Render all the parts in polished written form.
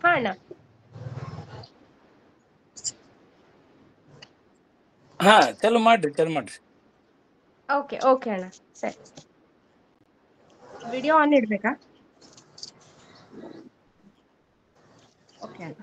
ಹಾ ಅಣ್ಣ. ಹಾ ಚಾಲು ಮಾಡ್ರಿ. ಓಕೆ ಓಕೆ ಅಣ್ಣ, ಸರಿ. Video on ಇಡ್ಬೇಕಾ? ಓಕೆ ಅಣ್ಣ.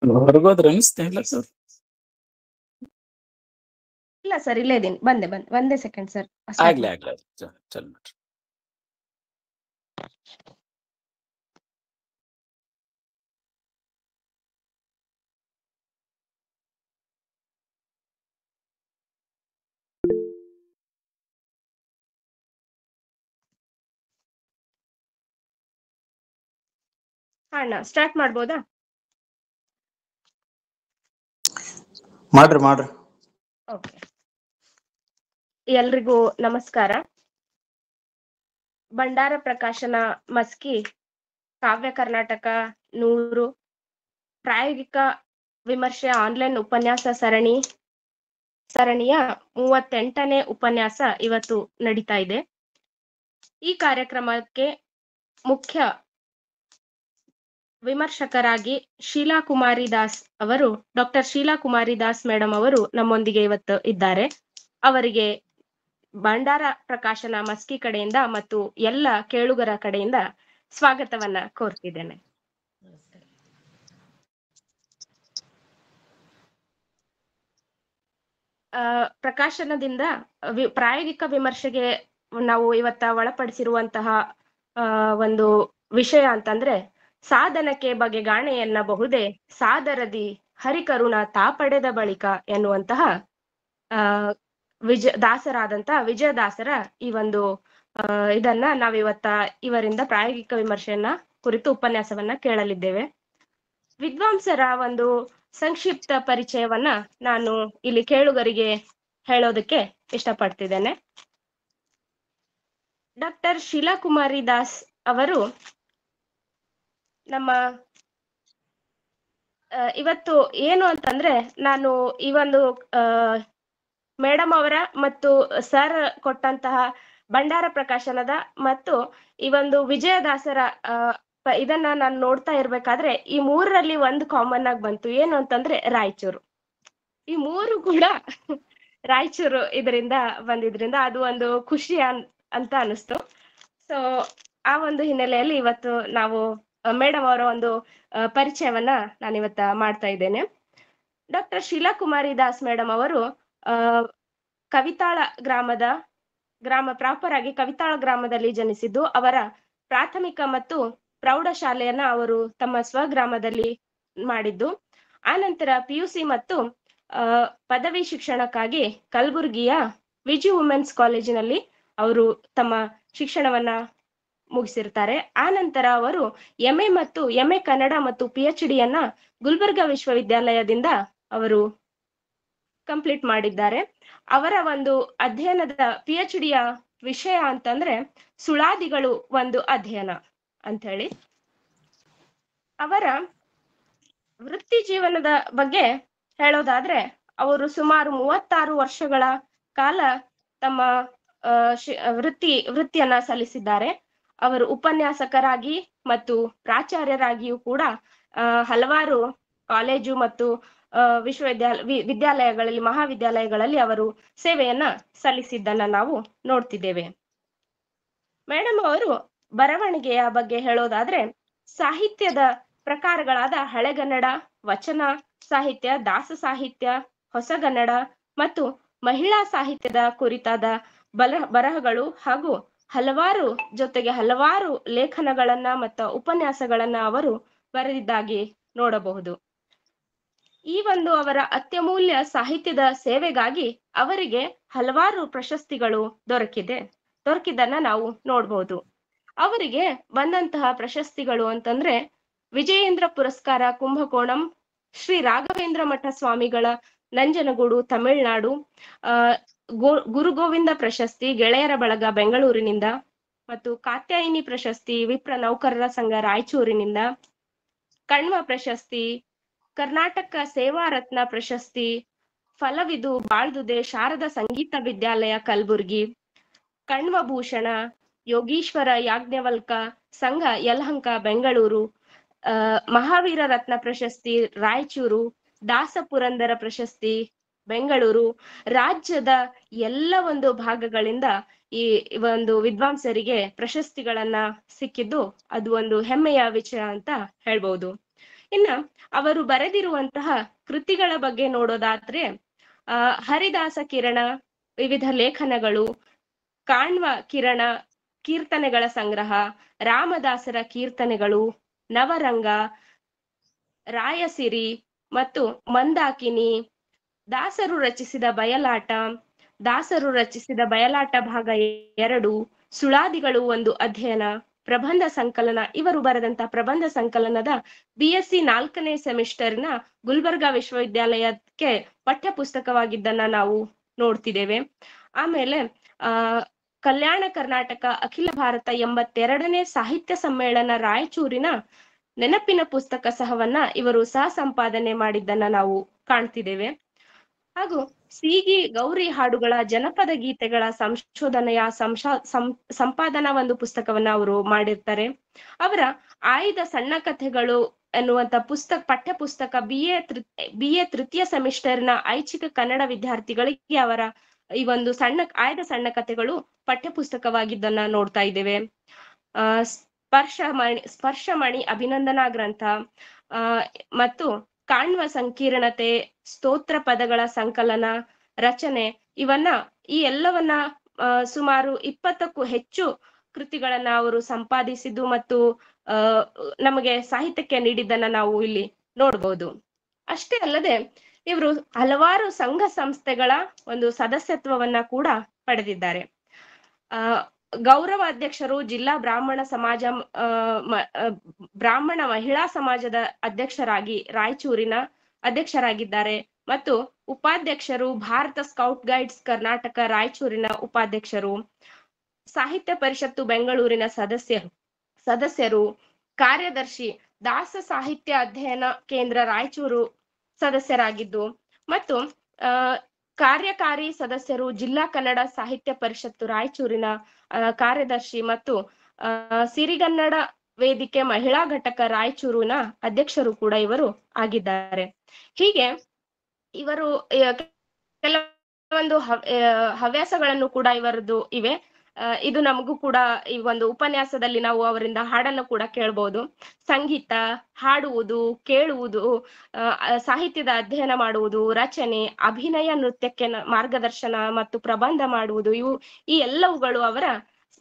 ಹೊರಗೋದ್ರೆ ಅನಿಸ್ತಾ ಇಲ್ಲ ಸರ್. ಇಲ್ಲ ಸರ್, ಇಲ್ಲೇ ಇದೀನಿ. ಬಂದೆ ಒಂದೇ ಸೆಕೆಂಡ್ ಸರ್. ಆಗ್ಲಿ ಚಲ್ ಮಾಡ್ರಿ. ಹಾ ಅಣ್ಣ, ಸ್ಟಾರ್ಟ್ ಮಾಡ್ಬೋದಾ? ಮಾಡ್ರಿ. ಓಕೆ. ಎಲ್ರಿಗೂ ನಮಸ್ಕಾರ. ಭಂಡಾರ ಪ್ರಕಾಶನ ಮಸ್ಕಿ ಕಾವ್ಯ ಕರ್ನಾಟಕ 100 ಪ್ರಾಯೋಗಿಕ ವಿಮರ್ಶೆ ಆನ್ಲೈನ್ ಉಪನ್ಯಾಸ ಸರಣಿಯ 38ನೇ ಉಪನ್ಯಾಸ ಇವತ್ತು ನಡೀತಾ ಇದೆ. ಈ ಕಾರ್ಯಕ್ರಮಕ್ಕೆ ಮುಖ್ಯ ವಿಮರ್ಶಕರಾಗಿ ಡಾಕ್ಟರ್ ಶೀಲಾ ಕುಮಾರಿ ದಾಸ್ ಮೇಡಮ್ ಅವರು ನಮ್ಮೊಂದಿಗೆ ಇವತ್ತು ಇದ್ದಾರೆ. ಅವರಿಗೆ ಭಂಡಾರ ಪ್ರಕಾಶನ ಮಸ್ಕಿ ಕಡೆಯಿಂದ ಮತ್ತು ಎಲ್ಲ ಕೇಳುಗರ ಕಡೆಯಿಂದ ಸ್ವಾಗತವನ್ನ ಕೋರ್ತಿದ್ದೇನೆ. ಪ್ರಕಾಶನದಿಂದ ಪ್ರಾಯೋಗಿಕ ವಿಮರ್ಶೆಗೆ ನಾವು ಇವತ್ತ ಒಳಪಡಿಸಿರುವಂತಹ ಒಂದು ವಿಷಯ ಅಂತಂದ್ರೆ, ಸಾಧನಕ್ಕೆ ಬಗೆಗಾಣೆ ಎನ್ನಬಹುದೇ ಸಾದರದಿ ಹರಿಕರುಣ ತಾಪಡೆದ ಬಳಿಕ ಎನ್ನುವಂತಹ ವಿಜಯದಾಸರ ಈ ಒಂದು ಇದನ್ನ ನಾವಿವತ್ತ ಇವರಿಂದ ಪ್ರಾಯೋಗಿಕ ವಿಮರ್ಶೆಯನ್ನ ಕುರಿತು ಉಪನ್ಯಾಸವನ್ನ ಕೇಳಲಿದ್ದೇವೆ. ವಿದ್ವಾಂಸರ ಒಂದು ಸಂಕ್ಷಿಪ್ತ ಪರಿಚಯವನ್ನ ನಾನು ಇಲ್ಲಿ ಕೇಳುಗರಿಗೆ ಹೇಳೋದಕ್ಕೆ ಇಷ್ಟಪಡ್ತಿದ್ದೇನೆ. ಡಾಕ್ಟರ್ ಶೀಲಾ ಕುಮಾರಿ ದಾಸ್ ಅವರು ನಮ್ಮ ಇವತ್ತು ಏನು ಅಂತಂದ್ರೆ, ನಾನು ಈ ಒಂದು ಮೇಡಮ್ ಅವರ ಮತ್ತು ಸರ್ ಕೊಟ್ಟಂತಹ ಭಂಡಾರ ಪ್ರಕಾಶನದ ಮತ್ತು ಈ ಒಂದು ವಿಜಯದಾಸರ ಇದನ್ನ ನಾನು ನೋಡ್ತಾ ಇರ್ಬೇಕಾದ್ರೆ ಈ ಮೂರರಲ್ಲಿ ಒಂದು ಕಾಮನ್ ಆಗಿ ಬಂತು. ಏನು ಅಂತಂದ್ರೆ ರಾಯಚೂರು. ಈ ಮೂರು ಕೂಡ ರಾಯಚೂರು ಇದರಿಂದ ಬಂದಿದ್ರಿಂದ ಅದು ಒಂದು ಖುಷಿ ಅಂತ ಅನಿಸ್ತು. ಸೊ ಆ ಒಂದು ಹಿನ್ನೆಲೆಯಲ್ಲಿ ಇವತ್ತು ನಾವು ಮೇಡಮ್ ಅವರ ಒಂದು ಪರಿಚಯವನ್ನ ನಾನಿವತ್ತ ಮಾಡ್ತಾ ಇದ್ದೇನೆ. ಡಾಕ್ಟರ್ ಶೀಲಾ ಕುಮಾರಿ ದಾಸ್ ಮೇಡಮ್ ಅವರು ಕವಿತಾಳ ಪ್ರಾಪರ್ ಆಗಿ ಕವಿತಾಳ ಗ್ರಾಮದಲ್ಲಿ ಜನಿಸಿದ್ದು, ಅವರ ಪ್ರಾಥಮಿಕ ಮತ್ತು ಪ್ರೌಢಶಾಲೆಯನ್ನ ಅವರು ತಮ್ಮ ಸ್ವಗ್ರಾಮದಲ್ಲಿ ಮಾಡಿದ್ದು. ಆನಂತರ PUC ಮತ್ತು ಪದವಿ ಶಿಕ್ಷಣಕ್ಕಾಗಿ ಕಲಬುರಗಿಯ ವಿಜಿ ವುಮೆನ್ಸ್ ಕಾಲೇಜಿನಲ್ಲಿ ಅವರು ತಮ್ಮ ಶಿಕ್ಷಣವನ್ನ ಮುಗಿಸಿರ್ತಾರೆ. ಆನಂತರ ಅವರು MA ಕನ್ನಡ ಮತ್ತು PhD ಯನ್ನ ಗುಲ್ಬರ್ಗಾ ವಿಶ್ವವಿದ್ಯಾಲಯದಿಂದ ಅವರು ಕಂಪ್ಲೀಟ್ ಮಾಡಿದ್ದಾರೆ. ಅವರ ಒಂದು ಅಧ್ಯಯನದ PhD ಯ ವಿಷಯ ಅಂತಂದ್ರೆ ಸುಳಾದಿಗಳು ಒಂದು ಅಧ್ಯಯನ ಅಂತ ಹೇಳಿ. ಅವರ ವೃತ್ತಿ ಜೀವನದ ಬಗ್ಗೆ ಹೇಳೋದಾದ್ರೆ, ಅವರು ಸುಮಾರು 36 ವರ್ಷಗಳ ಕಾಲ ತಮ್ಮ ವೃತ್ತಿಯನ್ನ ಸಲ್ಲಿಸಿದ್ದಾರೆ. ಅವರು ಉಪನ್ಯಾಸಕರಾಗಿ ಮತ್ತು ಪ್ರಾಚಾರ್ಯರಾಗಿಯೂ ಕೂಡ ಹಲವಾರು ಕಾಲೇಜು ಮತ್ತು ವಿದ್ಯಾಲಯಗಳಲ್ಲಿ ಮಹಾವಿದ್ಯಾಲಯಗಳಲ್ಲಿ ಅವರು ಸೇವೆಯನ್ನ ಸಲ್ಲಿಸಿದ್ದನ್ನ ನಾವು ನೋಡ್ತಿದ್ದೇವೆ. ಮೇಡಮ್ ಅವರು ಬರವಣಿಗೆಯ ಬಗ್ಗೆ ಹೇಳೋದಾದ್ರೆ, ಸಾಹಿತ್ಯದ ಪ್ರಕಾರಗಳಾದ ಹಳೆಗನ್ನಡ, ವಚನ ಸಾಹಿತ್ಯ, ದಾಸ ಸಾಹಿತ್ಯ, ಹೊಸಗನ್ನಡ ಮತ್ತು ಮಹಿಳಾ ಸಾಹಿತ್ಯದ ಕುರಿತಾದ ಬರಹಗಳು ಹಾಗೂ ಹಲವಾರು ಲೇಖನಗಳನ್ನ ಮತ್ತು ಉಪನ್ಯಾಸಗಳನ್ನ ಅವರು ಬರೆದಿದ್ದಾಗಿ ನೋಡಬಹುದು. ಈ ಒಂದು ಅವರ ಅತ್ಯಮೂಲ್ಯ ಸಾಹಿತ್ಯದ ಸೇವೆಗಾಗಿ ಅವರಿಗೆ ಹಲವಾರು ಪ್ರಶಸ್ತಿಗಳು ದೊರಕಿದ್ದನ್ನ ನಾವು ನೋಡ್ಬೋದು. ಅವರಿಗೆ ಬಂದಂತಹ ಪ್ರಶಸ್ತಿಗಳು ಅಂತಂದ್ರೆ ವಿಜಯೇಂದ್ರ ಪುರಸ್ಕಾರ ಕುಂಭಕೋಣಂ, ಶ್ರೀ ರಾಘವೇಂದ್ರ ಮಠ ಸ್ವಾಮಿಗಳ ನಂಜನಗೂಡು ತಮಿಳುನಾಡು, ಗುರು ಗೋವಿಂದ ಪ್ರಶಸ್ತಿ ಗೆಳೆಯರ ಬಳಗ ಬೆಂಗಳೂರಿನಿಂದ, ಮತ್ತು ಕಾತ್ಯಾಯಿನಿ ಪ್ರಶಸ್ತಿ ವಿಪ್ರ ನೌಕರರ ಸಂಘ ರಾಯಚೂರಿನಿಂದ, ಕಣ್ವ ಪ್ರಶಸ್ತಿ, ಕರ್ನಾಟಕ ಸೇವಾ ರತ್ನ ಪ್ರಶಸ್ತಿ, ಫಲವಿದು ಬಾಳ್ದುದೆ ಶಾರದಾ ಸಂಗೀತ ವಿದ್ಯಾಲಯ ಕಲಬುರ್ಗಿ, ಕಣ್ವ ಭೂಷಣ, ಯೋಗೀಶ್ವರ ಯಾಜ್ಞವಲ್ಕ ಸಂಘ ಯಲಹಂಕ ಬೆಂಗಳೂರು, ಮಹಾವೀರ ರತ್ನ ಪ್ರಶಸ್ತಿ ರಾಯಚೂರು, ದಾಸ ಪುರಂದರ ಪ್ರಶಸ್ತಿ ಬೆಂಗಳೂರು, ರಾಜ್ಯದ ಎಲ್ಲ ಒಂದು ಭಾಗಗಳಿಂದ ಈ ಒಂದು ವಿದ್ವಾಂಸರಿಗೆ ಪ್ರಶಸ್ತಿಗಳನ್ನ ಸಿಕ್ಕಿದ್ದು ಅದು ಒಂದು ಹೆಮ್ಮೆಯ ವಿಷಯ ಅಂತ ಹೇಳ್ಬಹುದು. ಇನ್ನ ಅವರು ಬರೆದಿರುವಂತಹ ಕೃತಿಗಳ ಬಗ್ಗೆ ನೋಡೋದಾದ್ರೆ ಹರಿದಾಸ ಕಿರಣ, ವಿವಿಧ ಲೇಖನಗಳು, ಕಾಣ್ವ ಕಿರಣ, ಕೀರ್ತನೆಗಳ ಸಂಗ್ರಹ, ರಾಮದಾಸರ ಕೀರ್ತನೆಗಳು, ನವರಂಗ, ರಾಯಸಿರಿ ಮತ್ತು ಮಂದಾಕಿನಿ, ದಾಸರು ರಚಿಸಿದ ಬಯಲಾಟ ಭಾಗ 2, ಸುಳಾದಿಗಳು ಒಂದು ಅಧ್ಯಯನ, ಪ್ರಬಂಧ ಸಂಕಲನ. ಇವರು ಬರೆದಂತ ಪ್ರಬಂಧ ಸಂಕಲನದ BSc 4ನೇ ಸೆಮಿಸ್ಟರ್ನ ಗುಲ್ಬರ್ಗಾ ವಿಶ್ವವಿದ್ಯಾಲಯಕ್ಕೆ ಪಠ್ಯ ಪುಸ್ತಕವಾಗಿದ್ದನ್ನ ನಾವು ನೋಡ್ತಿದ್ದೇವೆ. ಆಮೇಲೆ ಕಲ್ಯಾಣ ಕರ್ನಾಟಕ ಅಖಿಲ ಭಾರತ 82ನೇ ಸಾಹಿತ್ಯ ಸಮ್ಮೇಳನ ರಾಯಚೂರಿನ ನೆನಪಿನ ಪುಸ್ತಕ ಸಹವನ್ನ ಇವರು ಸಹ ಸಂಪಾದನೆ ಮಾಡಿದ್ದನ್ನ ನಾವು ಕಾಣ್ತಿದ್ದೇವೆ. ಹಾಗೂ ಸೀಗಿ ಗೌರಿ ಹಾಡುಗಳ ಜನಪದ ಗೀತೆಗಳ ಸಂಶೋಧನೆಯ ಸಂಪಾದನಾ ಒಂದು ಪುಸ್ತಕವನ್ನ ಅವರು ಮಾಡಿರ್ತಾರೆ. ಅವರ ಆಯ್ದ ಸಣ್ಣ ಕಥೆಗಳು ಎನ್ನುವಂತ ಪಠ್ಯ ಪುಸ್ತಕ BA ತೃತೀಯ ಸೆಮಿಸ್ಟರ್ನ ಐಚ್ಛಿಕ ಕನ್ನಡ ವಿದ್ಯಾರ್ಥಿಗಳಿಗೆ ಅವರ ಈ ಒಂದು ಆಯ್ದ ಸಣ್ಣ ಕಥೆಗಳು ಪಠ್ಯ ಪುಸ್ತಕವಾಗಿದ್ದನ್ನ ನೋಡ್ತಾ ಇದ್ದೇವೆ. ಸ್ಪರ್ಶಮಣಿ ಅಭಿನಂದನಾ ಗ್ರಂಥ, ಮತ್ತು ಕಾಣ್ವ ಸಂಕೀರ್ಣತೆ, ಸ್ತೋತ್ರ ಪದಗಳ ಸಂಕಲನ ರಚನೆ, ಈ ಎಲ್ಲವನ್ನ ಸುಮಾರು 20ಕ್ಕೂ ಹೆಚ್ಚು ಕೃತಿಗಳನ್ನ ಅವರು ಸಂಪಾದಿಸಿದ್ದು ಮತ್ತು ನಮಗೆ ಸಾಹಿತ್ಯಕ್ಕೆ ನೀಡಿದ್ದನ್ನ ನಾವು ಇಲ್ಲಿ ನೋಡ್ಬೋದು. ಅಷ್ಟೇ ಅಲ್ಲದೆ ಇವರು ಹಲವಾರು ಸಂಘ ಸಂಸ್ಥೆಗಳ ಒಂದು ಸದಸ್ಯತ್ವವನ್ನ ಕೂಡ ಪಡೆದಿದ್ದಾರೆ. ಗೌರವ ಅಧ್ಯಕ್ಷರು ಜಿಲ್ಲಾ ಬ್ರಾಹ್ಮಣ ಮಹಿಳಾ ಸಮಾಜದ ಅಧ್ಯಕ್ಷರಾಗಿ ರಾಯಚೂರಿನ ಅಧ್ಯಕ್ಷರಾಗಿದ್ದಾರೆ, ಮತ್ತು ಉಪಾಧ್ಯಕ್ಷರು ಭಾರತ ಸ್ಕೌಟ್ ಗೈಡ್ಸ್ ಕರ್ನಾಟಕ ರಾಯಚೂರಿನ ಉಪಾಧ್ಯಕ್ಷರು, ಸಾಹಿತ್ಯ ಪರಿಷತ್ತು ಬೆಂಗಳೂರಿನ ಸದಸ್ಯರು, ಕಾರ್ಯದರ್ಶಿ ದಾಸ ಸಾಹಿತ್ಯ ಅಧ್ಯಯನ ಕೇಂದ್ರ ರಾಯಚೂರು ಸದಸ್ಯರಾಗಿದ್ದು, ಮತ್ತು ಕಾರ್ಯಕಾರಿ ಸದಸ್ಯರು ಜಿಲ್ಲಾ ಕನ್ನಡ ಸಾಹಿತ್ಯ ಪರಿಷತ್ತು ರಾಯಚೂರಿನ ಕಾರ್ಯದರ್ಶಿ, ಮತ್ತು ಸಿರಿಗನ್ನಡ ವೇದಿಕೆ ಮಹಿಳಾ ಘಟಕ ರಾಯಚೂರಿನ ಅಧ್ಯಕ್ಷರು ಕೂಡ ಇವರು ಆಗಿದ್ದಾರೆ. ಹೀಗೆ ಇವರು ಕೆಲವೊಂದು ಹವ್ಯಾಸಗಳನ್ನು ಕೂಡ ಇವರದ್ದು ಇವೆ. ಇದು ನಮಗೂ ಕೂಡ ಈ ಒಂದು ಉಪನ್ಯಾಸದಲ್ಲಿ ನಾವು ಅವರಿಂದ ಹಾಡನ್ನು ಕೂಡ ಕೇಳಬಹುದು. ಸಂಗೀತ, ಹಾಡುವುದು, ಕೇಳುವುದು, ಸಾಹಿತ್ಯದ ಅಧ್ಯಯನ ಮಾಡುವುದು, ರಚನೆ, ಅಭಿನಯ, ನೃತ್ಯಕ್ಕೆ ಮಾರ್ಗದರ್ಶನ ಮತ್ತು ಪ್ರಬಂಧ ಮಾಡುವುದು, ಈ ಎಲ್ಲವುಗಳು ಅವರ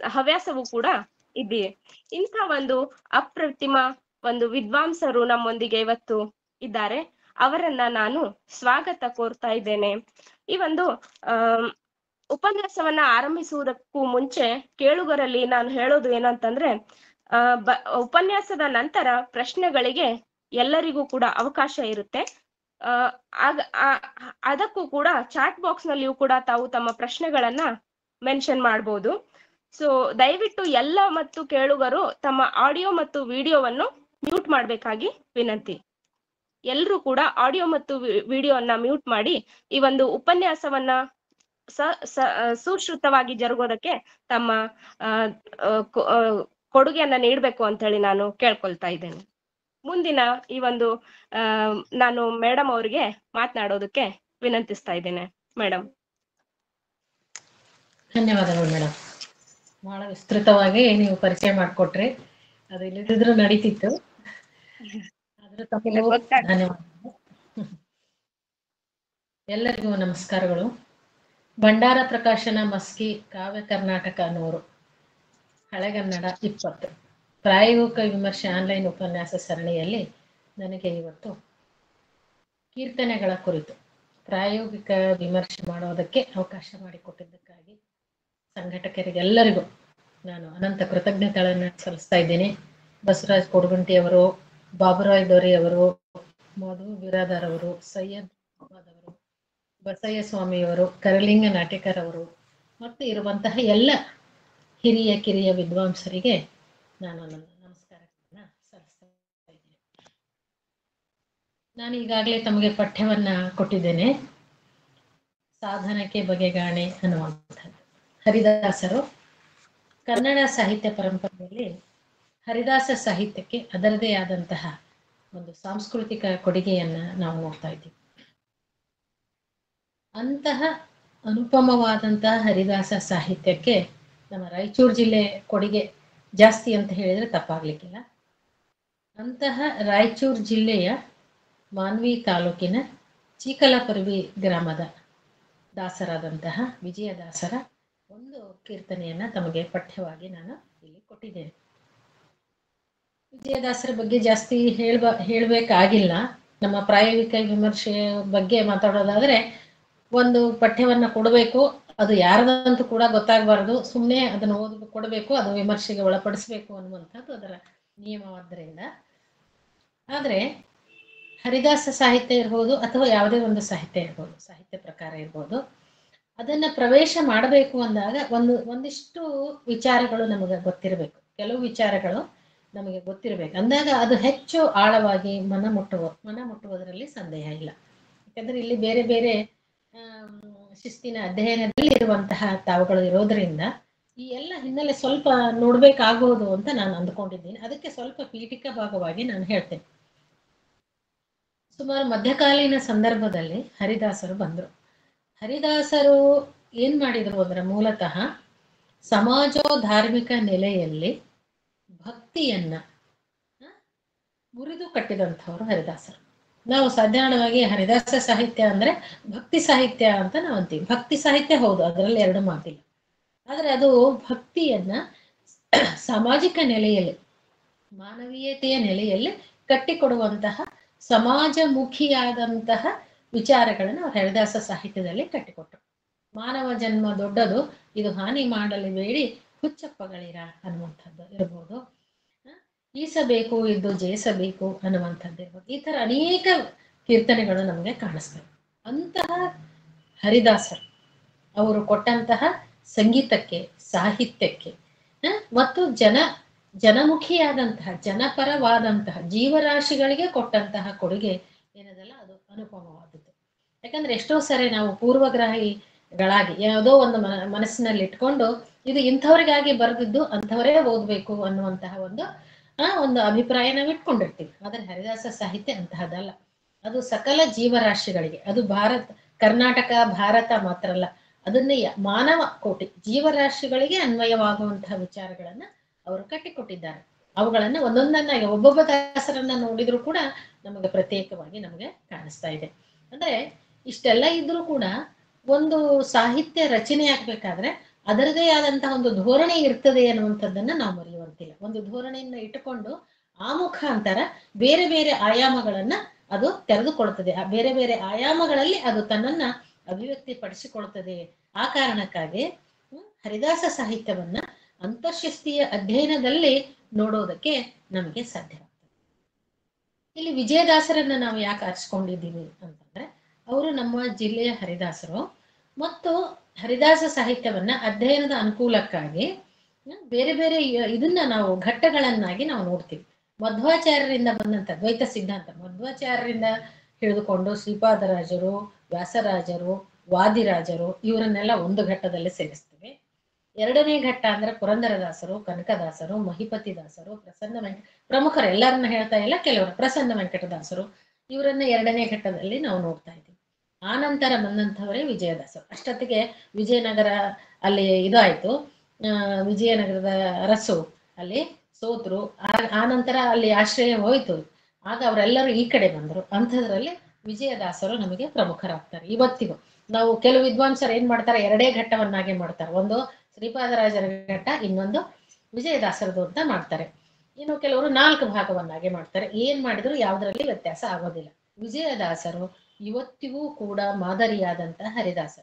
ಹವ್ಯಾಸವೂ ಕೂಡ ಇದೆ. ಇಂಥ ಒಂದು ಅಪ್ರತಿಮ ಒಂದು ವಿದ್ವಾಂಸರು ನಮ್ಮೊಂದಿಗೆ ಇವತ್ತು ಇದ್ದಾರೆ. ಅವರನ್ನ ನಾನು ಸ್ವಾಗತ ಕೋರ್ತಾ ಇದ್ದೇನೆ. ಈ ಒಂದು ಉಪನ್ಯಾಸವನ್ನ ಆರಂಭಿಸುವುದಕ್ಕೂ ಮುಂಚೆ ಕೇಳುಗರಲ್ಲಿ ನಾನು ಹೇಳೋದು ಏನಂತಂದ್ರೆ, ಉಪನ್ಯಾಸದ ನಂತರ ಪ್ರಶ್ನೆಗಳಿಗೆ ಎಲ್ಲರಿಗೂ ಕೂಡ ಅವಕಾಶ ಇರುತ್ತೆ. ಅದಕ್ಕೂ ಕೂಡ ಚಾಟ್ ಬಾಕ್ಸ್ ನಲ್ಲಿಯೂ ಕೂಡ ತಾವು ತಮ್ಮ ಪ್ರಶ್ನೆಗಳನ್ನ ಮೆನ್ಷನ್ ಮಾಡ್ಬೋದು. ಸೊ ದಯವಿಟ್ಟು ಎಲ್ಲ ಮತ್ತು ಕೇಳುಗರು ತಮ್ಮ ಆಡಿಯೋ ಮತ್ತು ವಿಡಿಯೋವನ್ನು ಮ್ಯೂಟ್ ಮಾಡ್ಬೇಕಾಗಿ ವಿನಂತಿ. ಎಲ್ರೂ ಕೂಡ ಆಡಿಯೋ ಮತ್ತು ವಿಡಿಯೋವನ್ನ ಮ್ಯೂಟ್ ಮಾಡಿ ಈ ಒಂದು ಉಪನ್ಯಾಸವನ್ನ ಸುಶ್ರುತವಾಗಿ ಜರುಗೋದಕ್ಕೆ ತಮ್ಮ ಕೊಡುಗೆಯನ್ನ ನೀಡಬೇಕು ಅಂತ ಹೇಳಿ ನಾನು ಕೇಳ್ಕೊಳ್ತಾ ಇದ್ದೇನೆ. ಮುಂದಿನ ಈ ಒಂದು ನಾನು ಮೇಡಮ್ ಅವರಿಗೆ ಮಾತನಾಡೋದಕ್ಕೆ ವಿನಂತಿಸ್ತಾ ಇದ್ದೇನೆ. ಮೇಡಮ್. ಧನ್ಯವಾದಗಳು ಮೇಡಮ್. ಬಹಳ ವಿಸ್ತೃತವಾಗಿ ನೀವು ಪರಿಚಯ ಮಾಡಿಕೊಟ್ರಿ. ಅದು ಇಲ್ಲದಿದ್ರೂ ನಡೀತಿತ್ತು. ಧನ್ಯವಾದಗಳು. ಎಲ್ಲರಿಗೂ ನಮಸ್ಕಾರಗಳು. ಭಂಡಾರ ಪ್ರಕಾಶನ ಮಸ್ಕಿ ಕಾವ್ಯ ಕರ್ನಾಟಕ 100 ಹಳೆಗನ್ನಡ 20 ಪ್ರಾಯೋಗಿಕ ವಿಮರ್ಶೆ ಆನ್ಲೈನ್ ಉಪನ್ಯಾಸ ಸರಣಿಯಲ್ಲಿ ನನಗೆ ಇವತ್ತು ಕೀರ್ತನೆಗಳ ಕುರಿತು ಪ್ರಾಯೋಗಿಕ ವಿಮರ್ಶೆ ಮಾಡೋದಕ್ಕೆ ಅವಕಾಶ ಮಾಡಿಕೊಟ್ಟಿದ್ದಕ್ಕಾಗಿ ಸಂಘಟಕರಿಗೆಲ್ಲರಿಗೂ ನಾನು ಅನಂತ ಕೃತಜ್ಞತೆಗಳನ್ನು ಸಲ್ಲಿಸ್ತಾ ಇದ್ದೇನೆ. ಬಸವರಾಜ್ ಕೊಡಗುಂಟಿ ಅವರು, ಬಾಬುರಾಯ್ ದೊರೆ ಅವರು, ಮಧು ಬಿರಾದಾರ್ ಅವರು, ಸೈಯದ್ ಅಹಮದ್ ಅವರು, ಬಸಯ್ಯ ಸ್ವಾಮಿಯವರು, ಕರಲಿಂಗ ನಾಟೇಕರ್ ಅವರು ಮತ್ತು ಇರುವಂತಹ ಎಲ್ಲ ಹಿರಿಯ ಕಿರಿಯ ವಿದ್ವಾಂಸರಿಗೆ ನಾನು ನನ್ನ ನಮಸ್ಕಾರಗಳನ್ನು ಸಲ್ಲಿಸ್ತಾ ಇದ್ದೇನೆ. ನಾನು ಈಗಾಗಲೇ ತಮಗೆ ಪಠ್ಯವನ್ನ ಕೊಟ್ಟಿದ್ದೇನೆ. ಸಾಧನಕ್ಕೆ ಬಗೆಗಾಣೆ ಅನ್ನುವಂಥದ್ದು. ಹರಿದಾಸರು ಕನ್ನಡ ಸಾಹಿತ್ಯ ಪರಂಪರೆಯಲ್ಲಿ ಹರಿದಾಸ ಸಾಹಿತ್ಯಕ್ಕೆ ಅದರದೇ ಆದಂತಹ ಒಂದು ಸಾಂಸ್ಕೃತಿಕ ಕೊಡುಗೆಯನ್ನ ನಾವು ನೋಡ್ತಾ ಇದ್ದೀವಿ. ಅಂತಹ ಅನುಪಮವಾದಂತಹ ಹರಿದಾಸ ಸಾಹಿತ್ಯಕ್ಕೆ ನಮ್ಮ ರಾಯಚೂರು ಜಿಲ್ಲೆ ಕೊಡುಗೆ ಜಾಸ್ತಿ ಅಂತ ಹೇಳಿದ್ರೆ ತಪ್ಪಾಗ್ಲಿಕ್ಕಿಲ್ಲ. ಅಂತಹ ರಾಯಚೂರು ಜಿಲ್ಲೆಯ ಮಾನ್ವಿ ತಾಲೂಕಿನ ಚೀಕಲಪರ್ವಿ ಗ್ರಾಮದ ದಾಸರಾದಂತಹ ವಿಜಯದಾಸರ ಒಂದು ಕೀರ್ತನೆಯನ್ನ ತಮಗೆ ಪಠ್ಯವಾಗಿ ನಾನು ಇಲ್ಲಿ ಕೊಟ್ಟಿದ್ದೇನೆ. ವಿಜಯದಾಸರ ಬಗ್ಗೆ ಜಾಸ್ತಿ ಹೇಳ್ಬೇಕಾಗಿಲ್ಲ. ನಮ್ಮ ಪ್ರಾಯೋಗಿಕ ವಿಮರ್ಶೆಯ ಬಗ್ಗೆ ಮಾತಾಡೋದಾದ್ರೆ ಒಂದು ಪಠ್ಯವನ್ನ ಕೊಡಬೇಕು, ಅದು ಯಾರದಂತೂ ಕೂಡ ಗೊತ್ತಾಗಬಾರದು, ಸುಮ್ಮನೆ ಅದನ್ನು ಕೊಡಬೇಕು, ಅದು ವಿಮರ್ಶೆಗೆ ಒಳಪಡಿಸ್ಬೇಕು ಅನ್ನುವಂಥದ್ದು ಅದರ ನಿಯಮವಾದ್ದರಿಂದ. ಆದ್ರೆ ಹರಿದಾಸ ಸಾಹಿತ್ಯ ಇರ್ಬೋದು ಅಥವಾ ಯಾವುದೇ ಒಂದು ಸಾಹಿತ್ಯ ಇರ್ಬೋದು, ಸಾಹಿತ್ಯ ಪ್ರಕಾರ ಇರ್ಬೋದು, ಅದನ್ನ ಪ್ರವೇಶ ಮಾಡಬೇಕು ಅಂದಾಗ ಒಂದಿಷ್ಟು ವಿಚಾರಗಳು ನಮಗೆ ಗೊತ್ತಿರಬೇಕು. ಕೆಲವು ವಿಚಾರಗಳು ನಮಗೆ ಗೊತ್ತಿರಬೇಕು ಅಂದಾಗ ಅದು ಹೆಚ್ಚು ಆಳವಾಗಿ ಮನ ಮುಟ್ಟುವುದರಲ್ಲಿ ಸಂದೇಹ ಇಲ್ಲ. ಯಾಕಂದ್ರೆ ಇಲ್ಲಿ ಬೇರೆ ಬೇರೆ ಶಿಸ್ತಿನ ಅಧ್ಯಯನದಲ್ಲಿ ಇರುವಂತಹ ತಾವುಗಳು ಇರೋದ್ರಿಂದ ಈ ಎಲ್ಲ ಹಿನ್ನೆಲೆ ಸ್ವಲ್ಪ ನೋಡ್ಬೇಕಾಗೋದು ಅಂತ ನಾನು ಅಂದ್ಕೊಂಡಿದ್ದೀನಿ. ಅದಕ್ಕೆ ಸ್ವಲ್ಪ ಪೀಠಿಕಾ ಭಾಗವಾಗಿ ನಾನು ಹೇಳ್ತೇನೆ. ಸುಮಾರು ಮಧ್ಯಕಾಲೀನ ಸಂದರ್ಭದಲ್ಲಿ ಹರಿದಾಸರು ಬಂದರು. ಹರಿದಾಸರು ಏನ್ ಮಾಡಿದ್ರು ಅಂದ್ರೆ ಮೂಲತಃ ಸಮಾಜೋಧಾರ್ಮಿಕ ನೆಲೆಯಲ್ಲಿ ಭಕ್ತಿಯನ್ನ ಮುರಿದು ಕಟ್ಟಿದಂಥವ್ರು ಹರಿದಾಸರು. ನಾವು ಸಾಧಾರಣವಾಗಿ ಹರಿದಾಸ ಸಾಹಿತ್ಯ ಅಂದ್ರೆ ಭಕ್ತಿ ಸಾಹಿತ್ಯ ಅಂತ ನಾವು ಅಂತೀವಿ. ಭಕ್ತಿ ಸಾಹಿತ್ಯ ಹೌದು, ಅದರಲ್ಲಿ ಎರಡು ಮಾತಿಲ್ಲ. ಆದ್ರೆ ಅದು ಭಕ್ತಿಯನ್ನ ಸಾಮಾಜಿಕ ನೆಲೆಯಲ್ಲಿ, ಮಾನವೀಯತೆಯ ನೆಲೆಯಲ್ಲಿ ಕಟ್ಟಿಕೊಡುವಂತಹ ಸಮಾಜಮುಖಿಯಾದಂತಹ ವಿಚಾರಗಳನ್ನು ಅವ್ರು ಹರಿದಾಸ ಸಾಹಿತ್ಯದಲ್ಲಿ ಕಟ್ಟಿಕೊಟ್ರು. ಮಾನವ ಜನ್ಮ ದೊಡ್ಡದು, ಇದು ಹಾನಿ ಮಾಡಲಿ ಬೇಡಿ ಹುಚ್ಚಪ್ಪಗಳಿರ ಅನ್ನುವಂಥದ್ದು ಇರ್ಬೋದು, ಈಸಬೇಕು ಇದ್ದು ಜಯಿಸಬೇಕು ಅನ್ನುವಂಥದ್ದು ಇರ್ಬೋದು. ಈ ತರ ಅನೇಕ ಕೀರ್ತನೆಗಳು ನಮಗೆ ಕಾಣಿಸ್ತವೆ. ಅಂತಹ ಹರಿದಾಸರು ಅವರು ಕೊಟ್ಟಂತಹ ಸಂಗೀತಕ್ಕೆ, ಸಾಹಿತ್ಯಕ್ಕೆ ಮತ್ತು ಜನಮುಖಿಯಾದಂತಹ, ಜನಪರವಾದಂತಹ, ಜೀವರಾಶಿಗಳಿಗೆ ಕೊಟ್ಟಂತಹ ಕೊಡುಗೆ ಏನದಲ್ಲ ಅದು ಅನುಪಮವಾದದ್ದು. ಯಾಕಂದ್ರೆ ಎಷ್ಟೋ ಸರಿ ನಾವು ಪೂರ್ವಗ್ರಾಹಿಗಳಾಗಿ ಯಾವುದೋ ಒಂದು ಮನಸ್ಸಿನಲ್ಲಿ ಇಟ್ಕೊಂಡು ಇದು ಇಂಥವ್ರಿಗಾಗಿ ಬರೆದಿದ್ದು ಅಂಥವರೇ ಓದ್ಬೇಕು ಅನ್ನುವಂತಹ ಒಂದು ಅಭಿಪ್ರಾಯ ನಾವು ಇಟ್ಕೊಂಡಿರ್ತೀವಿ. ಆದ್ರೆ ಹರಿದಾಸ ಸಾಹಿತ್ಯ ಅಂತಹದ್ದಲ್ಲ. ಅದು ಸಕಲ ಜೀವರಾಶಿಗಳಿಗೆ, ಅದು ಕರ್ನಾಟಕ ಭಾರತ ಮಾತ್ರ ಅಲ್ಲ, ಅದನ್ನೇ ಮಾನವ ಕೋಟಿ ಜೀವರಾಶಿಗಳಿಗೆ ಅನ್ವಯವಾಗುವಂತಹ ವಿಚಾರಗಳನ್ನ ಅವರು ಕಟ್ಟಿಕೊಟ್ಟಿದ್ದಾರೆ. ಅವುಗಳನ್ನ ಒಂದೊಂದನ್ನಾಗಿ ಒಬ್ಬೊಬ್ಬ ದಾಸರನ್ನ ನೋಡಿದ್ರು ಕೂಡ ನಮಗೆ ಪ್ರತ್ಯೇಕವಾಗಿ ನಮಗೆ ಕಾಣಿಸ್ತಾ ಇದೆ. ಅಂದ್ರೆ ಇಷ್ಟೆಲ್ಲ ಇದ್ರೂ ಕೂಡ ಒಂದು ಸಾಹಿತ್ಯ ರಚನೆ ಆಗ್ಬೇಕಾದ್ರೆ ಅದರದೇ ಆದಂತಹ ಒಂದು ಧೋರಣೆ ಇರ್ತದೆ ಅನ್ನುವಂಥದ್ದನ್ನ ನಾವು ಮರೆಯುವಂತಿಲ್ಲ. ಒಂದು ಧೋರಣೆಯನ್ನ ಇಟ್ಟುಕೊಂಡು ಆ ಮುಖಾಂತರ ಬೇರೆ ಬೇರೆ ಆಯಾಮಗಳನ್ನ ಅದು ತೆರೆದುಕೊಳ್ತದೆ. ಆ ಬೇರೆ ಬೇರೆ ಆಯಾಮಗಳಲ್ಲಿ ಅದು ತನ್ನನ್ನ ಅಭಿವ್ಯಕ್ತಿ ಪಡಿಸಿಕೊಳ್ತದೆ. ಆ ಕಾರಣಕ್ಕಾಗಿ ಹರಿದಾಸ ಸಾಹಿತ್ಯವನ್ನ ಅಂತರ್ಶಿಸ್ತೀಯ ಅಧ್ಯಯನದಲ್ಲಿ ನೋಡೋದಕ್ಕೆ ನಮಗೆ ಸಾಧ್ಯವಾಗ್ತದೆ. ಇಲ್ಲಿ ವಿಜಯದಾಸರನ್ನ ನಾವು ಯಾಕೆ ಆರಿಸ್ಕೊಂಡಿದ್ದೀವಿ ಅಂತಂದ್ರೆ ಅವರು ನಮ್ಮ ಜಿಲ್ಲೆಯ ಹರಿದಾಸರು ಮತ್ತು ಹರಿದಾಸ ಸಾಹಿತ್ಯವನ್ನ ಅಧ್ಯಯನದ ಅನುಕೂಲಕ್ಕಾಗಿ ಬೇರೆ ಬೇರೆ ಇದನ್ನ ನಾವು ಘಟ್ಟಗಳನ್ನಾಗಿ ನಾವು ನೋಡ್ತೀವಿ. ಮಧ್ವಾಚಾರ್ಯರಿಂದ ಬಂದಂತ ದ್ವೈತ ಸಿದ್ಧಾಂತ, ಮಧ್ವಾಚಾರ್ಯರಿಂದ ಹಿಡಿದುಕೊಂಡು ಶ್ರೀಪಾದರಾಜರು, ವ್ಯಾಸರಾಜರು, ವಾದಿರಾಜರು ಇವರನ್ನೆಲ್ಲ ಒಂದು ಘಟ್ಟದಲ್ಲಿ ಸೇರಿಸ್ತೇವೆ. ಎರಡನೇ ಘಟ್ಟ ಅಂದ್ರೆ ಪುರಂದರದಾಸರು, ಕನಕದಾಸರು, ಮಹಿಪತಿದಾಸರು, ಪ್ರಮುಖರು ಎಲ್ಲರನ್ನ ಹೇಳ್ತಾ ಇಲ್ಲ, ಕೆಲವರು ಪ್ರಸನ್ನ ವೆಂಕಟದಾಸರು, ಇವರನ್ನ ಎರಡನೇ ಘಟ್ಟದಲ್ಲಿ ನಾವು ನೋಡ್ತಾ ಇದ್ದೀವಿ. ಆ ನಂತರ ಬಂದಂಥವರೇ ವಿಜಯದಾಸರು. ಅಷ್ಟೊತ್ತಿಗೆ ವಿಜಯನಗರ ಅಲ್ಲಿ ಇದು ಆಯ್ತು, ವಿಜಯನಗರದ ಅರಸು ಅಲ್ಲಿ ಸೋತರು. ಆ ನಂತರ ಅಲ್ಲಿ ಆಶ್ರಯ ಹೋಯ್ತು. ಆಗ ಅವರೆಲ್ಲರೂ ಈ ಕಡೆ ಬಂದರು. ಅಂಥದ್ರಲ್ಲಿ ವಿಜಯದಾಸರು ನಮಗೆ ಪ್ರಮುಖರಾಗ್ತಾರೆ. ಇವತ್ತಿಗೂ ನಾವು ಕೆಲವು ವಿದ್ವಾಂಸರು ಏನ್ ಮಾಡ್ತಾರೆ, ಎರಡೇ ಘಟ್ಟವನ್ನಾಗಿ ಮಾಡ್ತಾರೆ. ಒಂದು ಶ್ರೀಪಾದರಾಜರ ಘಟ್ಟ, ಇನ್ನೊಂದು ವಿಜಯದಾಸರದು ಅಂತ ಮಾಡ್ತಾರೆ. ಇನ್ನು ಕೆಲವರು 4 ಭಾಗವನ್ನಾಗಿ ಮಾಡ್ತಾರೆ. ಏನ್ ಮಾಡಿದ್ರು ಯಾವ್ದ್ರಲ್ಲಿ ವ್ಯತ್ಯಾಸ ಆಗೋದಿಲ್ಲ. ವಿಜಯದಾಸರು ಇವತ್ತಿಗೂ ಕೂಡ ಮಾದರಿಯಾದಂತಹ ಹರಿದಾಸ.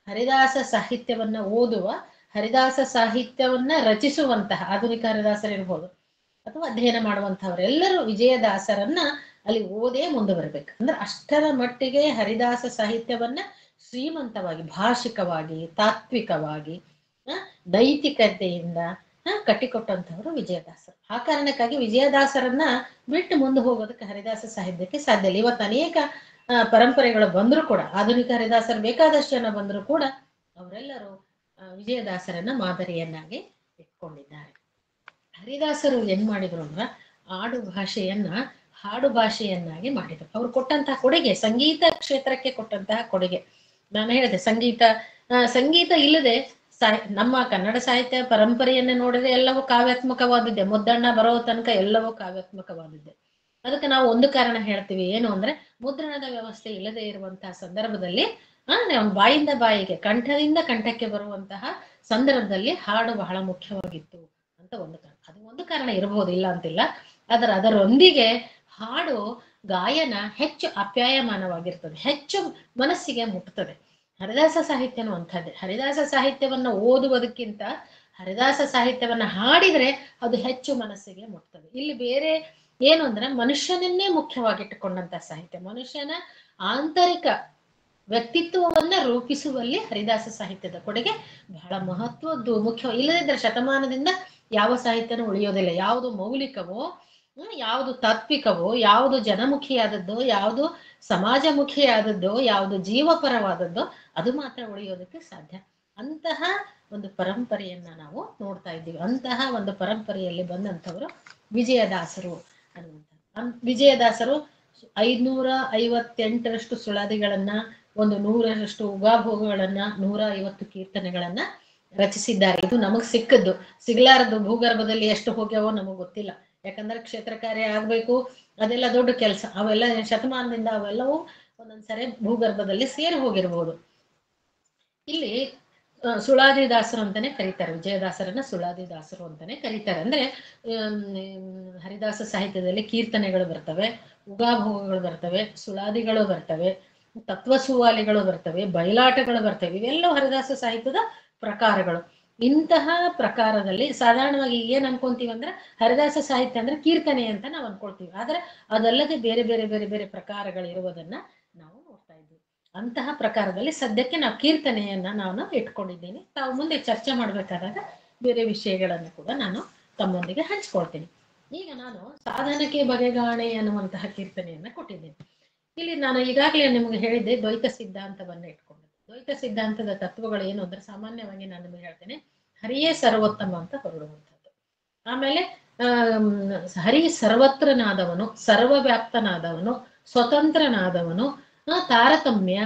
ಹರಿದಾಸ ಸಾಹಿತ್ಯವನ್ನ ಓದುವ, ಹರಿದಾಸ ಸಾಹಿತ್ಯವನ್ನ ರಚಿಸುವಂತಹ ಆಧುನಿಕ ಹರಿದಾಸರಿರ್ಬೋದು ಅಥವಾ ಅಧ್ಯಯನ ಮಾಡುವಂತಹವರೆಲ್ಲರೂ ವಿಜಯದಾಸರನ್ನ ಅಲ್ಲಿ ಓದೇ ಮುಂದುವರಬೇಕು. ಅಂದ್ರೆ ಅಷ್ಟರ ಮಟ್ಟಿಗೆ ಹರಿದಾಸ ಸಾಹಿತ್ಯವನ್ನ ಶ್ರೀಮಂತವಾಗಿ, ಭಾಷಿಕವಾಗಿ, ತಾತ್ವಿಕವಾಗಿ, ನೈತಿಕತೆಯಿಂದ ಕಟ್ಟಿಕೊಟ್ಟಂತವರು ವಿಜಯದಾಸರು. ಆ ಕಾರಣಕ್ಕಾಗಿ ವಿಜಯದಾಸರನ್ನ ಬಿಟ್ಟು ಮುಂದೆ ಹೋಗೋದಕ್ಕೆ ಹರಿದಾಸ ಸಾಹಿತ್ಯಕ್ಕೆ ಸಾಧ್ಯ ಇಲ್ಲ. ಇವತ್ತು ಅನೇಕ ಪರಂಪರೆಗಳು ಬಂದ್ರು ಕೂಡ, ಆಧುನಿಕ ಹರಿದಾಸರು ಬೇಕಾದಷ್ಟು ಜನ ಬಂದ್ರು ಕೂಡ ಅವರೆಲ್ಲರೂ ವಿಜಯದಾಸರನ್ನ ಮಾದರಿಯನ್ನಾಗಿ ಇಟ್ಕೊಂಡಿದ್ದಾರೆ. ಹರಿದಾಸರು ಏನ್ ಮಾಡಿದ್ರು ಅಂದ್ರ ಆಡು ಭಾಷೆಯನ್ನ ಹಾಡು ಭಾಷೆಯನ್ನಾಗಿ ಮಾಡಿದ್ರು. ಅವ್ರು ಕೊಟ್ಟಂತಹ ಕೊಡುಗೆ, ಸಂಗೀತ ಕ್ಷೇತ್ರಕ್ಕೆ ಕೊಟ್ಟಂತಹ ಕೊಡುಗೆ. ನಾನು ಹೇಳಿದೆ, ಸಂಗೀತ ಇಲ್ಲದೆ ನಮ್ಮ ಕನ್ನಡ ಸಾಹಿತ್ಯ ಪರಂಪರೆಯನ್ನ ನೋಡಿದ್ರೆ ಎಲ್ಲವೂ ಕಾವ್ಯಾತ್ಮಕವಾದದ್ದೆ. ಮುದ್ದಣ್ಣ ಬರೋ ತನಕ ಎಲ್ಲವೂ ಕಾವ್ಯಾತ್ಮಕವಾದದ್ದೆ. ಅದಕ್ಕೆ ನಾವು ಒಂದು ಕಾರಣ ಹೇಳ್ತೀವಿ, ಏನು ಅಂದ್ರೆ ಮುದ್ರಣದ ವ್ಯವಸ್ಥೆ ಇಲ್ಲದೆ ಇರುವಂತಹ ಸಂದರ್ಭದಲ್ಲಿ ಬಾಯಿಂದ ಬಾಯಿಗೆ, ಕಂಠದಿಂದ ಕಂಠಕ್ಕೆ ಬರುವಂತಹ ಸಂದರ್ಭದಲ್ಲಿ ಹಾಡು ಬಹಳ ಮುಖ್ಯವಾಗಿತ್ತು ಅಂತ ಒಂದು ಕಾರಣ. ಅದು ಒಂದು ಕಾರಣ ಇರಬಹುದು, ಇಲ್ಲ ಅಂತಿಲ್ಲ. ಅದರೊಂದಿಗೆ ಹಾಡು ಗಾಯನ ಹೆಚ್ಚು ಅಪ್ಯಾಯಮಾನವಾಗಿರ್ತದೆ, ಹೆಚ್ಚು ಮನಸ್ಸಿಗೆ ಮುಟ್ಟುತ್ತದೆ. ಹರಿದಾಸ ಸಾಹಿತ್ಯನೂ ಅಂಥದ್ದೇ. ಹರಿದಾಸ ಸಾಹಿತ್ಯವನ್ನ ಓದುವುದಕ್ಕಿಂತ ಹರಿದಾಸ ಸಾಹಿತ್ಯವನ್ನ ಹಾಡಿದ್ರೆ ಅದು ಹೆಚ್ಚು ಮನಸ್ಸಿಗೆ ಮುಟ್ತದೆ. ಇಲ್ಲಿ ಬೇರೆ ಏನು ಅಂದ್ರೆ ಮನುಷ್ಯನನ್ನೇ ಮುಖ್ಯವಾಗಿಟ್ಟುಕೊಂಡಂತ ಸಾಹಿತ್ಯ, ಮನುಷ್ಯನ ಆಂತರಿಕ ವ್ಯಕ್ತಿತ್ವವನ್ನ ರೂಪಿಸುವಲ್ಲಿ ಹರಿದಾಸ ಸಾಹಿತ್ಯದ ಕೊಡುಗೆ ಬಹಳ ಮಹತ್ವದ್ದು, ಮುಖ್ಯ. ಇಲ್ಲದಿದ್ದರೆ ಶತಮಾನದಿಂದ ಯಾವ ಸಾಹಿತ್ಯನೂ ಉಳಿಯೋದಿಲ್ಲ. ಯಾವುದು ಮೌಲಿಕವೋ, ಯಾವುದು ತಾತ್ವಿಕವೋ, ಯಾವುದು ಜನಮುಖಿಯಾದದ್ದೋ, ಯಾವುದು ಸಮಾಜಮುಖಿಯಾದದ್ದೋ, ಯಾವುದು ಜೀವಪರವಾದದ್ದೋ ಅದು ಮಾತ್ರ ಉಳಿಯೋದಕ್ಕೆ ಸಾಧ್ಯ. ಅಂತಹ ಒಂದು ಪರಂಪರೆಯನ್ನ ನಾವು ನೋಡ್ತಾ ಇದ್ದೀವಿ. ಅಂತಹ ಒಂದು ಪರಂಪರೆಯಲ್ಲಿ ಬಂದಂಥವರು ವಿಜಯದಾಸರು ಅನ್ನುವಂಥ. ವಿಜಯದಾಸರು 558ರಷ್ಟು ಸುಳಾದಿಗಳನ್ನ, 100ರಷ್ಟು ಉಗಾಭೋಗಗಳನ್ನ, 150 ಕೀರ್ತನೆಗಳನ್ನ ರಚಿಸಿದ್ದಾರೆ. ಇದು ನಮಗ್ ಸಿಕ್ಕದ್ದು. ಸಿಗ್ಲಾರದು ಭೂಗರ್ಭದಲ್ಲಿ ಎಷ್ಟು ಹೋಗ್ಯಾವೋ ನಮಗ್ ಗೊತ್ತಿಲ್ಲ. ಯಾಕಂದ್ರೆ ಕ್ಷೇತ್ರ ಕಾರ್ಯ ಆಗ್ಬೇಕು, ಅದೆಲ್ಲ ದೊಡ್ಡ ಕೆಲಸ. ಅವೆಲ್ಲ ಶತಮಾನದಿಂದ ಅವೆಲ್ಲವೂ ಒಂದೊಂದ್ಸರಿ ಭೂಗರ್ಭದಲ್ಲಿ ಸೇರಿ ಹೋಗಿರ್ಬೋದು. ಇಲ್ಲಿ ಸುಳಾದಿದಾಸರು ಅಂತಾನೆ ಕರೀತಾರೆ. ವಿಜಯದಾಸರನ್ನ ಸುಳಾದಿದಾಸರು ಅಂತಾನೆ ಕರೀತಾರೆ. ಅಂದ್ರೆ ಹರಿದಾಸ ಸಾಹಿತ್ಯದಲ್ಲಿ ಕೀರ್ತನೆಗಳು ಬರ್ತವೆ, ಉಗಾಭೋಗಗಳು ಬರ್ತವೆ, ಸುಳಾದಿಗಳು ಬರ್ತವೆ, ತತ್ವಸುವಾಲಿಗಳು ಬರ್ತವೆ, ಬಯಲಾಟಗಳು ಬರ್ತವೆ. ಇವೆಲ್ಲವೂ ಹರಿದಾಸ ಸಾಹಿತ್ಯದ ಪ್ರಕಾರಗಳು. ಇಂತಹ ಪ್ರಕಾರದಲ್ಲಿ ಸಾಧಾರಣವಾಗಿ ಏನ್ ಅನ್ಕೊಂತೀವಿ ಅಂದ್ರೆ ಹರಿದಾಸ ಸಾಹಿತ್ಯ ಅಂದ್ರೆ ಕೀರ್ತನೆ ಅಂತ ನಾವು ಅನ್ಕೊಳ್ತೀವಿ. ಆದ್ರೆ ಅದಲ್ಲದೆ ಬೇರೆ ಬೇರೆ ಬೇರೆ ಬೇರೆ ಪ್ರಕಾರಗಳಿರುವುದನ್ನ ನಾವು ನೋಡ್ತಾ ಇದ್ವಿ. ಅಂತಹ ಪ್ರಕಾರದಲ್ಲಿ ಸದ್ಯಕ್ಕೆ ನಾವು ಕೀರ್ತನೆಯನ್ನ ನಾನು ಇಟ್ಕೊಂಡಿದ್ದೀನಿ. ತಾವು ಮುಂದೆ ಚರ್ಚೆ ಮಾಡ್ಬೇಕಾದಾಗ ಬೇರೆ ವಿಷಯಗಳನ್ನು ಕೂಡ ನಾನು ತಮ್ಮೊಂದಿಗೆ ಹಂಚ್ಕೊಳ್ತೀನಿ. ಈಗ ನಾನು ಸಾಧನಕ್ಕೆ ಬಗೆಗಾಣೆ ಅನ್ನುವಂತಹ ಕೀರ್ತನೆಯನ್ನ ಕೊಟ್ಟಿದ್ದೀನಿ. ಇಲ್ಲಿ ನಾನು ಈಗಾಗಲೇ ನಿಮಗೆ ಹೇಳಿದ್ದೆ ದ್ವೈತ ಸಿದ್ಧಾಂತವನ್ನ ಇಟ್ಕೊಂಡಿದ್ದೆ. ದ್ವೈತ ಸಿದ್ಧಾಂತದ ತತ್ವಗಳು ಏನು ಅಂದ್ರೆ ಸಾಮಾನ್ಯವಾಗಿ ನಾನು ನಿಮಗೆ ಹೇಳ್ತೇನೆ, ಹರಿಯೇ ಸರ್ವೋತ್ತಮ ಅಂತ ಹೊರಡುವಂಥದ್ದು. ಆಮೇಲೆ ಹರಿ ಸರ್ವತ್ರನಾದವನು, ಸರ್ವವ್ಯಾಪ್ತನಾದವನು, ಸ್ವತಂತ್ರನಾದವನು, ತಾರತಮ್ಯ,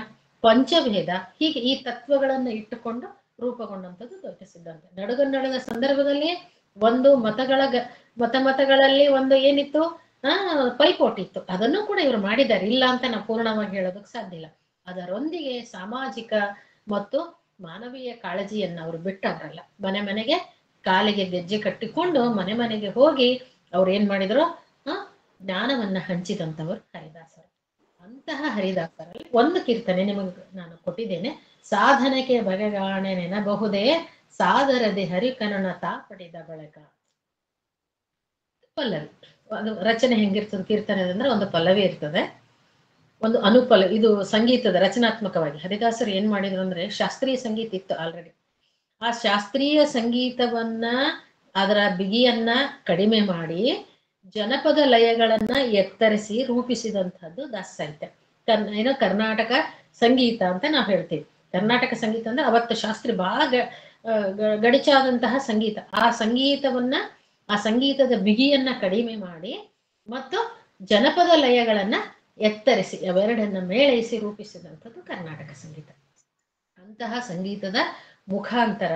ಪಂಚಭೇದ, ಹೀಗೆ ಈ ತತ್ವಗಳನ್ನ ಇಟ್ಟುಕೊಂಡು ರೂಪುಗೊಂಡಂಥದ್ದು ದ್ವೈತ ಸಿದ್ಧಾಂತ. ನಡುಗನ್ನಡದ ಸಂದರ್ಭದಲ್ಲಿ ಒಂದು ಮತಗಳಲ್ಲಿ ಒಂದು ಏನಿತ್ತು, ಪೈಪೋಟಿ ಇತ್ತು. ಅದನ್ನು ಕೂಡ ಇವರು ಮಾಡಿದ್ದಾರೆ, ಇಲ್ಲ ಅಂತ ನಾವು ಪೂರ್ಣವಾಗಿ ಹೇಳೋದಕ್ಕೆ ಸಾಧ್ಯ ಇಲ್ಲ. ಅದರೊಂದಿಗೆ ಸಾಮಾಜಿಕ ಮತ್ತು ಮಾನವೀಯ ಕಾಳಜಿಯನ್ನ ಅವರು ಬಿಟ್ಟವರಲ್ಲ. ಮನೆ ಮನೆಗೆ ಕಾಲಿಗೆ ಗೆಜ್ಜೆ ಕಟ್ಟಿಕೊಂಡು ಮನೆ ಮನೆಗೆ ಹೋಗಿ ಅವ್ರು ಏನ್ ಮಾಡಿದ್ರು, ಜ್ಞಾನವನ್ನ ಹಂಚಿದಂಥವ್ರು ಹರಿದಾಸರು. ಅಂತಹ ಹರಿದಾಸರಲ್ಲಿ ಒಂದು ಕೀರ್ತನೆ ನಿಮಗೆ ನಾನು ಕೊಟ್ಟಿದ್ದೇನೆ. ಸಾಧನಕ್ಕೆ ಬಗೆಗಾಣೆ ನೆನಬಹುದೇ, ಸಾದರದೆ ಹರಿಕನನ ತಾ ಪಡೆದ ಬಳಕ. ಪಲ್ಲವಿ. ಅದು ರಚನೆ ಹೆಂಗಿರ್ತದೆ ಕೀರ್ತನೆ ಅಂದ್ರೆ ಒಂದು ಪಲ್ಲವಿ ಇರ್ತದೆ, ಒಂದು ಅನುಪಲ್ಲವಿ. ಇದು ಸಂಗೀತದ ರಚನಾತ್ಮಕವಾಗಿ ಹರಿದಾಸರು ಏನ್ ಮಾಡಿದ್ರು ಅಂದ್ರೆ, ಶಾಸ್ತ್ರೀಯ ಸಂಗೀತ ಇತ್ತು ಆಲ್ರೆಡಿ. ಆ ಶಾಸ್ತ್ರೀಯ ಸಂಗೀತವನ್ನ, ಅದರ ಬಿಗಿಯನ್ನ ಕಡಿಮೆ ಮಾಡಿ ಜನಪದ ಲಯಗಳನ್ನ ಎತ್ತರಿಸಿ ರೂಪಿಸಿದಂಥದ್ದು ದಾಸ ಸಾಹಿತ್ಯ. ಏನೋ ಕರ್ನಾಟಕ ಸಂಗೀತ ಅಂತ ನಾವು ಹೇಳ್ತೀವಿ. ಕರ್ನಾಟಕ ಸಂಗೀತ ಅಂದ್ರೆ ಅವತ್ತು ಶಾಸ್ತ್ರಿ ಬಹಳ ಗಡಿಚಾದಂತಹ ಸಂಗೀತ. ಆ ಸಂಗೀತದ ಬಿಗಿಯನ್ನ ಕಡಿಮೆ ಮಾಡಿ ಮತ್ತು ಜನಪದ ಲಯಗಳನ್ನ ಎತ್ತರಿಸಿ ಅವೆರಡನ್ನ ಮೇಳೈಸಿ ರೂಪಿಸಿದಂಥದ್ದು ಕರ್ನಾಟಕ ಸಂಗೀತ. ಅಂತಹ ಸಂಗೀತದ ಮುಖಾಂತರ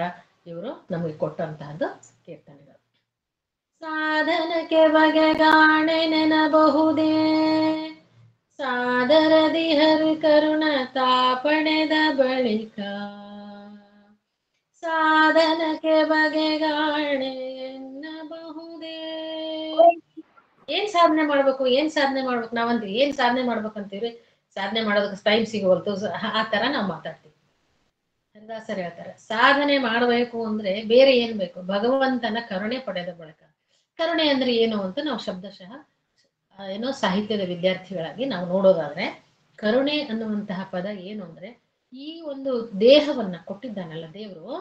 ಇವರು ನಮಗೆ ಕೊಟ್ಟಂತಹದ್ದು ಕೀರ್ತನೆಗಳು. ಸಾಧನಕ್ಕೆ ಬಗೆಗಾಣೆ ನೆನಬಹುದೇ, ಸಾದರದಿ ಹರಿ ಕರುಣ ತಾ ಪಡೆದ ಬಳಿಕ. ಸಾಧನಕ್ಕೆ ಬಗೆಗಾಣೆ ಎನ್ನಬಹುದೇ. ಏನ್ ಸಾಧನೆ ಮಾಡ್ಬೇಕು ನಾವಂತೀವಿ, ಏನ್ ಸಾಧನೆ ಮಾಡ್ಬೇಕಂತೀವ್ರಿ? ಸಾಧನೆ ಮಾಡೋದಕ್ಕೆ ಟೈಮ್ ಸಿಗುವಲ್ತು ಆ ತರ ನಾವು ಮಾತಾಡ್ತೀವಿ. ಹರಿದಾಸರು ಹೇಳ್ತಾರೆ ಸಾಧನೆ ಮಾಡಬೇಕು ಅಂದ್ರೆ ಬೇರೆ ಏನ್ ಬೇಕು, ಭಗವಂತನ ಕರುಣೆ ಪಡೆದ ಬಳಿಕ. ಕರುಣೆ ಅಂದ್ರೆ ಏನು ಅಂತ ನಾವು ಶಬ್ದಶಃ ಏನೋ ಸಾಹಿತ್ಯದ ವಿದ್ಯಾರ್ಥಿಗಳಾಗಿ ನಾವು ನೋಡೋದಾದ್ರೆ, ಕರುಣೆ ಅನ್ನುವಂತಹ ಪದ ಏನು ಅಂದ್ರೆ ಈ ಒಂದು ದೇಹವನ್ನ ಕೊಟ್ಟಿದ್ದಾನಲ್ಲ ದೇವರು,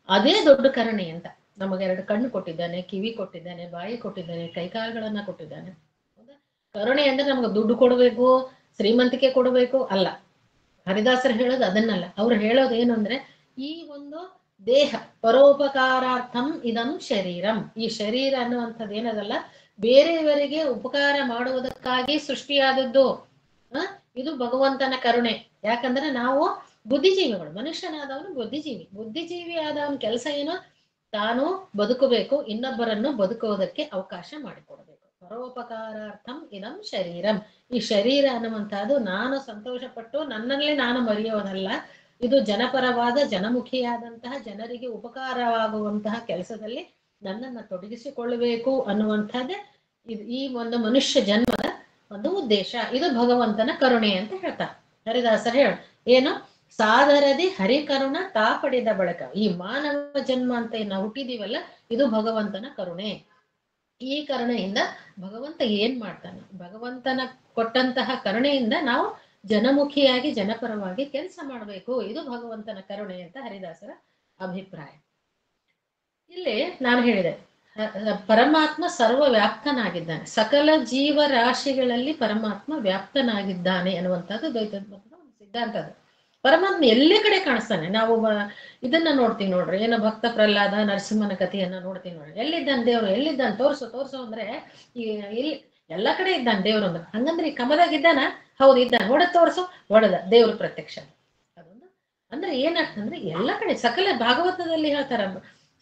ಅದೇ ದೊಡ್ಡ ಕರುಣೆ ಅಂತ. ನಮಗೆ 2 ಕಣ್ಣು ಕೊಟ್ಟಿದ್ದಾನೆ, ಕಿವಿ ಕೊಟ್ಟಿದ್ದಾನೆ, ಬಾಯಿ ಕೊಟ್ಟಿದ್ದಾನೆ, ಕೈಕಾಲುಗಳನ್ನ ಕೊಟ್ಟಿದ್ದಾನೆ. ಹೌದಾ? ಕರುಣೆ ಅಂದ್ರೆ ನಮ್ಗೆ ದುಡ್ಡು ಕೊಡಬೇಕು, ಶ್ರೀಮಂತಿಕೆ ಕೊಡಬೇಕು ಅಲ್ಲ. ಹರಿದಾಸರು ಹೇಳೋದು ಅದನ್ನಲ್ಲ. ಅವ್ರು ಹೇಳೋದು ಏನು ಅಂದ್ರೆ ಈ ಒಂದು ದೇಹ ಪರೋಪಕಾರಾರ್ಥಂ ಇದಂ ಶರೀರಂ. ಈ ಶರೀರ ಅನ್ನುವಂಥದ್ದು ಏನದಲ್ಲ, ಬೇರೆಯವರಿಗೆ ಉಪಕಾರ ಮಾಡುವುದಕ್ಕಾಗಿ ಸೃಷ್ಟಿಯಾದದ್ದು. ಇದು ಭಗವಂತನ ಕರುಣೆ. ಯಾಕಂದ್ರೆ ನಾವು ಬುದ್ಧಿಜೀವಿಗಳು, ಮನುಷ್ಯನಾದವನು ಬುದ್ಧಿಜೀವಿ ಆದವನ ಕೆಲಸ ಏನು, ತಾನು ಬದುಕಬೇಕು, ಇನ್ನೊಬ್ಬರನ್ನು ಬದುಕುವುದಕ್ಕೆ ಅವಕಾಶ ಮಾಡಿಕೊಡ್ಬೇಕು. ಪರೋಪಕಾರಾರ್ಥಂ ಇದಂ ಶರೀರಂ. ಈ ಶರೀರ ಅನ್ನುವಂತಹದ್ದು ನಾನು ಸಂತೋಷ ಪಟ್ಟು ನನ್ನಲ್ಲಿ ನಾನು ಮರೆಯೋದಲ್ಲ, ಇದು ಜನಪರವಾದ ಜನಮುಖಿಯಾದಂತಹ ಜನರಿಗೆ ಉಪಕಾರವಾಗುವಂತಹ ಕೆಲಸದಲ್ಲಿ ನನ್ನನ್ನು ತೊಡಗಿಸಿಕೊಳ್ಳಬೇಕು ಅನ್ನುವಂಥದ್ದೇ ಈ ಒಂದು ಮನುಷ್ಯ ಜನ್ಮದ ಒಂದು ಉದ್ದೇಶ. ಇದು ಭಗವಂತನ ಕರುಣೆ ಅಂತ ಹೇಳ್ತಾರೆ ಹರಿದಾಸರು. ಏನು ಸಾದರದಿ ಹರಿಕರುಣ ತಾಪಡಿದ ಬಳಕ. ಈ ಮಾನವ ಜನ್ಮ ಅಂತ ನಾವು ಹುಟ್ಟಿದೀವಲ್ಲ, ಇದು ಭಗವಂತನ ಕರುಣೆ. ಈ ಕರುಣೆಯಿಂದ ಭಗವಂತ ಏನ್ ಮಾಡ್ತಾನೆ, ಭಗವಂತನ ಕೊಟ್ಟಂತಹ ಕರುಣೆಯಿಂದ ನಾವು ಜನಮುಖಿಯಾಗಿ ಜನಪರವಾಗಿ ಕೆಲಸ ಮಾಡಬೇಕು. ಇದು ಭಗವಂತನ ಕರುಣೆ ಅಂತ ಹರಿದಾಸರ ಅಭಿಪ್ರಾಯ. ಇಲ್ಲಿ ನಾನು ಹೇಳಿದೆ ಪರಮಾತ್ಮ ಸರ್ವ ವ್ಯಾಪ್ತನಾಗಿದ್ದಾನೆ, ಸಕಲ ಜೀವರಾಶಿಗಳಲ್ಲಿ ಪರಮಾತ್ಮ ವ್ಯಾಪ್ತನಾಗಿದ್ದಾನೆ ಅನ್ನುವಂಥದ್ದು ದ್ವೈತ ಸಿದ್ಧಾಂತ. ಅದು ಪರಮಾತ್ಮ ಎಲ್ಲೇ ಕಡೆ ಕಾಣಿಸ್ತಾನೆ. ನಾವು ಇದನ್ನ ನೋಡ್ತೀವಿ ನೋಡ್ರಿ, ಏನೋ ಭಕ್ತ ಪ್ರಹ್ಲಾದ ನರಸಿಂಹನ ಕಥೆಯನ್ನ ನೋಡ್ತೀವಿ ನೋಡ್ರಿ. ಎಲ್ಲಿದ್ದಾನೆ ದೇವ್ರು, ಎಲ್ಲಿದ್ದಾನೆ ತೋರ್ಸು ಅಂದ್ರೆ ಇಲ್ಲಿ ಎಲ್ಲಾ ಕಡೆ ಇದ್ದಾನೆ ದೇವ್ರು ಅಂದ್ರೆ. ಹಂಗಂದ್ರೆ ಈ ಕಮಲಾಗಿದ್ದಾನ? ಹೌದು ಇದ್ದಾನೆ. ಒಡದ್ ತೋರ್ಸು, ಒಡದ ದೇವ್ರ ಪ್ರತ್ಯಕ್ಷ. ಅದೊಂದು ಅಂದ್ರೆ ಏನಾಗ್ತಂದ್ರೆ ಎಲ್ಲ ಕಡೆ ಸಕಲ ಭಾಗವತದಲ್ಲಿ ಹೇಳ್ತಾರ,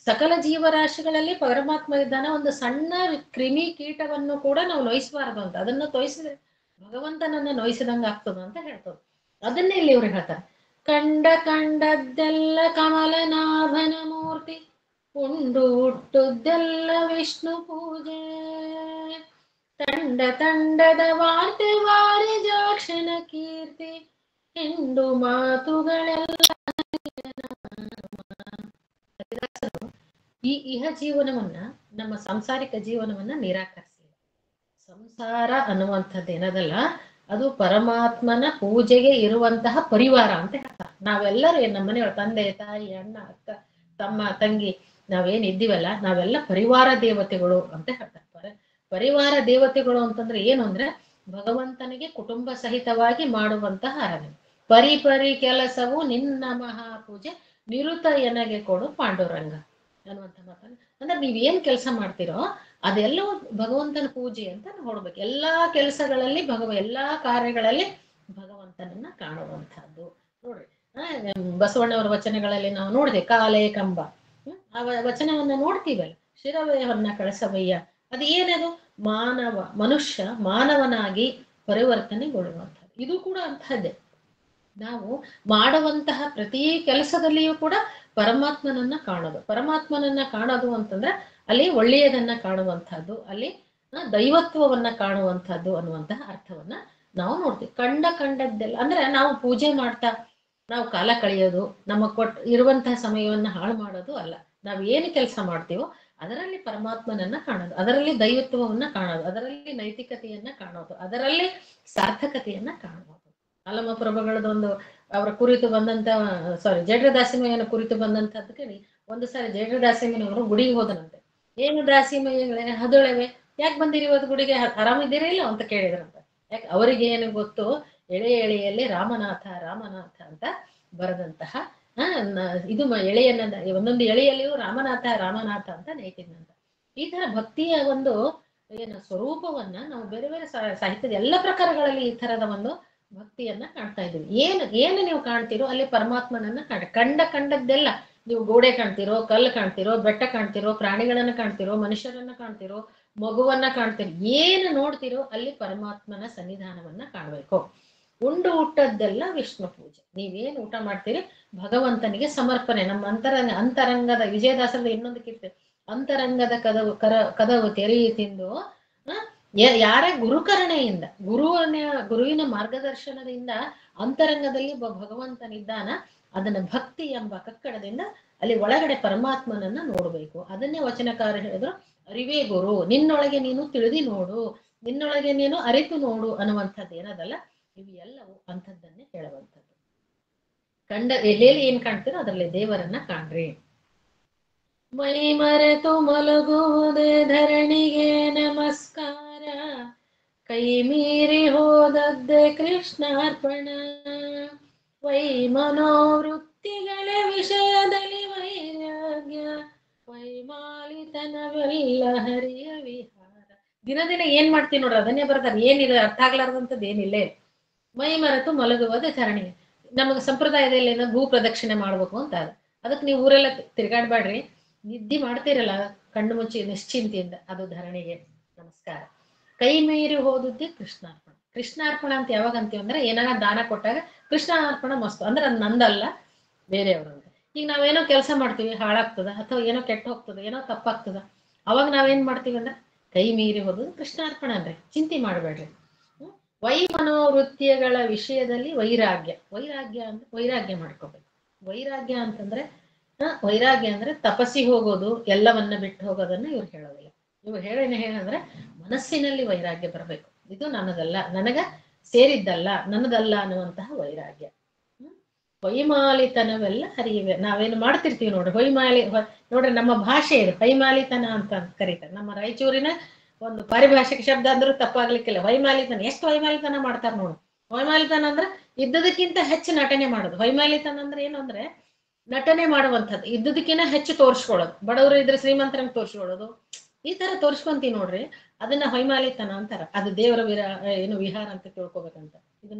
ಸಕಲ ಜೀವರಾಶಿಗಳಲ್ಲಿ ಪರಮಾತ್ಮ ಇದ್ದಾನೆ. ಒಂದು ಸಣ್ಣ ಕ್ರಿಮಿ ಕೀಟವನ್ನು ಕೂಡ ನಾವು ನೋಯಿಸಬಾರದು ಅಂತ. ಅದನ್ನ ತೋಯಿಸಿದ್ರೆ ಭಗವಂತನನ್ನ ನೋಯಿಸಿದಂಗ ಆಗ್ತದ ಅಂತ ಹೇಳ್ತದೆ. ಅದನ್ನೇ ಇಲ್ಲಿ ಇವ್ರು ಹೇಳ್ತಾರೆ, ಕಂಡದ್ದೆಲ್ಲ ಕಮಲನಾಭನ ಮೂರ್ತಿ, ಉಂಡು ಹುಟ್ಟುದ್ದೆಲ್ಲ ವಿಷ್ಣು ಪೂಜೆ, ತಂಡದ ವಾರ್ತೆ ವಾರಿಜಾಕ್ಷನ ಕೀರ್ತಿ, ಹಿಂಡು ಮಾತುಗಳೆಲ್ಲ. ಈ ಇಹ ಜೀವನವನ್ನ, ನಮ್ಮ ಸಾಂಸಾರಿಕ ಜೀವನವನ್ನ ನಿರಾಕರಿಸಿಲ್ಲ. ಸಂಸಾರ ಅನ್ನುವಂಥದ್ದು ಏನದಲ್ಲ, ಅದು ಪರಮಾತ್ಮನ ಪೂಜೆಗೆ ಇರುವಂತಹ ಪರಿವಾರ ಅಂತ ಹೇಳ್ತಾರೆ. ನಾವೆಲ್ಲರೂ ನಮ್ಮ ಮನೆಯೊಳ ತಂದೆ ತಾಯಿ ಅಣ್ಣ ಅಕ್ಕ ತಮ್ಮ ತಂಗಿ ನಾವೇನ್ ಇದ್ದೀವಲ್ಲ, ನಾವೆಲ್ಲ ಪರಿವಾರ ದೇವತೆಗಳು ಅಂತ ಹೇಳ್ತಾರೆ. ಪರಿವಾರ ದೇವತೆಗಳು ಅಂತಂದ್ರೆ ಏನು ಅಂದ್ರೆ ಭಗವಂತನಿಗೆ ಕುಟುಂಬ ಸಹಿತವಾಗಿ ಮಾಡುವಂತಹ ಆರಾಧನೆ. ಪರಿ ಕೆಲಸವು ನಿನ್ನ ಮಹಾಪೂಜೆ, ನಿರುತ ಎನಗೆ ಕೊಡು ಪಾಂಡುರಂಗ ಅನ್ನುವಂಥ ಮಾತನ್ನ. ಅಂದ್ರೆ ನೀವೇನ್ ಕೆಲಸ ಮಾಡ್ತೀರೋ ಅದೆಲ್ಲವೂ ಭಗವಂತನ ಪೂಜೆ ಅಂತ ನೋಡ್ಬೇಕು. ಎಲ್ಲಾ ಕೆಲಸಗಳಲ್ಲಿ ಎಲ್ಲಾ ಕಾರ್ಯಗಳಲ್ಲಿ ಭಗವಂತನನ್ನ ಕಾಣುವಂತಹದ್ದು ನೋಡ್ರಿ. ಬಸವಣ್ಣವರ ವಚನಗಳಲ್ಲಿ ನಾವು ನೋಡಿದೆ, ಕಾಲೇ ಕಂಬ ಆ ವಚನವನ್ನ ನೋಡ್ತೀವಲ್ಲ, ಶಿರವಯವನ್ನ ಕಳಸವಯ್ಯ. ಅದು ಏನದು? ಮನುಷ್ಯ ಮಾನವನಾಗಿ ಪರಿವರ್ತನೆಗೊಳ್ಳುವಂಥದ್ದು. ಇದು ಕೂಡ ಅಂತಹದ್ದೇ. ನಾವು ಮಾಡುವಂತಹ ಪ್ರತಿ ಕೆಲಸದಲ್ಲಿಯೂ ಕೂಡ ಪರಮಾತ್ಮನನ್ನ ಕಾಣೋದು ಅಂತಂದ್ರೆ ಅಲ್ಲಿ ಒಳ್ಳೆಯದನ್ನ ಕಾಣುವಂತಹದ್ದು, ಅಲ್ಲಿ ದೈವತ್ವವನ್ನ ಕಾಣುವಂತಹದ್ದು ಅನ್ನುವಂತಹ ಅರ್ಥವನ್ನ ನಾವು ನೋಡ್ತೀವಿ. ಕಂಡದ್ದೆಲ್ಲ ಅಂದ್ರೆ ನಾವು ಪೂಜೆ ಮಾಡ್ತಾ ನಾವು ಕಾಲ ಕಳೆಯೋದು, ನಮ್ಮ ಇರುವಂತಹ ಸಮಯವನ್ನ ಹಾಳು ಮಾಡೋದು ಅಲ್ಲ. ನಾವ್ ಏನು ಕೆಲಸ ಮಾಡ್ತೀವೋ ಅದರಲ್ಲಿ ಪರಮಾತ್ಮನನ್ನ ಕಾಣೋದು, ಅದರಲ್ಲಿ ದೈವತ್ವವನ್ನ ಕಾಣೋದು, ಅದರಲ್ಲಿ ನೈತಿಕತೆಯನ್ನ ಕಾಣೋದು, ಅದರಲ್ಲಿ ಸಾರ್ಥಕತೆಯನ್ನ ಕಾಣಬಹುದು. ಅಲ್ಲಮ ಪ್ರಭುಗಳದೊಂದು ಅವರ ಕುರಿತು ಬಂದಂತ ಜೇಡ್ರ ದಾಸಿಮಯ್ಯನ ಕುರಿತು ಬಂದಂತದ್ದಕ್ಕೆ ಒಂದು ಸಾರಿ ಜೇಡ್ರ ದಾಸಿಮಯ್ಯನವರು ಗುಡಿಗೆ ಹೋದನಂತೆ. ಏನು ದಾಸಿಮಯ್ಯಗಳೇ ಹದೊಳವೆ, ಯಾಕೆ ಬಂದಿರಿ ಇವತ್ತು ಗುಡಿಗೆ, ಆರಾಮಿದ್ದೀರಾ ಇಲ್ಲ ಅಂತ ಕೇಳಿದ್ರಂತೆ. ಯಾಕೆ ಅವರಿಗೆ ಏನು ಗೊತ್ತು, ಎಳೆಯಲ್ಲಿ ರಾಮನಾಥ ಅಂತ ಬರೆದಂತಹ ಇದು ಎಳೆಯನ್ನ ಒಂದೊಂದು ಎಳೆಯಲ್ಲಿಯೂ ರಾಮನಾಥ ಅಂತ ನೇತಿದ್ನಂತ. ಈ ತರ ಭಕ್ತಿಯ ಒಂದು ಏನು ಸ್ವರೂಪವನ್ನ ನಾವು ಬೇರೆ ಬೇರೆ ಸಾಹಿತ್ಯದ ಎಲ್ಲ ಪ್ರಕಾರಗಳಲ್ಲಿ ಈ ತರದ ಒಂದು ಭಕ್ತಿಯನ್ನ ಕಾಣ್ತಾ ಇದ್ದೀವಿ. ಏನು ನೀವು ಕಾಣ್ತೀರೋ ಅಲ್ಲಿ ಪರಮಾತ್ಮನನ್ನ ಕಂಡದ್ದೆಲ್ಲ. ನೀವು ಗೋಡೆ ಕಾಣ್ತಿರೋ, ಕಲ್ಲು ಕಾಣ್ತಿರೋ, ಬೆಟ್ಟ ಕಾಣ್ತಿರೋ, ಪ್ರಾಣಿಗಳನ್ನ ಕಾಣ್ತಿರೋ, ಮನುಷ್ಯರನ್ನ ಕಾಣ್ತಿರೋ, ಮಗುವನ್ನ ಕಾಣ್ತಿರೋ, ಏನು ನೋಡ್ತಿರೋ ಅಲ್ಲಿ ಪರಮಾತ್ಮನ ಸನ್ನಿಧಾನವನ್ನ ಕಾಣ್ಬೇಕು. ಉಂಡು ಹುಟ್ಟದ್ದೆಲ್ಲ ವಿಷ್ಣು ಪೂಜೆ. ನೀವೇನು ಊಟ ಮಾಡ್ತೀರಿ ಭಗವಂತನಿಗೆ ಸಮರ್ಪಣೆ. ನಮ್ಮ ಅಂತರಂಗದ ವಿಜಯದಾಸರದ ಇನ್ನೊಂದು ಕೀರ್ತಿ, ಅಂತರಂಗದ ಕದವು ತೆರೆಯಿ ತಿಂದು ಯಾರೇ ಗುರುಕರಣೆಯಿಂದ ಗುರುವಿನ ಮಾರ್ಗದರ್ಶನದಿಂದ ಅಂತರಂಗದಲ್ಲಿ ಭಗವಂತನಿದ್ದಾನ, ಅದನ್ನ ಭಕ್ತಿ ಎಂಬ ಕಕ್ಕಡದಿಂದ ಅಲ್ಲಿ ಒಳಗಡೆ ಪರಮಾತ್ಮನನ್ನ ನೋಡ್ಬೇಕು. ಅದನ್ನೇ ವಚನಕಾರ ಹೇಳಿದ್ರು, ಅರಿವೇ ಗುರು, ನಿನ್ನೊಳಗೆ ನೀನು ತಿಳಿದಿ ನೋಡು, ನಿನ್ನೊಳಗೆ ನೀನು ಅರಿತು ನೋಡು ಅನ್ನುವಂಥದ್ದು ಏನದಲ್ಲ, ಇವು ಎಲ್ಲವೂ ಅಂಥದ್ದನ್ನೇ ಹೇಳುವಂಥದ್ದು. ಎಲ್ಲೆಲ್ಲಿ ಏನ್ ಕಾಣ್ತೀರೋ ಅದರಲ್ಲಿ ದೇವರನ್ನ ಕಾಣ್ರಿ. ಮೈ ಮರೆತು ಮಲಗುವುದೇ ಧರಣಿಗೆ ನಮಸ್ಕಾರ, ಕೈ ಮೀರಿ ಹೋದದ್ದೇ ಕೃಷ್ಣಾರ್ಪಣ. ವೈ ಮನೋವೃತ್ತಿಗಳ ವಿಷಯದಲ್ಲಿ ವೈರಾಗ್ಯ, ವೈಮಾಲಿತನವೆಲ್ಲ ಹರಿಯ ವಿಹಾರ. ದಿನ ದಿನ ಏನ್ ಮಾಡ್ತೀವಿ ನೋಡ್ರಿ, ಅದನ್ನೇ ಬರ್ತಾರೆ. ಏನಿಲ್ಲ, ಅರ್ಥ ಆಗ್ಲಾರ್ದಂಥದ್ದು ಏನಿಲ್ಲ. ಮೈ ಮರೆತು ಮಲಗುವುದೇ ಧರಣಿಗೆ. ನಮಗೆ ಸಂಪ್ರದಾಯದಲ್ಲಿ ಏನೋ ಭೂ ಪ್ರದಕ್ಷಿಣೆ ಮಾಡ್ಬೇಕು ಅಂತ ಅದ. ಅದಕ್ಕೆ ನೀವು ಊರೆಲ್ಲ ತಿರ್ಗಾಡ್ಬೇಡ್ರಿ, ನಿದ್ದೆ ಮಾಡ್ತೀರಲ್ಲ ಕಣ್ಣು ಮುಚ್ಚಿ ನಿಶ್ಚಿಂತೆಯಿಂದ, ಅದು ಧರಣಿಗೆ ನಮಸ್ಕಾರ. ಕೈ ಮೀರಿ ಹೋದದ್ದೇ ಕೃಷ್ಣಾರ್ಪಣ. ಕೃಷ್ಣಾರ್ಪಣ ಅಂತ ಯಾವಾಗ ಅಂತೀವಿ ಅಂದ್ರೆ, ಏನಾರ ದಾನ ಕೊಟ್ಟಾಗ ಕೃಷ್ಣಾರ್ಪಣ ಮಸ್ತು ಅಂದ್ರೆ ಅದು ನಂದಲ್ಲ, ಬೇರೆಯವ್ರಂತ. ಈಗ ನಾವೇನೋ ಕೆಲಸ ಮಾಡ್ತೀವಿ, ಹಾಳಾಗ್ತದ ಅಥವಾ ಏನೋ ಕೆಟ್ಟ ಹೋಗ್ತದ, ಏನೋ ತಪ್ಪಾಗ್ತದ, ಅವಾಗ ನಾವೇನ್ ಮಾಡ್ತೀವಿ ಅಂದ್ರೆ ಕೈ ಮೀರಿ ಹೋದದ್ದು ಕೃಷ್ಣಾರ್ಪಣ ಅಂದ್ರೆ. ಚಿಂತೆ ಮಾಡ್ಬೇಡ್ರಿ. ವೈ ಮನೋವೃತ್ತಿಗಳ ವಿಷಯದಲ್ಲಿ ವೈರಾಗ್ಯ. ವೈರಾಗ್ಯ ಅಂದ್ರೆ ವೈರಾಗ್ಯ ಮಾಡ್ಕೋಬೇಕು. ವೈರಾಗ್ಯ ಅಂತಂದ್ರೆ ವೈರಾಗ್ಯ ಅಂದ್ರೆ ತಪಸ್ಸಿ ಹೋಗೋದು, ಎಲ್ಲವನ್ನ ಬಿಟ್ಟು ಹೋಗೋದನ್ನ ಇವ್ರು ಹೇಳೋದಿಲ್ಲ. ಇವ್ರು ಏನಂದ್ರೆ ಮನಸ್ಸಿನಲ್ಲಿ ವೈರಾಗ್ಯ ಬರಬೇಕು. ಇದು ನನ್ನದಲ್ಲ, ನನಗ ಸೇರಿದ್ದಲ್ಲ, ನನ್ನದಲ್ಲ ಅನ್ನುವಂತಹ ವೈರಾಗ್ಯ. ವೈಮಾಲಿತನವೆಲ್ಲ ಹರಿಯುವೆ. ನಾವೇನು ಮಾಡ್ತಿರ್ತೀವಿ ನೋಡ್ರಿ, ನೋಡ್ರಿ ನಮ್ಮ ಭಾಷೆ ಇದು ವೈಮಾಲಿತನ ಅಂತ ಕರೀತಾರೆ. ನಮ್ಮ ರಾಯಚೂರಿನ ಒಂದು ಪಾರಿಭಾಷಿಕ ಶಬ್ದ ಅಂದ್ರೂ ತಪ್ಪಾಗ್ಲಿಕ್ಕಿಲ್ಲ. ವೈಮಾಲಿತನ, ಎಷ್ಟು ವೈಮಾಲಿತನ ಮಾಡ್ತಾರ ನೋಡು. ವೈಮಾಲಿತನ ಅಂದ್ರೆ ಇದ್ದದಕ್ಕಿಂತ ಹೆಚ್ಚು ನಟನೆ ಮಾಡೋದು. ವೈಮಾಲಿತನ ಅಂದ್ರೆ ಏನು ಅಂದ್ರೆ ನಟನೆ ಮಾಡುವಂಥದ್ದು, ಇದ್ದದಕ್ಕಿಂತ ಹೆಚ್ಚು ತೋರಿಸ್ಕೊಳ್ಳೋದು. ಬಡವರು ಇದ್ರೆ ಶ್ರೀಮಂತರಂಗ್ ತೋರಿಸ್ಕೊಳ್ಳೋದು, ಈ ತರ ತೋರಿಸ್ಕೊಂತೀವಿ ನೋಡ್ರಿ, ಅದನ್ನ ವೈಮಾಲಿತನ ಅಂತಾರ. ಅದು ದೇವರ ವಿಹಾರ ಅಂತ ತಿಳ್ಕೊಬೇಕಂತ. ಇದು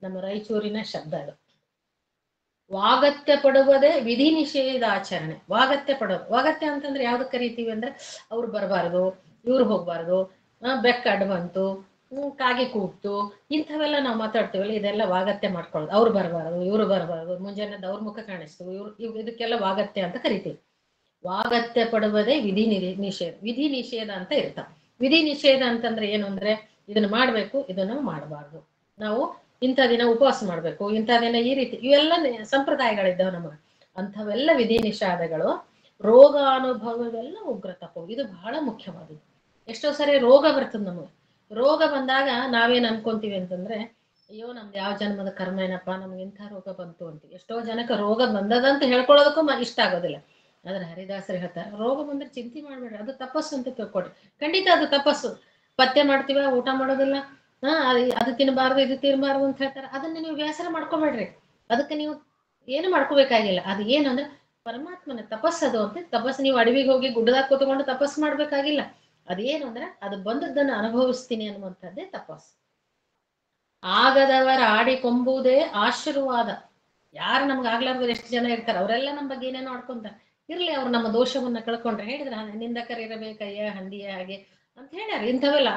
ನಮ್ಮ ರಾಯಚೂರಿನ ಶಬ್ದ. ಅದು ವಾಗತ್ಯ ಪಡುವುದೇ ವಿಧಿ ನಿಷೇಧ ಆಚರಣೆ. ವಾಗತ್ಯ ಪಡೋದು, ವಾಗತ್ಯ ಅಂತಂದ್ರೆ ಯಾವ್ದಕ್ ಕರಿತೀವಿ ಅಂದ್ರೆ, ಅವ್ರು ಬರಬಾರ್ದು, ಇವ್ರು ಹೋಗ್ಬಾರ್ದು, ಬೆಕ್ಕ ಅಡ್ಡ ಬಂತು, ಕಾಗೆ ಕೂಗ್ತು, ಇಂಥವೆಲ್ಲ ನಾವು ಮಾತಾಡ್ತೀವಲ್ಲ, ಇದೆಲ್ಲ ವಾಗತ್ಯ ಮಾಡ್ಕೊಳ್ಳೋದು. ಅವ್ರು ಬರಬಾರ್ದು, ಇವ್ರು ಬರಬಾರ್ದು, ಮುಂಜಾನೆ ಅವ್ರ ಮುಖ ಕಾಣಿಸ್ತು, ಇದಕ್ಕೆಲ್ಲ ವಾಗತ್ಯ ಅಂತ ಕರಿತೀವಿ. ವಾಗತ್ಯ ಪಡುವುದೇ ವಿಧಿ ನಿಷೇಧ. ವಿಧಿ ನಿಷೇಧ ಅಂತ ಇರ್ತಾವ. ವಿಧಿ ನಿಷೇಧ ಅಂತಂದ್ರೆ ಏನು ಅಂದ್ರೆ, ಇದನ್ನ ಮಾಡ್ಬೇಕು, ಇದನ್ನ ಮಾಡಬಾರ್ದು, ನಾವು ಇಂಥ ದಿನ ಉಪವಾಸ ಮಾಡ್ಬೇಕು, ಇಂಥ ದಿನ ಈ ರೀತಿ, ಇವೆಲ್ಲ ಸಂಪ್ರದಾಯಗಳಿದ್ದಾವೆ ನಮಗೆ. ಅಂಥವೆಲ್ಲ ವಿಧಿ ನಿಷೇಧಗಳು. ರೋಗಾನುಭವವೆಲ್ಲ ಉಗ್ರ ತಪವು. ಇದು ಬಹಳ ಮುಖ್ಯವಾದದ್ದು. ಎಷ್ಟೋ ಸರಿ ರೋಗ ಬರ್ತದೆ ನಮಗೆ. ರೋಗ ಬಂದಾಗ ನಾವೇನ್ ಅನ್ಕೊಂತೀವಿ ಅಂತಂದ್ರೆ, ಅಯ್ಯೋ ನಮ್ದು ಯಾವ ಜನ್ಮದ ಕರ್ಮ ಏನಪ್ಪಾ, ನಮ್ಗೆ ಇಂಥ ರೋಗ ಬಂತು ಅಂತೀವಿ. ಎಷ್ಟೋ ಜನಕ್ಕೆ ರೋಗ ಬಂದದಂತ ಹೇಳ್ಕೊಳ್ಳೋದಕ್ಕೂ ಇಷ್ಟ ಆಗೋದಿಲ್ಲ. ಆದ್ರೆ ಹರಿದಾಸರು ಹೇಳ್ತಾರೆ, ರೋಗ ಬಂದ್ರೆ ಚಿಂತೆ ಮಾಡ್ಬೇಡ್ರಿ, ಅದು ತಪಸ್ಸು ಅಂತ ತಿಳ್ಕೊಡ್ರಿ. ಖಂಡಿತ ಅದು ತಪಸ್ಸು. ಪಥ್ಯ ಮಾಡ್ತೀವ, ಊಟ ಮಾಡೋದಿಲ್ಲ, ಅದು ತಿನ್ನಬಾರ್ದು, ಇದು ತಿನ್ನಬಾರ್ದು ಅಂತ ಹೇಳ್ತಾರೆ. ಅದನ್ನ ನೀವು ಬೇಸರ ಮಾಡ್ಕೊಬೇಡ್ರಿ. ಅದಕ್ಕೆ ನೀವು ಏನು ಮಾಡ್ಕೋಬೇಕಾಗಿಲ್ಲ. ಅದು ಏನಂದ್ರೆ ಪರಮಾತ್ಮನ ತಪಸ್ಸದು ಅಂತ. ತಪಸ್ಸು ನೀವು ಅಡವಿಗೆ ಹೋಗಿ ಗುಡ್ಡದಾಗ ಕೂತ್ಕೊಂಡು ತಪಸ್ಸು ಮಾಡ್ಬೇಕಾಗಿಲ್ಲ. ಅದೇನು ಅಂದ್ರೆ ಅದು ಬಂದದ್ದನ್ನು ಅನುಭವಿಸ್ತೀನಿ ಅನ್ನುವಂಥದ್ದೇ ತಪಸ್ಸು. ಆಗದವರ ಆಡಿಕೊಂಬುವುದೇ ಆಶೀರ್ವಾದ. ಯಾರು ನಮ್ಗೆ ಆಗ್ಲಾರ್ದು ಎಷ್ಟು ಜನ ಇರ್ತಾರೆ, ಅವರೆಲ್ಲ ನಮ್ಮ ಬಗ್ಗೆ ಏನೇನೋ ಆಡ್ಕೊಂತಾರೆ. ಇರ್ಲಿ, ಅವ್ರು ನಮ್ಮ ದೋಷವನ್ನ ಕಳ್ಕೊಂಡ್ರೆ ಹೇಳಿದ್ರ ನಿಂದಕರಿರಬೇಕಯ್ಯ ಹಂದಿಯ ಹಾಗೆ ಅಂತ ಹೇಳ್ಯಾರ. ಇಂಥವೆಲ್ಲ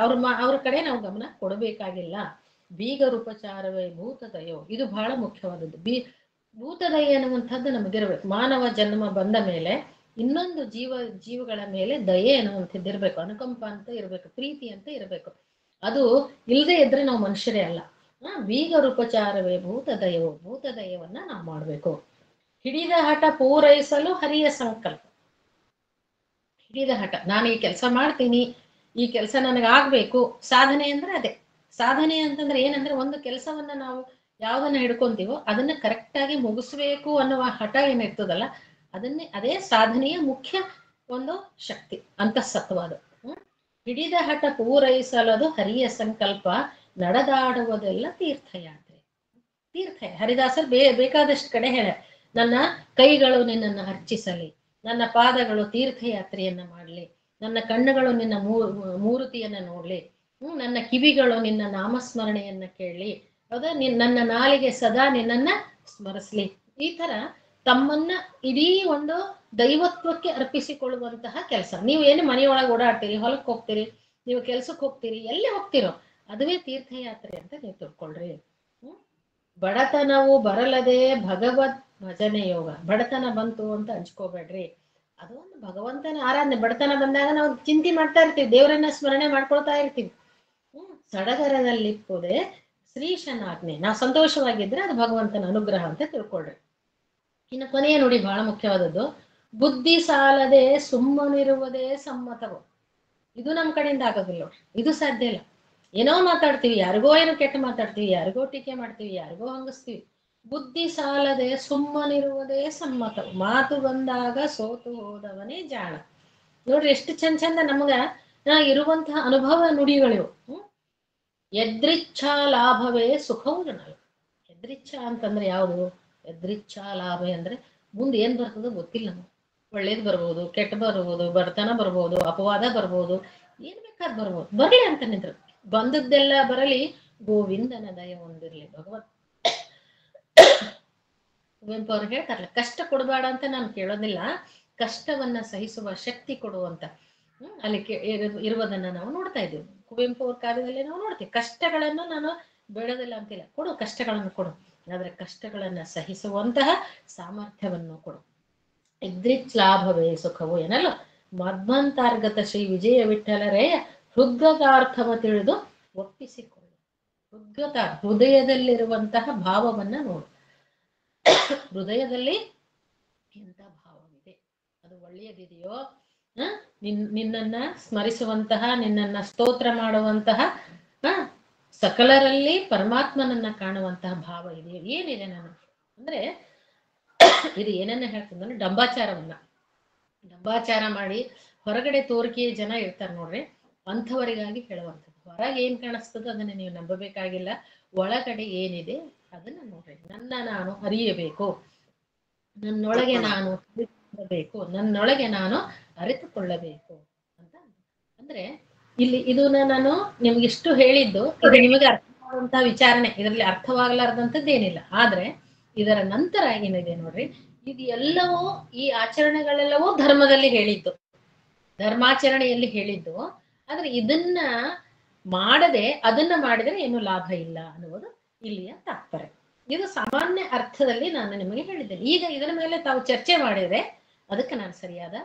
ಅವ್ರ ಕಡೆ ನಾವು ಗಮನ ಕೊಡಬೇಕಾಗಿಲ್ಲ. ಬೀಗರುಪಚಾರವೇ ಭೂತದಯೋ, ಇದು ಬಹಳ ಮುಖ್ಯವಾದದ್ದು. ಭೂತದಯ ಅನ್ನುವಂಥದ್ದು ನಮಗಿರ್ಬೇಕು. ಮಾನವ ಜನ್ಮ ಬಂದ ಮೇಲೆ ಇನ್ನೊಂದು ಜೀವಗಳ ಮೇಲೆ ದಯೆ ಅನ್ನುವಂಥದ್ದು ಇರ್ಬೇಕು, ಅನುಕಂಪ ಅಂತ ಇರ್ಬೇಕು, ಪ್ರೀತಿ ಅಂತ ಇರಬೇಕು. ಅದು ಇಲ್ಲದೆ ಇದ್ರೆ ನಾವು ಮನುಷ್ಯರೇ ಅಲ್ಲ. ಬೀಗರುಪಚಾರವೇ ಭೂತದಯವೋ, ಭೂತದಯವನ್ನ ನಾವು ಮಾಡ್ಬೇಕು. ಹಿಡಿದ ಹಠ ಪೂರೈಸಲು ಹರಿಯ ಸಂಕಲ್ಪ. ಹಿಡಿದ ಹಠ, ನಾನು ಈ ಕೆಲಸ ಮಾಡ್ತೀನಿ, ಈ ಕೆಲಸ ನನಗಾಗ್ಬೇಕು. ಸಾಧನೆ ಅಂದ್ರೆ ಅದೇ. ಸಾಧನೆ ಅಂತಂದ್ರೆ ಏನಂದ್ರೆ, ಒಂದು ಕೆಲಸವನ್ನ ನಾವು ಯಾವ್ದನ್ನ ಹಿಡ್ಕೊಂತೀವೋ ಅದನ್ನ ಕರೆಕ್ಟ್ ಆಗಿ ಮುಗಿಸ್ಬೇಕು ಅನ್ನುವ ಹಠ ಏನಿರ್ತದಲ್ಲ, ಅದೇ ಸಾಧನೆಯ ಮುಖ್ಯ ಒಂದು ಶಕ್ತಿ, ಅಂತಃಸತ್ವ ಅದು. ಹಿಡಿದ ಹಠ ಪೂರೈಸಲದು ಹರಿಯ ಸಂಕಲ್ಪ, ನಡೆದಾಡುವುದೆಲ್ಲ ತೀರ್ಥಯಾತ್ರೆ. ಹರಿದಾಸರು ಬೇಕಾದಷ್ಟು ಕಡೆ ಹೇಳ, ನನ್ನ ಕೈಗಳು ನಿನ್ನನ್ನು ಅರ್ಚಿಸಲಿ, ನನ್ನ ಪಾದಗಳು ತೀರ್ಥಯಾತ್ರೆಯನ್ನ ಮಾಡಲಿ, ನನ್ನ ಕಣ್ಣುಗಳು ನಿನ್ನ ಮೂರುತಿಯನ್ನ ನೋಡ್ಲಿ, ನನ್ನ ಕಿವಿಗಳು ನಿನ್ನ ನಾಮಸ್ಮರಣೆಯನ್ನ ಕೇಳಲಿ, ಹೌದಾ, ನನ್ನ ನಾಲಿಗೆ ಸದಾ ನಿನ್ನನ್ನ ಸ್ಮರಿಸ್ಲಿ. ಈ ತರ ತಮ್ಮನ್ನ ಇಡೀ ಒಂದು ದೈವತ್ವಕ್ಕೆ ಅರ್ಪಿಸಿಕೊಳ್ಳುವಂತಹ ಕೆಲಸ. ನೀವು ಏನು ಮನೆಯೊಳಗೆ ಓಡಾಡ್ತೀರಿ, ಹೊಲಕ್ಕೆ ಹೋಗ್ತೀರಿ, ನೀವು ಕೆಲ್ಸಕ್ಕೆ ಹೋಗ್ತೀರಿ, ಎಲ್ಲಿ ಹೋಗ್ತಿರೋ ಅದುವೇ ತೀರ್ಥಯಾತ್ರೆ ಅಂತ ನೀವು ತಿಳ್ಕೊಳ್ರಿ. ಬಡತನವು ಬರಲದೆ ಭಗವದ್ ಭಜನೆ ಯೋಗ. ಬಡತನ ಬಂತು ಅಂತ ಹಂಚ್ಕೋಬೇಡ್ರಿ. ಅದು ಒಂದು ಭಗವಂತನ ಆರಾಧನೆ. ಬಡತನ ಬಂದಾಗ ನಾವು ಚಿಂತೆ ಮಾಡ್ತಾ ಇರ್ತೀವಿ, ದೇವರನ್ನ ಸ್ಮರಣೆ ಮಾಡ್ಕೊಳ್ತಾ ಇರ್ತೀವಿ. ಸಡಗರದಲ್ಲಿಪ್ಪುದೇ ಶ್ರೀಶನಾಜ್ಞೆ. ನಾವು ಸಂತೋಷವಾಗಿದ್ರೆ ಅದು ಭಗವಂತನ ಅನುಗ್ರಹ ಅಂತ ತಿಳ್ಕೊಳ್ರಿ. ಇನ್ನು ಕೊನೆಯ ನೋಡಿ ಬಹಳ ಮುಖ್ಯವಾದದ್ದು, ಬುದ್ಧಿ ಸಾಲದೆ ಸುಮ್ಮನಿರುವುದೇ ಸಮ್ಮತವು. ಇದು ನಮ್ಮ ಕಡೆಯಿಂದ ಆಗೋದಿಲ್ಲ, ಇದು ಸಾಧ್ಯ ಇಲ್ಲ. ಏನೋ ಮಾತಾಡ್ತೀವಿ, ಯಾರಿಗೋ ಏನೋ ಕೆಟ್ಟ ಮಾತಾಡ್ತೀವಿ, ಯಾರಿಗೋ ಟೀಕೆ ಮಾಡ್ತೀವಿ, ಯಾರಿಗೋ ಹಂಗಸ್ತೀವಿ. ಬುದ್ಧಿ ಸಾಲದೆ ಸುಮ್ಮನಿರುವುದೇ ಸಮ್ಮತವು, ಮಾತು ಬಂದಾಗ ಸೋತು ಹೋದವನೇ ಜಾಣ. ನೋಡ್ರಿ ಎಷ್ಟು ಚಂದ ನಮಗ ಇರುವಂತಹ ಅನುಭವ ನುಡಿಗಳಿವು. ಎದ್ರಿಚ್ಛಾ ಲಾಭವೇ ಸುಖವು ಜನರು. ಎದ್ರಿಚ್ಛಾ ಅಂತಂದ್ರೆ ಯಾವುದು? ಎದ್ರಿಚ್ಛಾ ಲಾಭ ಅಂದ್ರೆ ಮುಂದೆ ಏನ್ ಬರ್ತದೋ ಗೊತ್ತಿಲ್ಲ ನಮ್ಗೆ. ಒಳ್ಳೇದ್ ಬರ್ಬೋದು, ಕೆಟ್ಟ ಬರ್ಬೋದು, ಬಡತನ ಬರ್ಬೋದು, ಅಪವಾದ ಬರ್ಬೋದು, ಏನ್ ಬೇಕಾದ್ ಬರ್ಬೋದು. ಬರ್ಲಿ ಅಂತ ನಿಂದ್ರು, ಬಂದದ್ದೆಲ್ಲ ಬರಲಿ, ಗೋವಿಂದನ ದಯ ಹೊಂದಿರ್ಲಿ ಭಗವತ್. ಕುವೆಂಪು ಅವ್ರು ಹೇಳ್ತಾರಲ್ಲ, ಕಷ್ಟ ಕೊಡಬೇಡ ಅಂತ ನಾನು ಕೇಳೋದಿಲ್ಲ, ಕಷ್ಟವನ್ನ ಸಹಿಸುವ ಶಕ್ತಿ ಕೊಡುವಂತ ಅಲ್ಲಿ ಇರುವುದನ್ನ ನಾವು ನೋಡ್ತಾ ಇದ್ದೀವಿ. ಕುವೆಂಪು ಅವ್ರ ಕಾರ್ಯದಲ್ಲಿ ನಾವು ನೋಡ್ತೀವಿ. ಕಷ್ಟಗಳನ್ನು ನಾನು ಬೇಡೋದಿಲ್ಲ ಅಂತಿಲ್ಲ, ಕೊಡು, ಕಷ್ಟಗಳನ್ನು ಕೊಡು, ಆದ್ರೆ ಕಷ್ಟಗಳನ್ನ ಸಹಿಸುವಂತಹ ಸಾಮರ್ಥ್ಯವನ್ನು ಕೊಡು. ಎದ್ರಿಚ್ ಲಾಭವೇ ಸುಖವು ಏನಲ್ಲ. ಮಧ್ವಂತಾರ್ಗತ ಶ್ರೀ ವಿಜಯ ವಿಠಲರೆಯ ಹೃದ್ಗತಾರ್ಥವ ತಿಳಿದು ಒಪ್ಪಿಸಿಕೊಳ್ಳು. ಹೃದ್ಗತ, ಹೃದಯದಲ್ಲಿರುವಂತಹ ಭಾವವನ್ನ ನೋಡು. ಹೃದಯದಲ್ಲಿ ಎಂತ ಭಾವವಿದೆ, ಅದು ಒಳ್ಳೆಯದಿದೆಯೋ, ನಿನ್ನನ್ನ ಸ್ಮರಿಸುವಂತಹ, ನಿನ್ನನ್ನ ಸ್ತೋತ್ರ ಮಾಡುವಂತಹ, ಸಕಲರಲ್ಲಿ ಪರಮಾತ್ಮನನ್ನ ಕಾಣುವಂತಹ ಭಾವ ಇದೆಯೋ, ಏನಿದೆ ನಾನು ಅಂದ್ರೆ ಇದು ಏನನ್ನ ಹೇಳ್ತಂದ್ರೆ ಡಂಬಾಚಾರ ಮಾಡಿ ಹೊರಗಡೆ ತೋರಿಕೆಯ ಜನ ಇರ್ತಾರೆ ನೋಡ್ರಿ, ಅಂಥವರಿಗಾಗಿ ಹೇಳುವಂಥದ್ದು. ಹೊರಗೆ ಏನ್ ಕಾಣಿಸ್ತದೋ ಅದನ್ನ ನೀವು ನಂಬಬೇಕಾಗಿಲ್ಲ, ಒಳಗಡೆ ಏನಿದೆ ಅದನ್ನ ನೋಡ್ರಿ. ನಾನು ಅರಿಯಬೇಕು, ನನ್ನೊಳಗೆ ನಾನು ಅರಿತುಕೊಳ್ಳಬೇಕು, ನನ್ನೊಳಗೆ ನಾನು ಅರಿತುಕೊಳ್ಳಬೇಕು ಅಂತ. ಅಂದ್ರೆ ಇಲ್ಲಿ ಇದನ್ನ ನಾನು ನಿಮ್ಗಿಷ್ಟು ಹೇಳಿದ್ದು, ಇದು ನಿಮಗೆ ಅರ್ಥವಾಗುವಂತಹ ವಿಚಾರಣೆ, ಇದರಲ್ಲಿ ಅರ್ಥವಾಗಲಾರ್ದಂಥದ್ದೇನಿಲ್ಲ. ಆದ್ರೆ ಇದರ ನಂತರ ಏನಿದೆ ನೋಡ್ರಿ, ಇದು ಎಲ್ಲವೂ, ಈ ಆಚರಣೆಗಳೆಲ್ಲವೂ ಧರ್ಮದಲ್ಲಿ ಹೇಳಿದ್ದು, ಧರ್ಮಾಚರಣೆಯಲ್ಲಿ ಹೇಳಿದ್ದು. ಆದ್ರೆ ಇದನ್ನ ಮಾಡದೆ ಅದನ್ನ ಮಾಡಿದ್ರೆ ಏನು ಲಾಭ ಇಲ್ಲ ಅನ್ನುವುದು ಇಲ್ಲಿಯ ತಾತ್ಪರ್ಯ. ಇದು ಸಾಮಾನ್ಯ ಅರ್ಥದಲ್ಲಿ ನಾನು ನಿಮಗೆ ಹೇಳಿದ್ದೇನೆ. ಈಗ ಇದರ ಮೇಲೆ ತಾವು ಚರ್ಚೆ ಮಾಡಿದ್ರೆ ಅದಕ್ಕೆ ನಾನು ಸರಿಯಾದ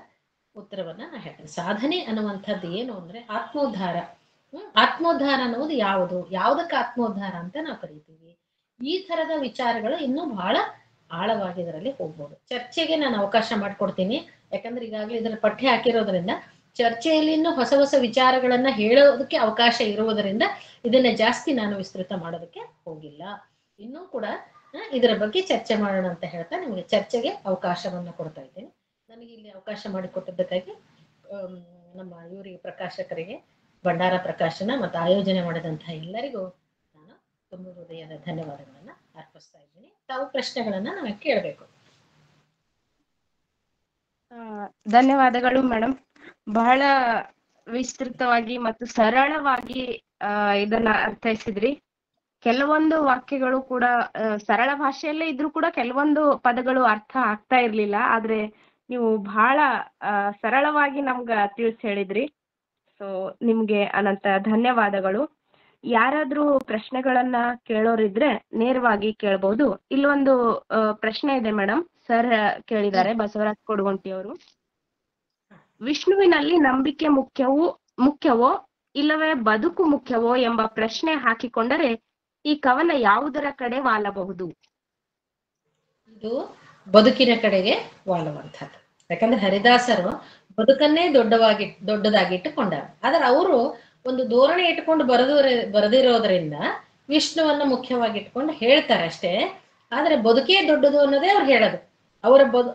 ಉತ್ತರವನ್ನ ನಾನು ಹೇಳ್ತೇನೆ. ಸಾಧನೆ ಅನ್ನುವಂಥದ್ದು ಏನು ಅಂದ್ರೆ ಆತ್ಮೋದ್ಧಾರ. ಆತ್ಮೋದ್ಧಾರ ಅನ್ನೋದು ಯಾವುದು, ಯಾವುದಕ್ಕೆ ಆತ್ಮೋದ್ಧಾರ ಅಂತ ನಾವು ಕರಿತೀವಿ. ಈ ತರದ ವಿಚಾರಗಳು ಇನ್ನೂ ಬಹಳ ಆಳವಾಗಿ ಇದರಲ್ಲಿ ಹೋಗ್ಬೋದು. ಚರ್ಚೆಗೆ ನಾನು ಅವಕಾಶ ಮಾಡಿಕೊಡ್ತೀನಿ, ಯಾಕಂದ್ರೆ ಈಗಾಗಲೇ ಇದರ ಪಠ್ಯ ಹಾಕಿರೋದ್ರಿಂದ ಚರ್ಚೆಯಲ್ಲಿ ಇನ್ನೂ ಹೊಸ ಹೊಸ ವಿಚಾರಗಳನ್ನ ಹೇಳೋದಕ್ಕೆ ಅವಕಾಶ ಇರುವುದರಿಂದ ಇದನ್ನ ಜಾಸ್ತಿ ನಾನು ವಿಸ್ತೃತ ಮಾಡೋದಕ್ಕೆ ಹೋಗಿಲ್ಲ. ಇನ್ನೂ ಕೂಡ ಇದರ ಬಗ್ಗೆ ಚರ್ಚೆ ಮಾಡೋಣ ಅಂತ ಹೇಳ್ತಾ ನಿಮಗೆ ಚರ್ಚೆಗೆ ಅವಕಾಶವನ್ನ ಕೊಡ್ತಾ ಇದ್ದೇನೆ. ನನಗೆ ಇಲ್ಲಿ ಅವಕಾಶ ಮಾಡಿಕೊಟ್ಟಿದ್ದಕ್ಕಾಗಿ ನಮ್ಮ ಇವರಿಗೆ, ಪ್ರಕಾಶಕರಿಗೆ, ಭಂಡಾರ ಪ್ರಕಾಶನ ಮತ್ತು ಆಯೋಜನೆ ಮಾಡಿದಂತಹ ಎಲ್ಲರಿಗೂ ನಾನು ತುಂಬ ಹೃದಯದ ಧನ್ಯವಾದಗಳನ್ನ ಅರ್ಪಿಸ್ತಾ ಇದ್ದೀನಿ. ತಾವು ಪ್ರಶ್ನೆಗಳನ್ನ ನನಗೆ ಕೇಳಬೇಕು. ಧನ್ಯವಾದಗಳು ಮೇಡಮ್. ಬಹಳ ವಿಸ್ತೃತವಾಗಿ ಮತ್ತು ಸರಳವಾಗಿ ಇದನ್ನ ಅರ್ಥೈಸಿದ್ರಿ. ಕೆಲವೊಂದು ವಾಕ್ಯಗಳು ಕೂಡ ಸರಳ ಭಾಷೆಯಲ್ಲೇ ಇದ್ರೂ ಕೂಡ ಕೆಲವೊಂದು ಪದಗಳು ಅರ್ಥ ಆಗ್ತಾ ಇರ್ಲಿಲ್ಲ, ಆದ್ರೆ ನೀವು ಬಹಳ ಸರಳವಾಗಿ ನಮ್ಗ ತಿಳಿಸಿ ಹೇಳಿದ್ರಿ. ಸೊ ನಿಮ್ಗೆ ಅನಂತ ಧನ್ಯವಾದಗಳು. ಯಾರಾದ್ರೂ ಪ್ರಶ್ನೆಗಳನ್ನ ಕೇಳೋರಿದ್ರೆ ನೇರವಾಗಿ ಕೇಳಬಹುದು. ಇಲ್ಲೊಂದು ಪ್ರಶ್ನೆ ಇದೆ ಮೇಡಮ್, ಸರ್ ಕೇಳಿದ್ದಾರೆ, ಬಸವರಾಜ್ ಕೊಡಗುಂಟಿ ಅವರು. ವಿಷ್ಣುವಿನಲ್ಲಿ ನಂಬಿಕೆ ಮುಖ್ಯವೋ ಇಲ್ಲವೇ ಬದುಕು ಮುಖ್ಯವೋ ಎಂಬ ಪ್ರಶ್ನೆ ಹಾಕಿಕೊಂಡರೆ ಈ ಕವನ ಯಾವುದರ ಕಡೆ ವಾಲಬಹುದು? ಇದು ಬದುಕಿನ ಕಡೆಗೆ ವಾಲುವಂಥದ್ದು. ಯಾಕಂದ್ರೆ ಹರಿದಾಸರು ಬದುಕನ್ನೇ ದೊಡ್ಡದಾಗಿ ಇಟ್ಟುಕೊಂಡಾರ. ಆದ್ರೆ ಅವರು ಒಂದು ಧೋರಣೆ ಇಟ್ಕೊಂಡು ಬರೆದಿರೋದ್ರಿಂದ ವಿಷ್ಣುವನ್ನ ಮುಖ್ಯವಾಗಿ ಇಟ್ಕೊಂಡು ಹೇಳ್ತಾರೆ ಅಷ್ಟೇ. ಆದ್ರೆ ಬದುಕೇ ದೊಡ್ಡದು ಅನ್ನೋದೇ ಅವ್ರು ಹೇಳೋದು.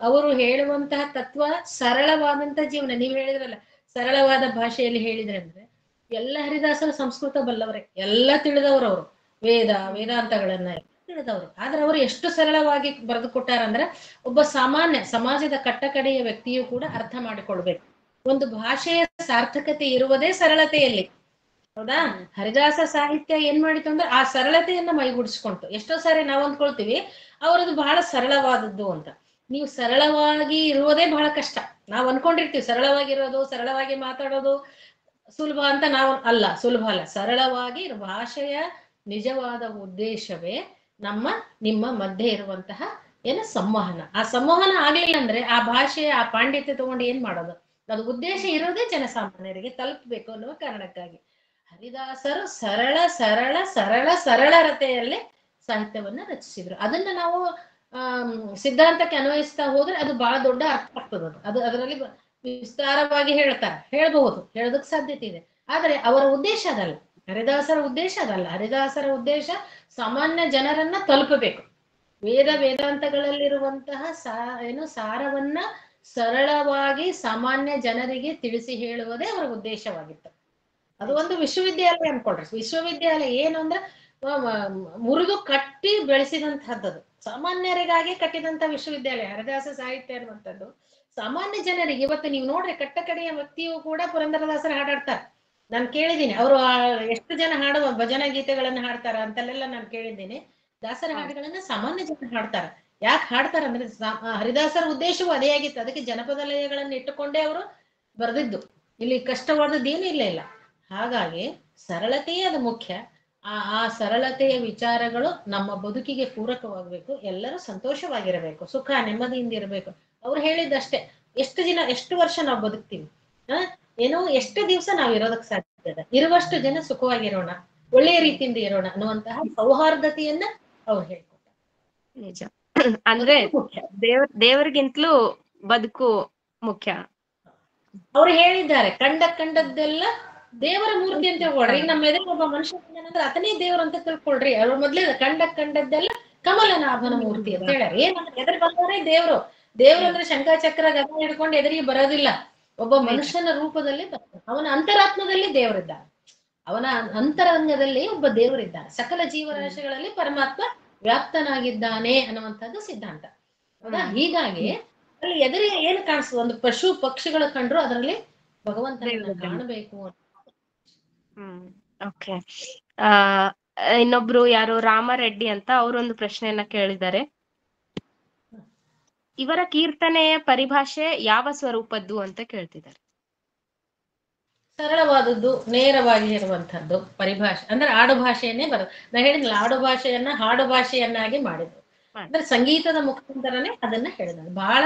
ಅವರು ಹೇಳುವಂತಹ ತತ್ವ ಸರಳವಾದಂತ ಜೀವನ. ನೀವು ಹೇಳಿದ್ರಲ್ಲ, ಸರಳವಾದ ಭಾಷೆಯಲ್ಲಿ ಹೇಳಿದ್ರೆ ಅಂದ್ರೆ, ಎಲ್ಲ ಹರಿದಾಸರು ಸಂಸ್ಕೃತ ಬಲ್ಲವರೇ, ಎಲ್ಲ ತಿಳಿದವರು, ಅವರು ವೇದಾಂತಗಳನ್ನ ತಿಳಿದವರು. ಆದ್ರೆ ಅವರು ಎಷ್ಟು ಸರಳವಾಗಿ ಬರೆದು ಕೊಟ್ಟಾರಂದ್ರೆ ಒಬ್ಬ ಸಾಮಾನ್ಯ ಸಮಾಜದ ಕಟ್ಟಕಡೆಯ ವ್ಯಕ್ತಿಯು ಕೂಡ ಅರ್ಥ ಮಾಡಿಕೊಳ್ಬೇಕು. ಒಂದು ಭಾಷೆಯ ಸಾರ್ಥಕತೆ ಇರುವುದೇ ಸರಳತೆಯಲ್ಲಿ. ಹೌದಾ? ಹರಿದಾಸ ಸಾಹಿತ್ಯ ಏನ್ ಮಾಡಿತು ಅಂದ್ರೆ ಆ ಸರಳತೆಯನ್ನ ಮೈಗೂಡಿಸ್ಕೊಂತು. ಎಷ್ಟೋ ಸಾರಿ ನಾವು ಅಂದ್ಕೊಳ್ತೀವಿ ಅವರದು ಬಹಳ ಸರಳವಾದದ್ದು ಅಂತ. ನೀವು ಸರಳವಾಗಿ ಇರುವುದೇ ಬಹಳ ಕಷ್ಟ. ನಾವು ಅನ್ಕೊಂಡಿರ್ತೀವಿ ಸರಳವಾಗಿರೋದು, ಸರಳವಾಗಿ ಮಾತಾಡೋದು ಸುಲಭ ಅಂತ. ನಾವು ಅಲ್ಲ, ಸುಲಭ ಅಲ್ಲ. ಸರಳವಾಗಿ ಭಾಷೆಯ ನಿಜವಾದ ಉದ್ದೇಶವೇ ನಿಮ್ಮ ಮಧ್ಯೆ ಇರುವಂತಹ ಏನು ಸಂವಹನ. ಆ ಸಂವಹನ ಆಗ್ಲಿಲ್ಲ ಅಂದ್ರೆ ಆ ಭಾಷೆ ಆ ಪಾಂಡಿತ್ಯ ತಗೊಂಡು ಏನ್ ಮಾಡೋದು? ಅದು ಉದ್ದೇಶ ಇರೋದೇ ಜನಸಾಮಾನ್ಯರಿಗೆ ತಲುಪಬೇಕು ಅನ್ನುವ ಕಾರಣಕ್ಕಾಗಿ ಹರಿದಾಸರು ಸರಳ ಸರಳ ಸರಳ ಸರಳರತೆಯಲ್ಲಿ ಸಾಹಿತ್ಯವನ್ನ ರಚಿಸಿದ್ರು. ಅದನ್ನ ನಾವು ಸಿದ್ಧಾಂತಕ್ಕೆ ಅನ್ವಯಿಸ್ತಾ ಹೋದ್ರೆ ಅದು ಬಹಳ ದೊಡ್ಡ ಅರ್ಥ ಆಗ್ತದೆ. ಅದು ಅದರಲ್ಲಿ ವಿಸ್ತಾರವಾಗಿ ಹೇಳ್ಬಹುದು, ಹೇಳೋದಕ್ಕೆ ಸಾಧ್ಯತೆ ಇದೆ. ಆದ್ರೆ ಅವರ ಉದ್ದೇಶ ಅದಲ್ಲ. ಹರಿದಾಸರ ಉದ್ದೇಶ ಅದಲ್ಲ. ಹರಿದಾಸರ ಉದ್ದೇಶ ಸಾಮಾನ್ಯ ಜನರನ್ನ ತಲುಪಬೇಕು. ವೇದಾಂತಗಳಲ್ಲಿರುವಂತಹ ಸಾರವನ್ನ ಸರಳವಾಗಿ ಸಾಮಾನ್ಯ ಜನರಿಗೆ ತಿಳಿಸಿ ಹೇಳುವುದೇ ಅವರ ಉದ್ದೇಶವಾಗಿತ್ತು. ಅದು ಒಂದು ವಿಶ್ವವಿದ್ಯಾಲಯ ಅನ್ಕೊಳ್ರಿ. ವಿಶ್ವವಿದ್ಯಾಲಯ ಏನು ಅಂದ್ರೆ ಮುರಿದು ಕಟ್ಟಿ ಬೆಳೆಸಿದಂತಹದ್ದು. ಸಾಮಾನ್ಯರಿಗಾಗಿ ಕಟ್ಟಿದಂತ ವಿಶ್ವವಿದ್ಯಾಲಯ ಹರಿದಾಸ ಸಾಹಿತ್ಯ ಅನ್ನುವಂಥದ್ದು ಸಾಮಾನ್ಯ ಜನರಿಗೆ. ಇವತ್ತು ನೀವು ನೋಡ್ರಿ, ಕಟ್ಟಕಡೆಯ ವ್ಯಕ್ತಿಯು ಕೂಡ ಪುರಂದರದಾಸರ ಹಾಡಾಡ್ತಾರೆ. ನಾನು ಕೇಳಿದ್ದೀನಿ, ಅವರು ಎಷ್ಟು ಜನ ಹಾಡುವ ಭಜನಾ ಗೀತೆಗಳನ್ನ ಹಾಡ್ತಾರ ಅಂತಲ್ಲೆಲ್ಲ ನಾನು ಕೇಳಿದ್ದೀನಿ. ದಾಸರ ಹಾಡುಗಳನ್ನ ಸಾಮಾನ್ಯ ಜನ ಹಾಡ್ತಾರ. ಯಾಕೆ ಹಾಡ್ತಾರ ಅಂದ್ರೆ ಹರಿದಾಸರ ಉದ್ದೇಶವೂ ಅದೇ ಆಗಿತ್ತು. ಅದಕ್ಕೆ ಜನಪದ ಲಯಗಳನ್ನು ಇಟ್ಟುಕೊಂಡೇ ಅವರು ಬರೆದಿದ್ದು. ಇಲ್ಲಿ ಕಷ್ಟವಾದದ್ದು ಏನೂ ಇಲ್ಲ. ಹಾಗಾಗಿ ಸರಳತೆಯೇ ಅದು ಮುಖ್ಯ. ಆ ಸರಳತೆಯ ವಿಚಾರಗಳು ನಮ್ಮ ಬದುಕಿಗೆ ಪೂರಕವಾಗಬೇಕು. ಎಲ್ಲರೂ ಸಂತೋಷವಾಗಿರಬೇಕು, ಸುಖ ನೆಮ್ಮದಿಯಿಂದ ಇರಬೇಕು. ಅವ್ರು ಹೇಳಿದ್ದಷ್ಟೇ. ಎಷ್ಟು ವರ್ಷ ನಾವು ಬದುಕ್ತೀವಿ, ಏನೋ ಎಷ್ಟು ದಿವಸ ನಾವು ಇರೋದಕ್ಕೆ ಸಾಧ್ಯ ಇದೆ. ಇರುವಷ್ಟು ಜನ ಸುಖವಾಗಿರೋಣ, ಒಳ್ಳೆಯ ರೀತಿಯಿಂದ ಇರೋಣ ಅನ್ನುವಂತಹ ಸೌಹಾರ್ದತೆಯನ್ನ ಅವ್ರು ಹೇಳ್ಕೊಟ್ಟಾರೆ. ನಿಜ. ಅಂದ್ರೆ ದೇವರಿಗಿಂತಲೂ ಬದುಕು ಮುಖ್ಯ. ಅವ್ರು ಹೇಳಿದ್ದಾರೆ, ಕಂಡದ್ದೆಲ್ಲ ದೇವರ ಮೂರ್ತಿ ಅಂತ ತಿಳ್ಕೊಳ್ರಿ. ನಮ್ಮ ಎದುರು ಒಬ್ಬ ಮನುಷ್ಯ ಅಂದ್ರೆ ಆತನೇ ದೇವ್ರ ಅಂತ ತಿಳ್ಕೊಳ್ರಿ. ಅವ್ರ ಮೊದ್ಲೇ ಕಂಡದ್ದೆಲ್ಲ ಕಮಲನಾಭನ ಮೂರ್ತಿ ಅಂತ ಹೇಳ್ಯಾರ. ಏನಂದ್ರೆ ಎದುರು ಬಂದವರೇ ದೇವ್ರು. ದೇವ್ರು ಅಂದ್ರೆ ಶಂಖಚಕ್ರ ಗದ ಹಿಡ್ಕೊಂಡು ಎದುರಿಗೆ ಬರೋದಿಲ್ಲ. ಒಬ್ಬ ಮನುಷ್ಯನ ರೂಪದಲ್ಲಿ ಅವನ ಅಂತರಾತ್ಮದಲ್ಲಿ ದೇವರಿದ್ದಾನೆ. ಅವನ ಅಂತರಂಗದಲ್ಲಿ ಒಬ್ಬ ದೇವರಿದ್ದಾನೆ. ಸಕಲ ಜೀವರಾಶಿಗಳಲ್ಲಿ ಪರಮಾತ್ಮ ವ್ಯಾಪ್ತನಾಗಿದ್ದಾನೆ ಅನ್ನುವಂಥದ್ದು ಸಿದ್ಧಾಂತ. ಹೌದಾ? ಹೀಗಾಗಿ ಅಲ್ಲಿ ಎದುರಿಗೆ ಏನು ಕಾಣಿಸ್ತದೆ? ಒಂದು ಪಶು ಪಕ್ಷಿಗಳು ಕಂಡ್ರು ಅದರಲ್ಲಿ ಭಗವಂತನನ್ನ ಕಾಣಬೇಕು. ಓಕೆ. ಇನ್ನೊಬ್ರು ಯಾರು ರಾಮರೆಡ್ಡಿ ಅಂತ ಅವರೊಂದು ಪ್ರಶ್ನೆಯನ್ನ ಕೇಳಿದ್ದಾರೆ. ಇವರ ಕೀರ್ತನೆಯ ಪರಿಭಾಷೆ ಯಾವ ಸ್ವರೂಪದ್ದು ಅಂತ ಕೇಳ್ತಿದ್ದಾರೆ. ಸರಳವಾದದ್ದು, ನೇರವಾಗಿ ಇರುವಂತಹದ್ದು ಪರಿಭಾಷೆ ಅಂದ್ರೆ ಆಡು ಭಾಷೆಯನ್ನೇ ಬರೋದು. ನಾ ಹೇಳಿದ್ನಲ್ಲ, ಆಡು ಭಾಷೆಯನ್ನ ಹಾಡು ಭಾಷೆಯನ್ನಾಗಿ ಮಾಡಿದ್ರು. ಅಂದ್ರೆ ಸಂಗೀತದ ಮುಖಾಂತರನೇ ಅದನ್ನ ಹೇಳಿದ್ರು. ಬಹಳ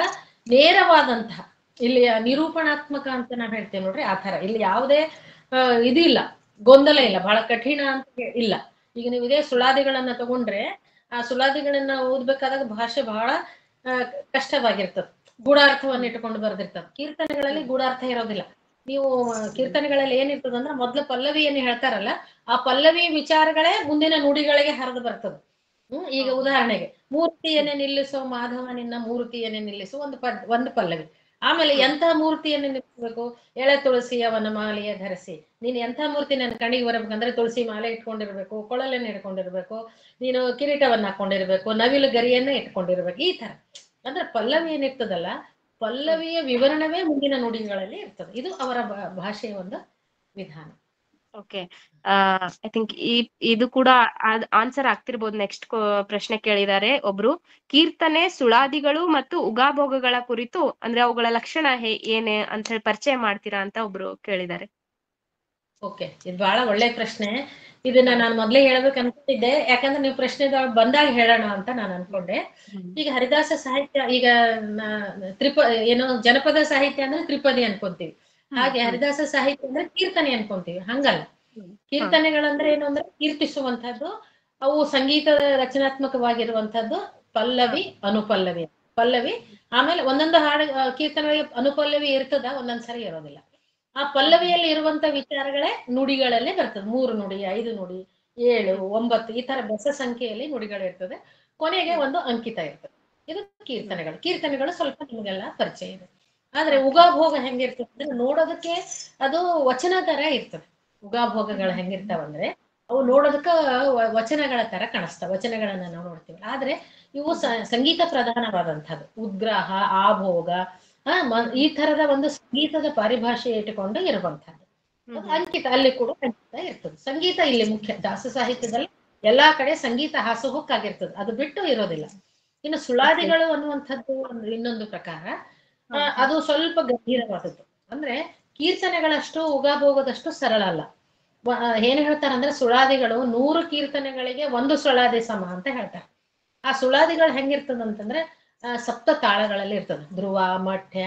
ನೇರವಾದಂತಹ, ಇಲ್ಲಿ ನಿರೂಪಣಾತ್ಮಕ ಅಂತ ನಾವ್ ಹೇಳ್ತೇವೆ ನೋಡ್ರಿ, ಆ ತರ ಇಲ್ಲಿ ಯಾವುದೇ ಇದಿಲ್ಲ, ಗೊಂದಲ ಇಲ್ಲ, ಬಹಳ ಕಠಿಣ ಅಂತ ಇಲ್ಲ. ಈಗ ನೀವು ಇದೇ ಸುಳಾದಿಗಳನ್ನ ತಗೊಂಡ್ರೆ ಆ ಸುಳಾದಿಗಳನ್ನ ಓದ್ಬೇಕಾದಾಗ ಭಾಷೆ ಬಹಳ ಕಷ್ಟವಾಗಿರ್ತದೆ. ಗೂಢಾರ್ಥವನ್ನ ಇಟ್ಟುಕೊಂಡು ಬರ್ದಿರ್ತದೆ. ಕೀರ್ತನೆಗಳಲ್ಲಿ ಗೂಢಾರ್ಥ ಇರೋದಿಲ್ಲ. ನೀವು ಕೀರ್ತನೆಗಳಲ್ಲಿ ಏನಿರ್ತದಂದ್ರೆ ಮೊದ್ಲು ಪಲ್ಲವಿಯನ್ನು ಹೇಳ್ತಾರಲ್ಲ, ಆ ಪಲ್ಲವಿ ವಿಚಾರಗಳೇ ಮುಂದಿನ ನುಡಿಗಳಿಗೆ ಹರಿದು ಬರ್ತದೆ. ಈಗ ಉದಾಹರಣೆಗೆ, ಮೂರ್ತಿಯನ್ನೇ ನಿಲ್ಲಿಸೋ ಮಾಧವ ನಿನ್ನ ಮೂರ್ತಿಯನ್ನೇ ನಿಲ್ಲಿಸು ಒಂದು ಪಲ್ಲವಿ. ಆಮೇಲೆ ಎಂಥ ಮೂರ್ತಿಯನ್ನು ನಿಲ್ಲಿಸ್ಬೇಕು? ಎಳೆ ತುಳಸಿಯವನ ಮಾಲೆಯ ಧರಿಸಿ. ನೀನು ಎಂಥ ಮೂರ್ತಿ ನನ್ನ ಕಣಿಗೆ ಬರಬೇಕಂದ್ರೆ ತುಳಸಿ ಮಾಲೆ ಇಟ್ಕೊಂಡಿರ್ಬೇಕು, ಕೊಳಲನ್ನು ಇಟ್ಕೊಂಡಿರ್ಬೇಕು, ನೀನು ಕಿರೀಟವನ್ನ ಹಾಕೊಂಡಿರ್ಬೇಕು, ನವಿಲು ಗರಿಯನ್ನ ಇಟ್ಕೊಂಡಿರ್ಬೇಕು. ಈ ತರ ಅಂದ್ರೆ ಪಲ್ಲವಿ ಏನಿರ್ತದಲ್ಲ, ಪಲ್ಲವಿಯ ವಿವರಣವೇ ಮುಂದಿನ ನುಡಿಗಳಲ್ಲಿ ಇರ್ತದೆ. ಇದು ಅವರ ಭಾಷೆಯ ಒಂದು ವಿಧಾನ. ಓಕೆ. ಐ ಥಿಂಕ್ ಇದು ಕೂಡ ಆನ್ಸರ್ ಆಗ್ತಿರ್ಬೋದು. ನೆಕ್ಸ್ಟ್ ಪ್ರಶ್ನೆ ಕೇಳಿದ್ದಾರೆ ಒಬ್ರು. ಕೀರ್ತನೆ, ಸುಳಾದಿಗಳು ಮತ್ತು ಉಗಾಭೋಗಗಳ ಕುರಿತು ಅಂದ್ರೆ ಅವುಗಳ ಲಕ್ಷಣ ಏನೇ ಅಂತ ಹೇಳಿ ಪರಿಚಯ ಮಾಡ್ತೀರಾ ಅಂತ ಒಬ್ರು ಕೇಳಿದ್ದಾರೆ. ಓಕೆ, ಇದು ಬಹಳ ಒಳ್ಳೆ ಪ್ರಶ್ನೆ. ಇದನ್ನ ನಾನು ಮೊದ್ಲೇ ಹೇಳ್ಬೇಕು ಅನ್ಕೊಂಡಿದ್ದೆ, ಯಾಕಂದ್ರೆ ನೀವು ಪ್ರಶ್ನೆ ಬಂದಾಗ ಹೇಳೋಣ ಅಂತ ನಾನು ಅನ್ಕೊಂಡೆ. ಈಗ ಹರಿದಾಸ ಸಾಹಿತ್ಯ, ಈಗ ಏನು ಜನಪದ ಸಾಹಿತ್ಯ ಅಂದ್ರೆ ತ್ರಿಪದಿ ಅನ್ಕೊಂತೀವಿ. ಹಾಗೆ ಹರಿದಾಸ ಸಾಹಿತ್ಯ ಅಂದ್ರೆ ಕೀರ್ತನೆ ಅನ್ಕೊಂತೀವಿ. ಹಂಗಲ್ಲ. ಕೀರ್ತನೆಗಳಂದ್ರೆ ಏನು ಅಂದ್ರೆ ಕೀರ್ತಿಸುವಂತಹದ್ದು. ಅವು ಸಂಗೀತ ರಚನಾತ್ಮಕವಾಗಿರುವಂತಹದ್ದು. ಪಲ್ಲವಿ, ಅನುಪಲ್ಲವಿ. ಪಲ್ಲವಿ ಆಮೇಲೆ ಒಂದೊಂದು ಹಾಡು ಕೀರ್ತನೆಗಳಿಗೆ ಅನುಪಲ್ಲವಿ ಇರ್ತದ, ಒಂದೊಂದ್ಸರಿ ಇರೋದಿಲ್ಲ. ಆ ಪಲ್ಲವಿಯಲ್ಲಿ ಇರುವಂತ ವಿಚಾರಗಳೇ ನುಡಿಗಳಲ್ಲೇ ಬರ್ತದೆ. 3 ನುಡಿ, 5 ನುಡಿ, 7, 9 ಈ ತರ ಬೆಸ ಸಂಖ್ಯೆಯಲ್ಲಿ ನುಡಿಗಳಿರ್ತದೆ. ಕೊನೆಗೆ ಒಂದು ಅಂಕಿತ ಇರ್ತದೆ. ಇದು ಕೀರ್ತನೆಗಳು ಸ್ವಲ್ಪ ನಿಮಗೆಲ್ಲ ಪರಿಚಯ ಇದೆ. ಆದ್ರೆ ಉಗಾಭೋಗ ಹೆಂಗಿರ್ತದೆ ಅಂದ್ರೆ ನೋಡೋದಕ್ಕೆ ಅದು ವಚನ ತರ ಇರ್ತದೆ. ಉಗಾಭೋಗಗಳು ಹೆಂಗಿರ್ತಾವಂದ್ರೆ ಅವು ನೋಡೋದಕ್ಕ ವಚನಗಳ ತರ ಕಾಣಿಸ್ತಾವ. ವಚನಗಳನ್ನ ನಾವು ನೋಡ್ತೀವಿ. ಆದ್ರೆ ಇವು ಸಂಗೀತ ಪ್ರಧಾನವಾದಂತಹದ್ದು. ಉದ್ಗ್ರಹ, ಆಭೋಗ, ಈ ತರದ ಒಂದು ಸಂಗೀತದ ಪರಿಭಾಷೆ ಇಟ್ಟುಕೊಂಡು ಇರುವಂತಹದ್ದು. ಅಂಕಿತ, ಅಲ್ಲಿ ಕೂಡ ಅಂಕಿತ ಇರ್ತದೆ. ಸಂಗೀತ ಇಲ್ಲಿ ಮುಖ್ಯ. ದಾಸ ಸಾಹಿತ್ಯದಲ್ಲಿ ಎಲ್ಲಾ ಕಡೆ ಸಂಗೀತ ಹಾಸುಹೊಕ್ಕಾಗಿರ್ತದೆ, ಅದು ಬಿಟ್ಟು ಇರೋದಿಲ್ಲ. ಇನ್ನು ಸುಳಾದಿಗಳು ಅನ್ನುವಂಥದ್ದು ಇನ್ನೊಂದು ಪ್ರಕಾರ. ಅದು ಸ್ವಲ್ಪ ಗಂಭೀರವಾದದ್ದು. ಅಂದ್ರೆ ಕೀರ್ತನೆಗಳಷ್ಟು ಉಗಾಭೋಗದಷ್ಟು ಸರಳ ಅಲ್ಲ. ಏನ್ ಹೇಳ್ತಾರಂದ್ರೆ ಸುಳಾದಿಗಳು 100 ಕೀರ್ತನೆಗಳಿಗೆ 1 ಸುಳಾದಿ ಸಮ ಅಂತ ಹೇಳ್ತಾರೆ. ಆ ಸುಳಾದಿಗಳು ಹೆಂಗಿರ್ತದಂತಂದ್ರೆ ಸಪ್ತ ತಾಳಗಳಲ್ಲಿ ಇರ್ತದೆ. ಧ್ರುವ, ಮಠ್ಯ,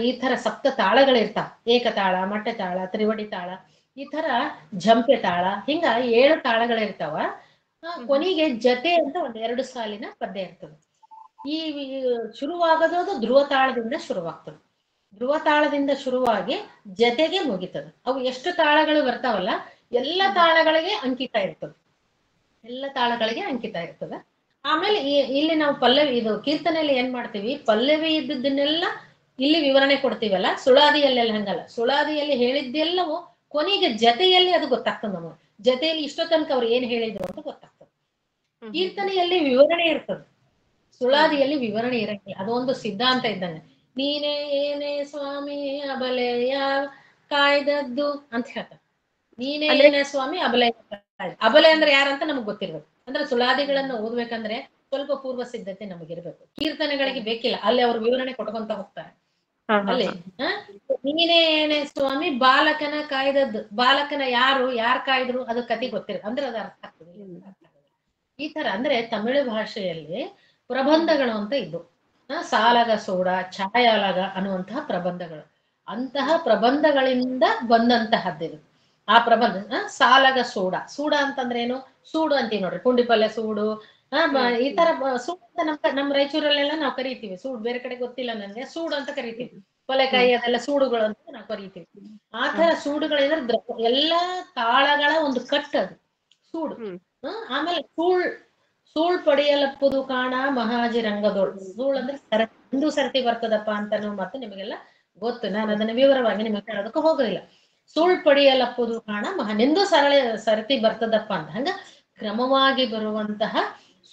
ಈ ತರ ಸಪ್ತ ತಾಳಗಳಿರ್ತಾವ. ಏಕತಾಳ, ಮಟ್ಟ ತಾಳ, ತ್ರಿವಡಿ ತಾಳ, ಈ ತರ ಝಂಪೆ ತಾಳ, ಹಿಂಗ 7 ತಾಳಗಳಿರ್ತಾವ. ಕೊನೆಗೆ ಜತೆ ಅಂತ ಒಂದ್ 2 ಸಾಲಿನ ಪದ್ಯ ಇರ್ತದೆ. ಈ ಶುರುವಾಗೋದು ಅದು ಧ್ರುವ ತಾಳದಿಂದ ಶುರುವಾಗ್ತದೆ. ಧ್ರುವ ತಾಳದಿಂದ ಶುರುವಾಗಿ ಜತೆಗೆ ಮುಗಿತದೆ. ಅವು ಎಷ್ಟು ತಾಳಗಳು ಬರ್ತಾವಲ್ಲ ಎಲ್ಲ ತಾಳಗಳಿಗೆ ಅಂಕಿತ ಇರ್ತದೆ. ಎಲ್ಲ ತಾಳಗಳಿಗೆ ಅಂಕಿತ ಇರ್ತದೆ. ಆಮೇಲೆ ಇಲ್ಲಿ ನಾವು ಪಲ್ಲವಿ, ಇದು ಕೀರ್ತನೆಯಲ್ಲಿ ಏನ್ ಮಾಡ್ತೀವಿ, ಪಲ್ಲವಿ ಇದ್ದದ್ದನ್ನೆಲ್ಲ ಇಲ್ಲಿ ವಿವರಣೆ ಕೊಡ್ತೀವಲ್ಲ, ಸುಳಾದಿಯಲ್ಲೆಲ್ಲ ಹಂಗಲ್ಲ. ಸುಳಾದಿಯಲ್ಲಿ ಹೇಳಿದ್ದೆಲ್ಲವೂ ಕೊನೆಗೆ ಜತೆಯಲ್ಲಿ ಅದು ಗೊತ್ತಾಗ್ತದೆ ನಮಗೆ. ಜತೆಯಲ್ಲಿ ಇಷ್ಟೋ ತನಕ ಅವ್ರು ಏನ್ ಹೇಳಿದ್ರು ಅಂತ ಗೊತ್ತಾಗ್ತದೆ. ಕೀರ್ತನೆಯಲ್ಲಿ ವಿವರಣೆ ಇರ್ತದೆ, ಸುಳಾದಿಯಲ್ಲಿ ವಿವರಣೆ ಇರಂಗಿಲ್ಲ. ಅದೊಂದು ಸಿದ್ಧಾಂತ ಇದ್ದಂಗೆ. ನೀನೇ ಏನೇ ಸ್ವಾಮಿ ಅಬಲೆ ಯಾವ ಕಾಯ್ದದ್ದು ಅಂತ ಹೇಳ್ತಾರೆ. ನೀನೇ ಏನೇ ಸ್ವಾಮಿ ಅಬಲೆ. ಅಬಲೆ ಅಂದ್ರೆ ಯಾರಂತ ನಮ್ಗೆ ಗೊತ್ತಿರ್ಬೇಕು. ಅಂದ್ರೆ ಸುಳಾದಿಗಳನ್ನ ಓದ್ಬೇಕಂದ್ರೆ ಸ್ವಲ್ಪ ಪೂರ್ವ ಸಿದ್ಧತೆ ನಮಗಿರ್ಬೇಕು. ಕೀರ್ತನೆಗಳಿಗೆ ಬೇಕಿಲ್ಲ, ಅಲ್ಲಿ ಅವ್ರು ವಿವರಣೆ ಕೊಟ್ಕೊಂತ ಹೋಗ್ತಾರೆ. ಅಲ್ಲಿ ನೀನೇ ಏನೇ ಸ್ವಾಮಿ ಬಾಲಕನ ಕಾಯ್ದದ್ದು. ಬಾಲಕನ ಯಾರ್ ಕಾಯ್ದ್ರು ಅದು ಕತಿ ಗೊತ್ತಿರುತ್ತೆ, ಅಂದ್ರೆ ಅದು ಅರ್ಥ ಆಗ್ತದೆ. ಈ ತರ ಅಂದ್ರೆ ತಮಿಳು ಭಾಷೆಯಲ್ಲಿ ಪ್ರಬಂಧಗಳು ಅಂತ ಇದ್ದು, ಸಾಲಗ ಸೋಡ, ಛಾಯಾಲಗ ಅನ್ನುವಂತಹ ಪ್ರಬಂಧಗಳು. ಅಂತಹ ಪ್ರಬಂಧಗಳಿಂದ ಬಂದಂತಹದ್ದಿದು. ಆ ಪ್ರಬಂಧ ಸಾಲಗ ಸೂಡ. ಸೂಡ ಅಂತಂದ್ರೆ ಏನು? ಸೂಡು ಅಂತೀವಿ ನೋಡ್ರಿ, ಪುಂಡಿಪಲ್ಯ ಸೂಡು. ಈ ತರ ಸೂಡು ಅಂತ ನಮ್ ರಾಯಚೂರಲ್ಲೆಲ್ಲ ನಾವು ಕರಿತೀವಿ. ಸೂಡು ಬೇರೆ ಕಡೆ ಗೊತ್ತಿಲ್ಲ ನನ್ಗೆ. ಸೂಡು ಅಂತ ಕರಿತೀವಿ. ಪಲೆಕಾಯಿ ಅದೆಲ್ಲ ಸೂಡುಗಳು ಅಂತ ನಾವು ಕರಿತೀವಿ. ಆ ತರ ಸೂಡುಗಳಿಂದ ಎಲ್ಲಾ ತಾಳಗಳ ಒಂದು ಕಟ್ಟದು ಸೂಡು. ಆಮೇಲೆ ಸೂಳ್ ಪಡೆಯಲಪ್ಪುದು ಕಾಣ ಮಹಾಜಿ ರಂಗದೋಳ್. ಸೂಳ್ ಅಂದ್ರೆ ಒಂದು ಸರ್ತಿ ಬರ್ತದಪ್ಪ ಅಂತಾನು ಮತ್ತೆ ನಿಮಗೆಲ್ಲ ಗೊತ್ತು. ನಾನು ಅದನ್ನ ವಿವರವಾಗಿ ನಿಮಗೆ ಹೇಳೋದಕ್ಕೆ ಹೋಗೋದಿಲ್ಲ. ಸೂಳ್ ಪಡೆಯಲಪ್ಪುದು ಕಾಣ ನೆಂದು ಸರತಿ ಬರ್ತದಪ್ಪ ಅಂತ. ಹಂಗ ಕ್ರಮವಾಗಿ ಬರುವಂತಹ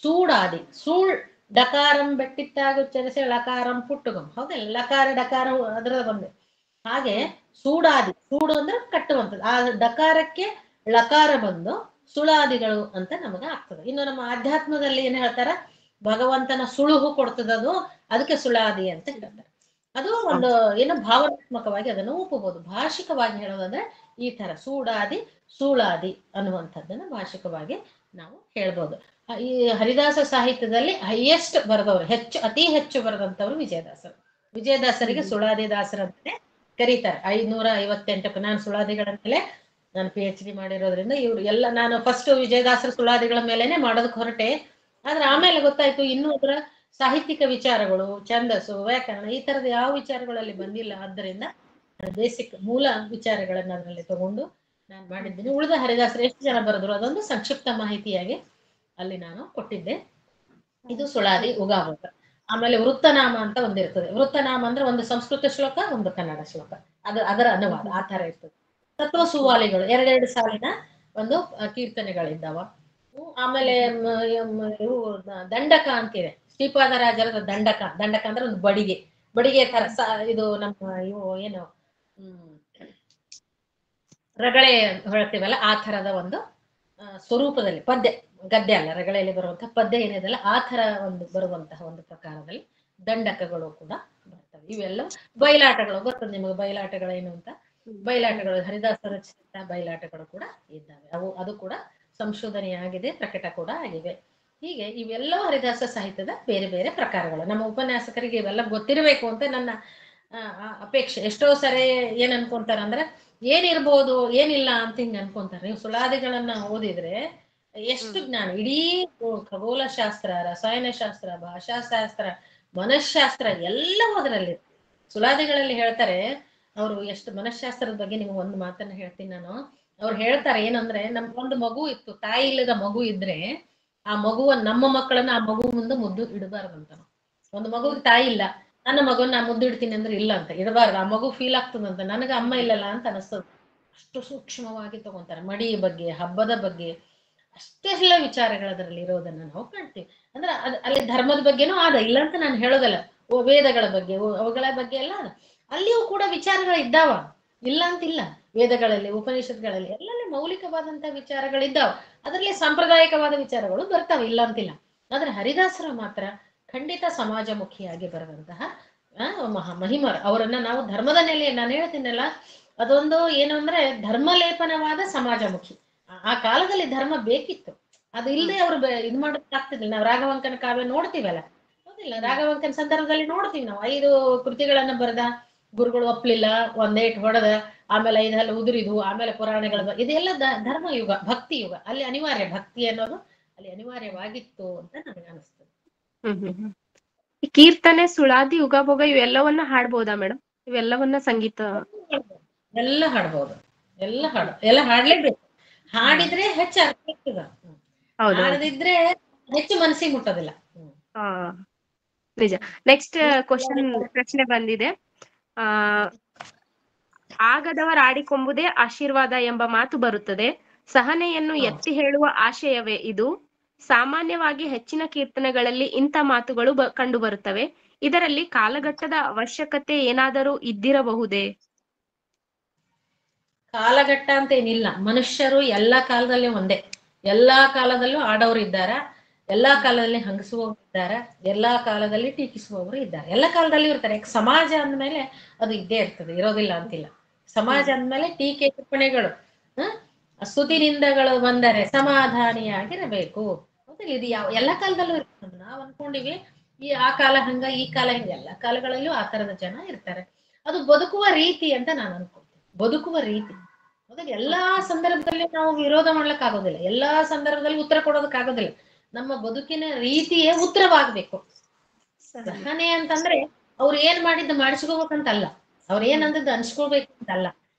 ಸೂಡಾದಿ. ಸೂಳ್ ಡಕಾರಂ ಬೆಟ್ಟಿತ್ತಾಗ ಉಚ್ಚರಿಸಿ ಲಕಾರಂ ಪುಟ್ಟುಗಂ. ಹೌದಲ್ಲ, ಲಕಾರ ಡಕಾರ ಅದರ ಬಂದೆ. ಹಾಗೆ ಸೂಡಾದಿ, ಸೂಡು ಅಂದ್ರೆ ಕಟ್ಟುವಂಥದ್ದು. ಆ ಡಕಾರಕ್ಕೆ ಲಕಾರ ಬಂದು ಸುಳಾದಿಗಳು ಅಂತ ನಮಗೆ ಆಗ್ತದೆ. ಇನ್ನು ನಮ್ಮ ಆಧ್ಯಾತ್ಮದಲ್ಲಿ ಏನ್ ಹೇಳ್ತಾರ, ಭಗವಂತನ ಸುಳುಹು ಕೊಡ್ತದದು, ಅದಕ್ಕೆ ಸುಳಾದಿ ಅಂತ ಹೇಳ್ತಾರೆ. ಅದು ಒಂದು ಏನೋ ಭಾವನಾತ್ಮಕವಾಗಿ ಅದನ್ನು ಒಪ್ಪಬಹುದು. ಭಾಷಿಕವಾಗಿ ಹೇಳೋದಂದ್ರೆ ಈ ತರ ಸೂಡಾದಿ ಸೂಳಾದಿ ಅನ್ನುವಂಥದ್ದನ್ನ ಭಾಷಿಕವಾಗಿ ನಾವು ಹೇಳ್ಬೋದು. ಈ ಹರಿದಾಸ ಸಾಹಿತ್ಯದಲ್ಲಿ ಹೈಯೆಸ್ಟ್ ಬರೆದವರು, ಅತಿ ಹೆಚ್ಚು ಬರೆದಂತವ್ರು ವಿಜಯದಾಸರು. ವಿಜಯದಾಸರಿಗೆ ಸುಳಾದಿ ದಾಸರಂತಾನೆ ಕರೀತಾರೆ. 558 ನಾನು ಸುಳಾದಿಗಳಂತಲೇ ನಾನು PhD ಮಾಡಿರೋದ್ರಿಂದ ಇವ್ರು ಎಲ್ಲ, ನಾನು ಫಸ್ಟ್ ವಿಜಯದಾಸರ ಸುಳಾದಿಗಳ ಮೇಲೆನೆ ಮಾಡೋದಕ್ಕೆ ಹೊರಟೆ. ಆದ್ರೆ ಆಮೇಲೆ ಗೊತ್ತಾಯ್ತು ಇನ್ನೂ ಅದರ ಸಾಹಿತ್ಯಿಕ ವಿಚಾರಗಳು, ಛಂದಸ್ಸು, ವ್ಯಾಕರಣ ಈ ತರದ ಯಾವ ವಿಚಾರಗಳಲ್ಲಿ ಬಂದಿಲ್ಲ. ಆದ್ದರಿಂದ ಬೇಸಿಕ್ ಮೂಲ ವಿಚಾರಗಳನ್ನ ಅದರಲ್ಲಿ ತಗೊಂಡು ನಾನು ಮಾಡಿದ್ದೀನಿ. ಉಳಿದ ಹರಿದಾಸರು ಎಷ್ಟು ಜನ ಬರೆದ್ರು ಅದೊಂದು ಸಂಕ್ಷಿಪ್ತ ಮಾಹಿತಿಯಾಗಿ ಅಲ್ಲಿ ನಾನು ಕೊಟ್ಟಿದ್ದೆ. ಇದು ಸುಳಾದಿ ಉಗಾವಕ. ಆಮೇಲೆ ವೃತ್ತನಾಮ ಅಂತ ಒಂದಿರ್ತದೆ. ವೃತ್ತನಾಮ ಅಂದ್ರೆ ಒಂದು ಸಂಸ್ಕೃತ ಶ್ಲೋಕ, ಒಂದು ಕನ್ನಡ ಶ್ಲೋಕ, ಅದರ ಅನುವಾದ ಆ ತರ ಇರ್ತದೆ. ತತ್ವ ಸುವಾಲಿಗಳು 2 ಸಾಲಿನ ಒಂದು ಕೀರ್ತನೆಗಳಿದ್ದಾವ. ಆಮೇಲೆ ಇವು ದಂಡಕ ಅಂತಿದೆ. ಶ್ರೀಪಾದರಾಜರ ದಂಡಕ. ದಂಡಕ ಅಂದ್ರೆ ಒಂದು ಬಡಿಗೆ ತರ ಇದು ನಮ್ಮ ಇವು ಏನು ರಗಳೆ ಹೇಳ್ತೀವಲ್ಲ ಆ ತರದ ಒಂದು ಸ್ವರೂಪದಲ್ಲಿ ಪದ್ಯ, ಗದ್ಯ ಅಲ್ಲ, ರಗಳೆಯಲ್ಲಿ ಬರುವಂತಹ ಪದ್ಯ ಏನಿದೆಲ್ಲ ಆ ತರ ಒಂದು ಬರುವಂತಹ ಒಂದು ಪ್ರಕಾರದಲ್ಲಿ ದಂಡಕಗಳು ಕೂಡ ಬರ್ತವೆ. ಇವೆಲ್ಲ ಬಯಲಾಟಗಳು ಬರ್ತದೆ ನಿಮಗೆ. ಬಯಲಾಟಗಳೇನು ಅಂತ, ಬಯಲಾಟಗಳು ಹರಿದಾಸರ ರಚಿತ ಬಯಲಾಟಗಳು ಕೂಡ ಇದ್ದಾವೆ. ಅದು ಕೂಡ ಸಂಶೋಧನೆಯಾಗಿದೆ, ಪ್ರಕಟ ಕೂಡ ಆಗಿವೆ. ಹೀಗೆ ಇವೆಲ್ಲ ಹರಿದಾಸ ಸಾಹಿತ್ಯದ ಬೇರೆ ಬೇರೆ ಪ್ರಕಾರಗಳು. ನಮ್ಮ ಉಪನ್ಯಾಸಕರಿಗೆ ಇವೆಲ್ಲ ಗೊತ್ತಿರಬೇಕು ಅಂತ ನನ್ನ ಅಪೇಕ್ಷೆ. ಎಷ್ಟೋ ಸರಿ ಏನ್ ಅನ್ಕೊಂತಾರಂದ್ರೆ ಏನಿರ್ಬೋದು ಏನಿಲ್ಲ ಅಂತ ಹಿಂಗ ಅನ್ಕೊಂತಾರೆ. ನೀವು ಸುಳಾದಿಗಳನ್ನ ಓದಿದ್ರೆ ಎಷ್ಟು ಜ್ಞಾನ, ಇಡೀ ಖಗೋಳ ಶಾಸ್ತ್ರ, ರಸಾಯನ ಶಾಸ್ತ್ರ, ಭಾಷಾಶಾಸ್ತ್ರ, ಮನಃಶಾಸ್ತ್ರ ಎಲ್ಲವೂ ಅದರಲ್ಲಿ. ಸುಳಾದಿಗಳಲ್ಲಿ ಹೇಳ್ತಾರೆ ಅವರು ಎಷ್ಟು ಮನಃಶಾಸ್ತ್ರದ ಬಗ್ಗೆ ನಿಮ್ಗೆ ಒಂದು ಮಾತನ್ನ ಹೇಳ್ತೀನಿ ನಾನು. ಅವ್ರು ಹೇಳ್ತಾರೆ ಏನಂದ್ರೆ, ನಮ್ಗೊಂದು ಮಗು ಇತ್ತು, ತಾಯಿ ಇಲ್ಲದ ಮಗು ಇದ್ರೆ ಆ ಮಗುವನ್ನ, ನಮ್ಮ ಮಕ್ಕಳನ್ನ ಆ ಮಗು ಮುಂದೆ ಮುದ್ದು ಇಡಬಾರ್ದಂತ. ಒಂದು ಮಗುಗೆ ತಾಯಿ ಇಲ್ಲ, ನನ್ನ ಮಗುವನ್ನ ನಾ ಮುದ್ದು ಇಡ್ತೀನಿ ಅಂದ್ರೆ ಇಲ್ಲ ಅಂತ ಇಡಬಾರ್ದು. ಆ ಮಗು ಫೀಲ್ ಆಗ್ತದಂತ, ನನಗೆ ಅಮ್ಮ ಇಲ್ಲಲ್ಲ ಅಂತ ಅನಿಸ್ತದ. ಅಷ್ಟು ಸೂಕ್ಷ್ಮವಾಗಿ ತಗೊಂತಾರೆ. ಮಡಿ ಬಗ್ಗೆ, ಹಬ್ಬದ ಬಗ್ಗೆ ಅಷ್ಟೆಲ್ಲ ವಿಚಾರಗಳು ಅದರಲ್ಲಿ ಇರೋದನ್ನ ನಾವು ಕಾಣ್ತೀವಿ. ಅಂದ್ರೆ ಅಲ್ಲಿ ಧರ್ಮದ ಬಗ್ಗೆನೂ ಇಲ್ಲ ಅಂತ ನಾನು ಹೇಳೋದಲ್ಲ. ವೇದಗಳ ಬಗ್ಗೆ, ಅವುಗಳ ಬಗ್ಗೆ ಎಲ್ಲ ಅಲ್ಲಿಯೂ ಕೂಡ ವಿಚಾರಗಳು ಇದ್ದಾವ, ಇಲ್ಲ ಅಂತಿಲ್ಲ. ವೇದಗಳಲ್ಲಿ, ಉಪನಿಷತ್ಗಳಲ್ಲಿ ಎಲ್ಲೆಲ್ಲಿ ಮೌಲಿಕವಾದಂತಹ ವಿಚಾರಗಳಿದ್ದಾವ. ಅದರಲ್ಲಿ ಸಾಂಪ್ರದಾಯಿಕವಾದ ವಿಚಾರಗಳು ಬರ್ತಾವೆ, ಇಲ್ಲ ಅಂತಿಲ್ಲ. ಆದ್ರೆ ಹರಿದಾಸರು ಮಾತ್ರ ಖಂಡಿತ ಸಮಾಜಮುಖಿಯಾಗಿ ಬರುವಂತಹ ಮಹಿಮರು. ಅವರನ್ನ ನಾವು ಧರ್ಮದ ನೆಲೆ, ನಾನು ಹೇಳ್ತೀನಲ್ಲ, ಅದೊಂದು ಏನು ಅಂದ್ರೆ ಧರ್ಮಲೇಪನವಾದ ಸಮಾಜಮುಖಿ. ಆ ಕಾಲದಲ್ಲಿ ಧರ್ಮ ಬೇಕಿತ್ತು. ಅದು ಇಲ್ಲದೆ ಅವ್ರು ಇದ್ ಮಾಡಕ್ ಆಗ್ತಿರ್ಲಿಲ್ಲ. ನಾವು ರಾಘವಾಂಕನ ಕಾವ್ಯ ನೋಡ್ತೀವಲ್ಲ, ಹೌದಿಲ್ಲ? ರಾಘವಾಂಕನ ಸಂದರ್ಭದಲ್ಲಿ ನೋಡ್ತೀವಿ ನಾವು 5 ಕೃತಿಗಳನ್ನ ಬರೆದ, ಗುರುಗಳು ಒಪ್ಲಿಲ್ಲ, ಒಂದೇಟ್ ಹೊಡೆದ, ಆಮೇಲೆ 5 ಹಲ್ಲು ಉದುರಿದ್ವು, ಆಮೇಲೆ ಪುರಾಣಗಳ ಇದೆಲ್ಲ ಧರ್ಮ ಯುಗ, ಭಕ್ತಿ ಯುಗ. ಅಲ್ಲಿ ಅನಿವಾರ್ಯ, ಭಕ್ತಿ ಅನ್ನೋದು ಅಲ್ಲಿ ಅನಿವಾರ್ಯವಾಗಿತ್ತು ಅಂತ ನನಗೆ ಅನಿಸ್ತದೆ. ಈ ಕೀರ್ತನೆ, ಸುಳಾದಿ, ಉಗಾಭೋಗ ಇವೆಲ್ಲವನ್ನ ಹಾಡ್ಬೋದಾ ಮೇಡಮ್? ಇವೆಲ್ಲವನ್ನ ಸಂಗೀತ ಎಲ್ಲ ಹಾಡ್ಬೋದು, ಎಲ್ಲ ಹಾಡ್ಲೇಬೇಕು. ಹಾಡಿದ್ರೆ ಹೆಚ್ಚು ಅರ್ಥ ಆಗ್ತದ, ಹಾಡದಿದ್ರೆ ಹೆಚ್ಚು ಮನಸ್ಸಿಗೆ ಮುಟ್ಟೋದಿಲ್ಲ. ನಿಜ. ನೆಕ್ಸ್ಟ್ ಪ್ರಶ್ನೆ ಬಂದಿದೆ. ಆಗದವರ ಆಡಿಕೊಂಬುದೇ ಆಶೀರ್ವಾದ ಎಂಬ ಮಾತು ಬರುತ್ತದೆ. ಸಹನೆಯನ್ನು ಎತ್ತಿ ಹೇಳುವ ಆಶಯವೇ ಇದು? ಸಾಮಾನ್ಯವಾಗಿ ಹೆಚ್ಚಿನ ಕೀರ್ತನೆಗಳಲ್ಲಿ ಇಂಥ ಮಾತುಗಳು ಕಂಡು ಬರುತ್ತವೆ. ಇದರಲ್ಲಿ ಕಾಲಘಟ್ಟದ ಅವಶ್ಯಕತೆ ಏನಾದರೂ ಇದ್ದಿರಬಹುದೇ? ಕಾಲಘಟ್ಟ ಅಂತ ಏನಿಲ್ಲ. ಮನುಷ್ಯರು ಎಲ್ಲಾ ಕಾಲದಲ್ಲಿ ಒಂದೇ, ಎಲ್ಲಾ ಕಾಲದಲ್ಲೂ ಆಡೋರು ಇದ್ದಾರ, ಎಲ್ಲಾ ಕಾಲದಲ್ಲಿ ಹಂಗಸುವವರು ಇದ್ದಾರೆ, ಎಲ್ಲಾ ಕಾಲದಲ್ಲಿ ಟೀಕಿಸುವವರು ಇದ್ದಾರೆ, ಎಲ್ಲ ಕಾಲದಲ್ಲಿ ಇರ್ತಾರೆ. ಸಮಾಜ ಅಂದ್ಮೇಲೆ ಅದು ಇದ್ದೇ ಇರ್ತದೆ, ಇರೋದಿಲ್ಲ ಅಂತಿಲ್ಲ. ಸಮಾಜ ಅಂದ್ಮೇಲೆ ಟೀಕೆ ಟಿಪ್ಪಣಿಗಳು, ಸ್ತುತಿನಿಂದಗಳು ಬಂದರೆ ಸಮಾಧಾನಿಯಾಗಿರಬೇಕು. ಇದು ಎಲ್ಲ ಕಾಲದಲ್ಲೂ ಇರ್ತದೆ. ನಾವ್ ಅನ್ಕೊಂಡಿವಿ ಆ ಕಾಲ ಹಂಗ, ಈ ಕಾಲ ಹಿಂಗ. ಎಲ್ಲ ಕಾಲಗಳಲ್ಲೂ ಆ ತರದ ಜನ ಇರ್ತಾರೆ. ಅದು ಬದುಕುವ ರೀತಿ ಅಂತ ನಾನು ಅನ್ಕೊಳ್ತೀನಿ. ಬದುಕುವ ರೀತಿ, ಅದಾಗ ಎಲ್ಲಾ ಸಂದರ್ಭದಲ್ಲಿ ನಾವು ವಿರೋಧ ಮಾಡ್ಲಿಕ್ ಆಗೋದಿಲ್ಲ, ಎಲ್ಲಾ ಸಂದರ್ಭದಲ್ಲಿ ಉತ್ತರ ಕೊಡೋದಕ್ ಆಗೋದಿಲ್ಲ. ನಮ್ಮ ಬದುಕಿನ ರೀತಿಯೇ ಉತ್ತರವಾಗ್ಬೇಕು. ಸಹನೆ ಅಂತಂದ್ರೆ ಅವ್ರು ಏನ್ ಮಾಡಿದ್ದು ಮಾಡಿಸ್ಕೋಬೇಕಂತಲ್ಲ, ಅವ್ರ ಏನಂದದ್ದು ಅನ್ಸ್ಕೋಬೇಕಂತಲ್ಲ.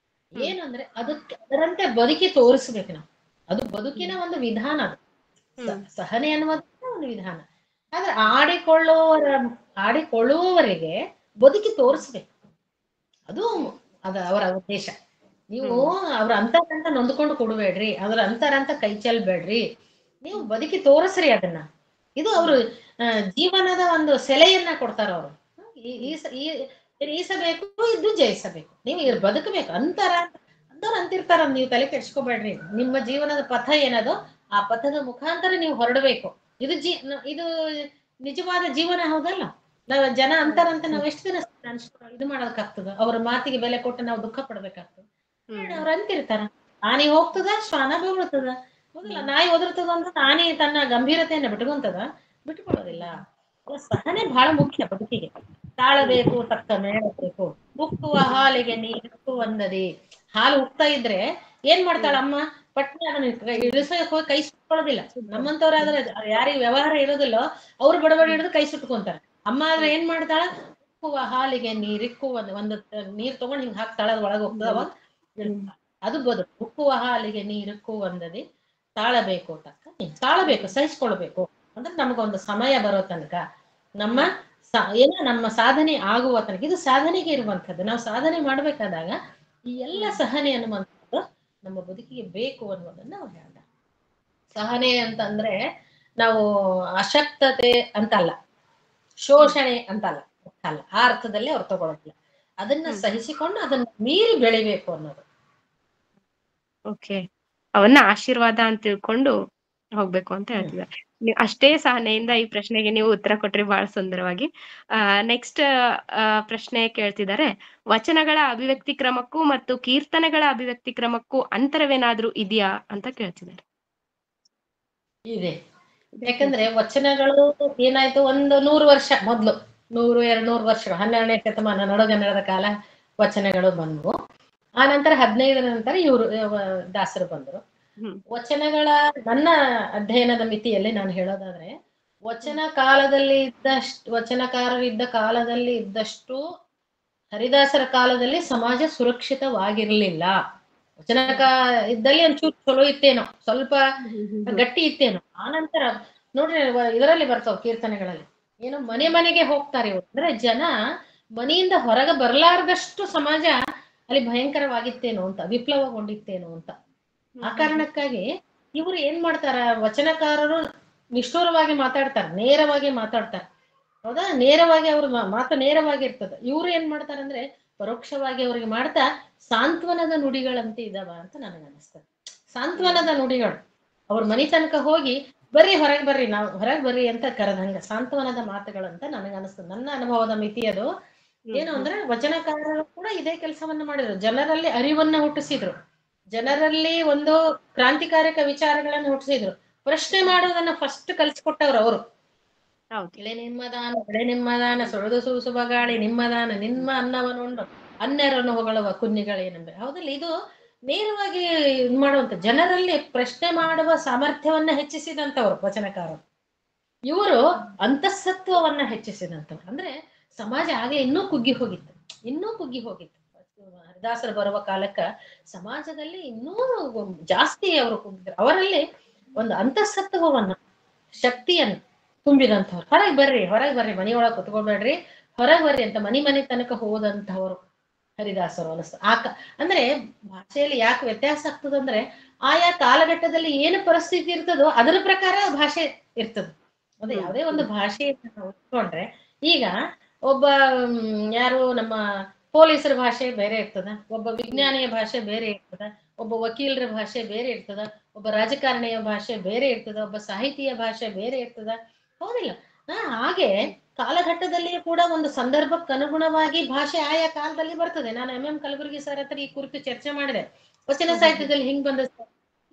ಏನಂದ್ರೆ ಅದರಂತೆ ಬದುಕಿ ತೋರಿಸ್ಬೇಕು ನಾವು. ಅದು ಬದುಕಿನ ಒಂದು ವಿಧಾನ. ಅದು ಸಹನೆ ಅನ್ನುವಂತ ಒಂದು ವಿಧಾನ. ಆದ್ರೆ ಆಡಿಕೊಳ್ಳುವವರಿಗೆ ಬದುಕಿ ತೋರಿಸ್ಬೇಕು, ಅದು ಅವರ ಉದ್ದೇಶ. ನೀವು ಅವ್ರ ಅಂತರಂತ ನೊಂದ್ಕೊಂಡು ಕೊಡ್ಬೇಡ್ರಿ, ಅವ್ರ ಅಂತರಂತ ಕೈ ಚೆಲ್ಬೇಡ್ರಿ, ನೀವು ಬದುಕಿ ತೋರಿಸ್ರಿ ಅದನ್ನ. ಇದು ಅವರು ಜೀವನದ ಒಂದು ಸೆಲೆಯನ್ನ ಕೊಡ್ತಾರ ಅವರು. ಈಸಬೇಕು, ಇದು ಜಯಿಸಬೇಕು, ನೀವು ಬದುಕಬೇಕು ಅಂತವ್ರು ಅಂತಿರ್ತಾರ. ನೀವು ತಲೆ ಕೆಡ್ಸ್ಕೊಬೇಡ್ರಿ. ನಿಮ್ಮ ಜೀವನದ ಪಥ ಏನದೋ ಆ ಪಥದ ಮುಖಾಂತರ ನೀವು ಹೊರಡಬೇಕು. ಇದು ನಿಜವಾದ ಜೀವನ, ಹೌದಲ್ಲ? ನಾವ್ ಜನ ಅಂತಾರಂತ ನಾವ್ ಎಷ್ಟು ದಿನ ಇದು ಮಾಡೋದಕ್ಕಾಗ್ತದ? ಅವ್ರ ಮಾತಿಗೆ ಬೆಲೆ ಕೊಟ್ಟು ನಾವು ದುಃಖ ಪಡ್ಬೇಕಾಗ್ತದ? ಅವ್ರ ಅಂತಿರ್ತಾರ, ಆನೆ ಹೋಗ್ತದ, ಶ್ವಾನ ಬೀಳ್ತದ, ಹೌದಲ್ಲ? ನಾಯಿ ಒದರ್ತದ ಅಂತ ಆನೆ ತನ್ನ ಗಂಭೀರತೆಯನ್ನ ಬಿಟ್ಕೊಳ್ಳೋದಿಲ್ಲ. ಸಹನೆ ಬಹಳ ಮುಖ್ಯ ಬದುಕಿಗೆ. ತಾಳಬೇಕು, ತಕ್ಕ ಮೇಳಬೇಕು, ಉಕ್ಕುವ ಹಾಲಿಗೆ ನೀರು ಒಂದದಿ. ಹಾಲು ಉಕ್ತಾ ಇದ್ರೆ ಏನ್ ಮಾಡ್ತಾಳ ಅಮ್ಮ? ಪಟ್ನೆ ಅದನ್ನ ಇಳಿಸೋಕ್ ಹೋಗಿ ಕೈ ಸುಟ್ಕೊಳ್ಳೋದಿಲ್ಲ. ನಮ್ಮಂತವ್ರಾದ್ರೆ ಯಾರಿಗೆ ವ್ಯವಹಾರ ಇರೋದಿಲ್ಲೋ ಅವ್ರು ಬಡಬಡಿ ಹಿಡಿದು ಕೈ ಸುಟ್ಕೊಂತಾರ. ಅಮ್ಮ ಆದ್ರೆ ಏನ್ ಮಾಡ್ತಾಳ? ಉಕ್ಕುವ ಹಾಲಿಗೆ ನೀರಿಕ್ಕು ಒಂದು ನೀರ್ ತಗೊಂಡ್ ಹಿಂಗ್ ಹಾಕ್ತಾಳ, ಒಳಗ್ ಹೋಗ್ತದವ. ಅದು ಬದುಕು. ಉಕ್ಕುವ ಹಾಲಿಗೆ ನೀರಿಕ್ಕು ಒಂದದಿ, ತಾಳಬೇಕು ತಕ್ಕ, ತಾಳಬೇಕು, ಸಹಿಸ್ಕೊಳ್ಬೇಕು. ಅಂದ್ರೆ ನಮಗೊಂದು ಸಮಯ ಬರೋ ತನಕ, ನಮ್ಮ ನಮ್ಮ ಸಾಧನೆ ಆಗುವ ತನಕ, ಇದು ಸಾಧನೆಗೆ ಇರುವಂತದ್ದು. ನಾವು ಸಾಧನೆ ಮಾಡ್ಬೇಕಾದಾಗ ಈ ಎಲ್ಲ ಸಹನೆ ಅನ್ನುವಂಥದ್ದು ನಮ್ಮ ಬದುಕಿಗೆ ಬೇಕು ಅನ್ನೋದನ್ನ ನಾವು ಹೇಳ್ದ. ಸಹನೆ ಅಂತಂದ್ರೆ ನಾವು ಅಶಕ್ತತೆ ಅಂತಲ್ಲ, ಶೋಷಣೆ ಅಂತಲ್ಲ, ಆ ಅರ್ಥದಲ್ಲಿ ಅವ್ರು ತಗೊಳೋದಿಲ್ಲ. ಅದನ್ನ ಸಹಿಸಿಕೊಂಡು ಅದನ್ನ ಮೀರಿ ಬೆಳಿಬೇಕು ಅನ್ನೋದು. ಓಕೆ, ಅವನ್ನ ಆಶೀರ್ವಾದ ಅಂತ ತಿಳ್ಕೊಂಡು ಹೋಗ್ಬೇಕು ಅಂತ ಹೇಳ್ತಿದ್ದಾರೆ. ಅಷ್ಟೇ ಸಹನೆಯಿಂದ ಈ ಪ್ರಶ್ನೆಗೆ ನೀವು ಉತ್ತರ ಕೊಟ್ರಿ, ಬಹಳ ಸುಂದರವಾಗಿ. ನೆಕ್ಸ್ಟ್ ಪ್ರಶ್ನೆ ಕೇಳ್ತಿದ್ದಾರೆ. ವಚನಗಳ ಅಭಿವ್ಯಕ್ತಿ ಕ್ರಮಕ್ಕೂ ಮತ್ತು ಕೀರ್ತನೆಗಳ ಅಭಿವ್ಯಕ್ತಿ ಕ್ರಮಕ್ಕೂ ಅಂತರವೇನಾದ್ರೂ ಇದೆಯಾ ಅಂತ ಕೇಳ್ತಿದ್ದಾರೆ. ಇದೆ. ಯಾಕಂದ್ರೆ ವಚನಗಳು ಏನಾಯ್ತು, ಒಂದು 100 ವರ್ಷ ಮೊದ್ಲು, 100-200 ವರ್ಷಗಳು, 12ನೇ ಶತಮಾನ ನಡುಗನ್ನಡದ ಕಾಲ ವಚನಗಳು ಬಂದ್ವು. ಆ ನಂತರ 15ರ ನಂತರ ಇವರು ದಾಸರು ಬಂದರು. ವಚನಗಳ ನನ್ನ ಅಧ್ಯಯನದ ಮಿತಿಯಲ್ಲಿ ನಾನು ಹೇಳೋದಾದ್ರೆ, ವಚನಕಾರರಿದ್ದ ಕಾಲದಲ್ಲಿ ಇದ್ದಷ್ಟು ಹರಿದಾಸರ ಕಾಲದಲ್ಲಿ ಸಮಾಜ ಸುರಕ್ಷಿತವಾಗಿರ್ಲಿಲ್ಲ. ಇದ್ದಲ್ಲಿ ಒಂಚೂರು ಚಲೋ ಇತ್ತೇನೋ, ಸ್ವಲ್ಪ ಗಟ್ಟಿ ಇತ್ತೇನೋ. ಆನಂತರ ನೋಡ್ರಿ, ಇದರಲ್ಲಿ ಬರ್ತಾವ ಕೀರ್ತನೆಗಳಲ್ಲಿ, ಏನು ಮನೆ ಮನೆಗೆ ಹೋಗ್ತಾರೆ ಇವ್ರು. ಅಂದ್ರೆ ಜನ ಮನೆಯಿಂದ ಹೊರಗೆ ಬರ್ಲಾರ್ದಷ್ಟು ಸಮಾಜ ಅಲ್ಲಿ ಭಯಂಕರವಾಗಿತ್ತೇನೋ ಅಂತ, ವಿಪ್ಲವಗೊಂಡಿತ್ತೇನೋ ಅಂತ. ಆ ಕಾರಣಕ್ಕಾಗಿ ಇವರು ಏನ್ ಮಾಡ್ತಾರ, ವಚನಕಾರರು ನಿಷ್ಠೂರವಾಗಿ ಮಾತಾಡ್ತಾರೆ, ನೇರವಾಗಿ ಮಾತಾಡ್ತಾರೆ, ಹೌದಾ? ನೇರವಾಗಿ ಅವ್ರ ಮಾತು ನೇರವಾಗಿ ಇರ್ತದೆ. ಇವ್ರು ಏನ್ ಮಾಡ್ತಾರಂದ್ರೆ ಪರೋಕ್ಷವಾಗಿ ಅವ್ರಿಗೆ ಮಾಡ್ತಾ ಸಾಂತ್ವನದ ನುಡಿಗಳಂತೆ ಇದಾವ ಅಂತ ನನಗೆ ಅನಿಸ್ತದೆ. ಸಾಂತ್ವನದ ನುಡಿಗಳು, ಅವ್ರ ಮನೆ ತನಕ ಹೋಗಿ ಬರ್ರಿ ಹೊರಗೆ ಬರ್ರಿ, ನಾವು ಹೊರಗೆ ಬರ್ರಿ ಅಂತ ಕರೆದಂಗ ಸಾಂತ್ವನದ ಮಾತುಗಳಂತ ನನಗೆ ಅನಿಸ್ತದೆ. ನನ್ನ ಅನುಭವದ ಮಿತಿ ಅದು. ಏನು ಅಂದ್ರೆ ವಚನಕಾರರು ಕೂಡ ಇದೇ ಕೆಲಸವನ್ನ ಮಾಡಿದ್ರು. ಜನರಲ್ಲಿ ಅರಿವನ್ನ ಹುಟ್ಟಿಸಿದ್ರು, ಜನರಲ್ಲಿ ಒಂದು ಕ್ರಾಂತಿಕಾರಕ ವಿಚಾರಗಳನ್ನ ಹುಟ್ಟಿಸಿದ್ರು. ಪ್ರಶ್ನೆ ಮಾಡೋದನ್ನ ಫಸ್ಟ್ ಕಲ್ಸ್ಕೊಟ್ಟವ್ರು ಅವರು. ಹೌದು. ಇಳೆ ನಿಮ್ಮದಾನ ಸುಳಿದು ಸೂಸುವ ಗಾಳಿ ನಿಮ್ಮದಾನ ನಿಮ್ಮ ಅನ್ನವನ್ನುಂಡು ಅನ್ಯರನ್ನು ಹೊಗಳುವ ಕುನ್ನಿಗಳೇನೆಂಬೆ. ಹೌದಲ್ಲ, ಇದು ನೇರವಾಗಿ ಇದ್ ಮಾಡುವಂತ ಜನರಲ್ಲಿ ಪ್ರಶ್ನೆ ಮಾಡುವ ಸಾಮರ್ಥ್ಯವನ್ನ ಹೆಚ್ಚಿಸಿದಂತವ್ರು ವಚನಕಾರರು. ಇವರು ಅಂತಃಸತ್ವವನ್ನ ಹೆಚ್ಚಿಸಿದಂತವ್ರು. ಅಂದ್ರೆ ಸಮಾಜ ಹಾಗೆ ಇನ್ನೂ ಕುಗ್ಗಿ ಹೋಗಿತ್ತು. ಹರಿದಾಸರು ಬರುವ ಕಾಲಕ್ಕ ಸಮಾಜದಲ್ಲಿ ಇನ್ನೂ ಜಾಸ್ತಿ ಅವರು ಕುಗ್ಗಿದ್ರು. ಅವರಲ್ಲಿ ಒಂದು ಅಂತಃಸತ್ವವನ್ನ, ಶಕ್ತಿಯನ್ನ ತುಂಬಿದಂಥವ್ರು. ಹೊರಗೆ ಬರ್ರಿ ಮನೆಯೊಳಗೆ ಕುತ್ಕೊಳ್ಬೇಡ್ರಿ, ಹೊರಗೆ ಬರ್ರಿ ಅಂತ ಮನೆ ತನಕ ಹೋದಂತವ್ರು ಹರಿದಾಸರು ಅನಿಸ್ತು. ಅಂದ್ರೆ ಭಾಷೆಯಲ್ಲಿ ಯಾಕೆ ವ್ಯತ್ಯಾಸ ಆಗ್ತದಂದ್ರೆ ಆಯಾ ಕಾಲಘಟ್ಟದಲ್ಲಿ ಏನು ಪರಿಸ್ಥಿತಿ ಇರ್ತದೋ ಅದರ ಪ್ರಕಾರ ಭಾಷೆ ಇರ್ತದೆ. ಅದೇ ಯಾವುದೇ ಒಂದು ಭಾಷೆ ಉಟ್ಕೊಂಡ್ರೆ, ಈಗ ಒಬ್ಬ ಯಾರು ನಮ್ಮ ಪೊಲೀಸರ ಭಾಷೆ ಬೇರೆ ಇರ್ತದ, ಒಬ್ಬ ವಿಜ್ಞಾನಿಯ ಭಾಷೆ ಬೇರೆ ಇರ್ತದ, ಒಬ್ಬ ವಕೀಲರ ಭಾಷೆ ಬೇರೆ ಇರ್ತದ, ಒಬ್ಬ ರಾಜಕಾರಣಿಯ ಭಾಷೆ ಬೇರೆ ಇರ್ತದ, ಒಬ್ಬ ಸಾಹಿತಿಯ ಭಾಷೆ ಬೇರೆ ಇರ್ತದ. ಹೌದಿಲ್ಲ? ಹಾಗೆ ಕಾಲಘಟ್ಟದಲ್ಲಿ ಕೂಡ ಒಂದು ಸಂದರ್ಭಕ್ಕೆ ಅನುಗುಣವಾಗಿ ಭಾಷೆ ಆಯಾ ಕಾಲದಲ್ಲಿ ಬರ್ತದೆ. ನಾನು MM ಕಲಬುರ್ಗಿ ಸರ್ ಹತ್ರ ಈ ಕುರಿತು ಚರ್ಚೆ ಮಾಡಿದೆ. ವಚನ ಸಾಹಿತ್ಯದಲ್ಲಿ ಹಿಂಗ್ ಬಂದ,